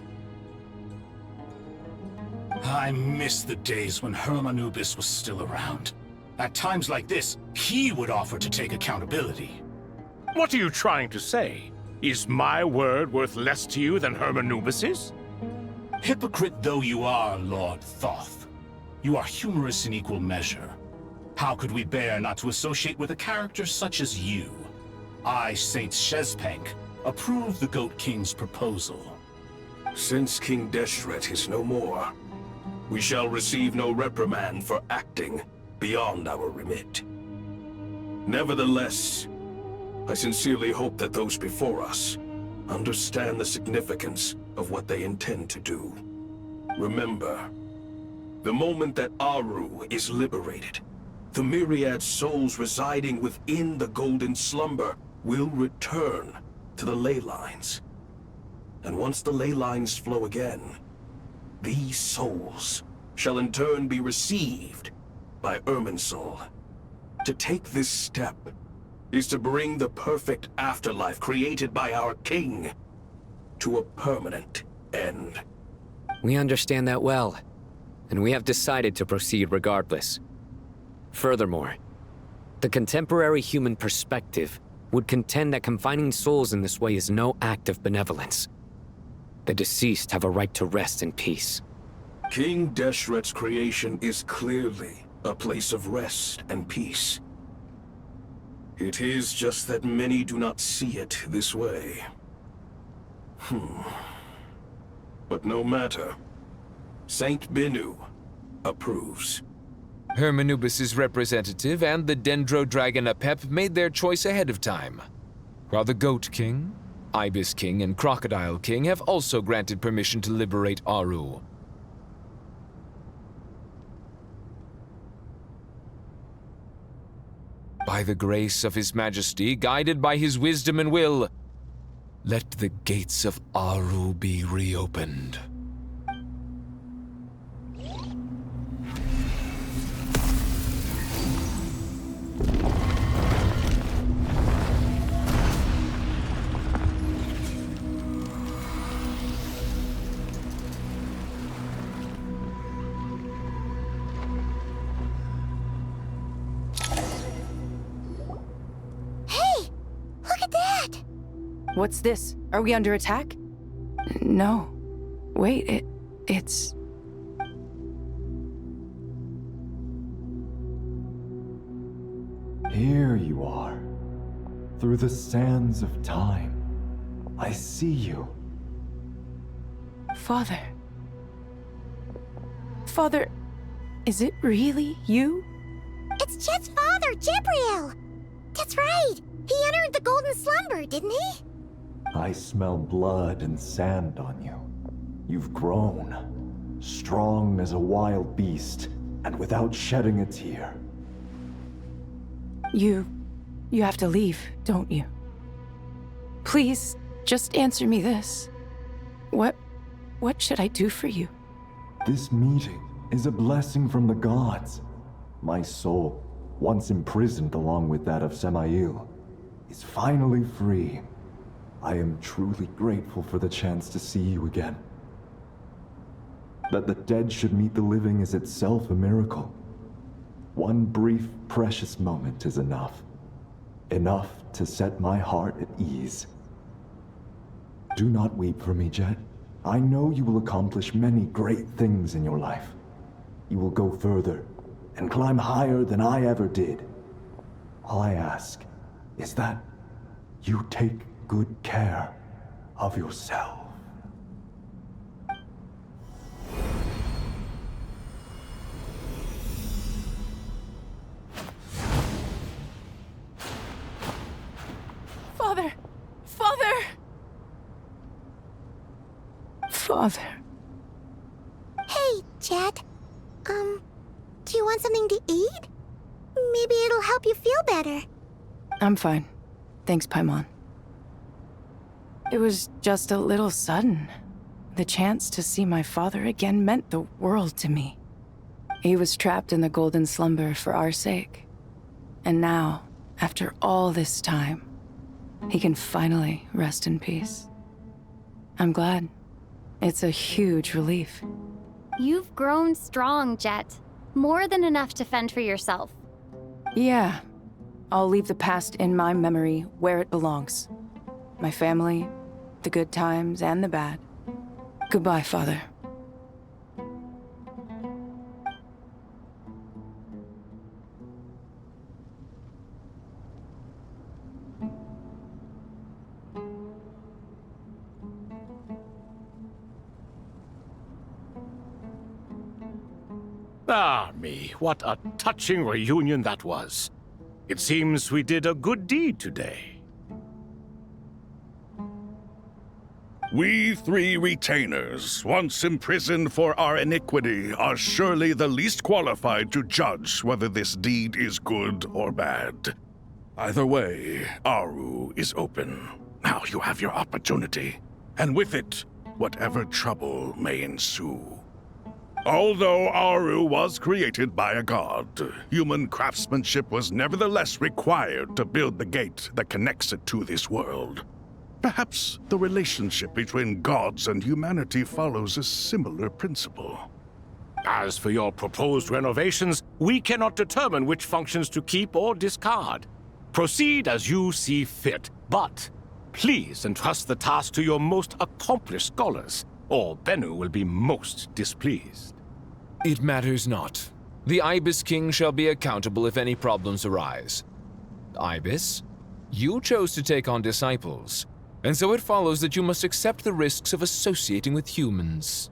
I miss the days when Hermanubis was still around. At times like this, he would offer to take accountability. What are you trying to say? Is my word worth less to you than Hermanubis's? Hypocrite though you are, Lord Thoth, you are humorous in equal measure. How could we bear not to associate with a character such as you? I, Saint Shezpank, approve the Goat King's proposal. Since King Deshret is no more, we shall receive no reprimand for acting beyond our remit. Nevertheless, I sincerely hope that those before us understand the significance of what they intend to do. Remember, the moment that Aru is liberated, the myriad souls residing within the Golden Slumber will return to the ley lines. And once the ley lines flow again, these souls shall in turn be received by Irminsul. To take this step is to bring the perfect afterlife created by our king to a permanent end. We understand that well, and we have decided to proceed regardless. Furthermore, the contemporary human perspective would contend that confining souls in this way is no act of benevolence. The deceased have a right to rest in peace. King Deshret's creation is clearly a place of rest and peace. It is just that many do not see it this way. But no matter. Saint Binu approves. Hermanubis' representative and the Dendro Dragon Apep made their choice ahead of time, while the Goat King, Ibis King, and Crocodile King have also granted permission to liberate Aru. By the grace of His Majesty, guided by his wisdom and will, let the gates of Aru be reopened. What's this? Are we under attack? No. Wait, it's... Here you are. Through the sands of time. I see you. Father. Father, is it really you? It's Jet's father, Jibriel! That's right! He entered the Golden Slumber, didn't he? I smell blood and sand on you. You've grown, strong as a wild beast, and without shedding a tear. You have to leave, don't you? Please, just answer me this. What should I do for you? This meeting is a blessing from the gods. My soul, once imprisoned along with that of Semail, is finally free. I am truly grateful for the chance to see you again. That the dead should meet the living is itself a miracle. One brief, precious moment is enough. Enough to set my heart at ease. Do not weep for me, Jet. I know you will accomplish many great things in your life. You will go further and climb higher than I ever did. All I ask is that you take good care of yourself. Father! Father! Father. Hey, Jet. Do you want something to eat? Maybe it'll help you feel better. I'm fine. Thanks, Paimon. It was just a little sudden. The chance to see my father again meant the world to me. He was trapped in the Golden Slumber for our sake. And now, after all this time, he can finally rest in peace. I'm glad. It's a huge relief. You've grown strong, Jet. More than enough to fend for yourself. Yeah. I'll leave the past in my memory where it belongs. My family, the good times, and the bad. Goodbye, Father. Ah, me, what a touching reunion that was. It seems we did a good deed today. We three retainers, once imprisoned for our iniquity, are surely the least qualified to judge whether this deed is good or bad. Either way, Aru is open. Now you have your opportunity, and with it, whatever trouble may ensue. Although Aru was created by a god, human craftsmanship was nevertheless required to build the gate that connects it to this world. Perhaps the relationship between gods and humanity follows a similar principle. As for your proposed renovations, we cannot determine which functions to keep or discard. Proceed as you see fit, but please entrust the task to your most accomplished scholars, or Bennu will be most displeased. It matters not. The Ibis King shall be accountable if any problems arise. Ibis, you chose to take on disciples, and so it follows that you must accept the risks of associating with humans.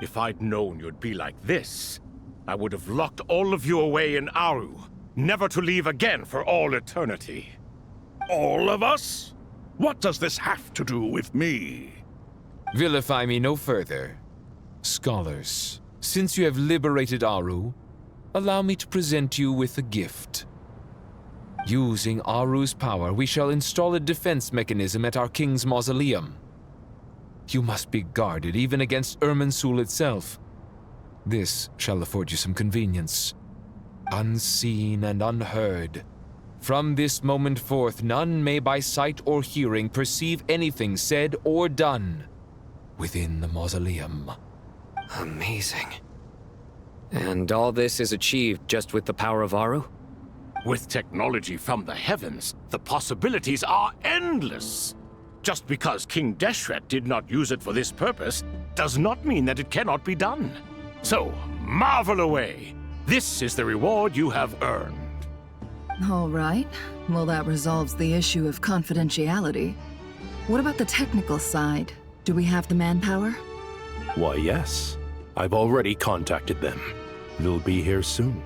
If I'd known you'd be like this, I would have locked all of you away in Aru, never to leave again for all eternity. All of us? What does this have to do with me? Vilify me no further. Scholars, since you have liberated Aru, allow me to present you with a gift. Using Aru's power, we shall install a defense mechanism at our king's mausoleum. You must be guarded even against Irminsul itself. This shall afford you some convenience. Unseen and unheard. From this moment forth, none may by sight or hearing perceive anything said or done within the mausoleum. Amazing. And all this is achieved just with the power of Aru? With technology from the heavens, the possibilities are endless. Just because King Deshret did not use it for this purpose does not mean that it cannot be done. So, marvel away. This is the reward you have earned. All right. Well, that resolves the issue of confidentiality. What about the technical side? Do we have the manpower? Why, yes. I've already contacted them. They'll be here soon.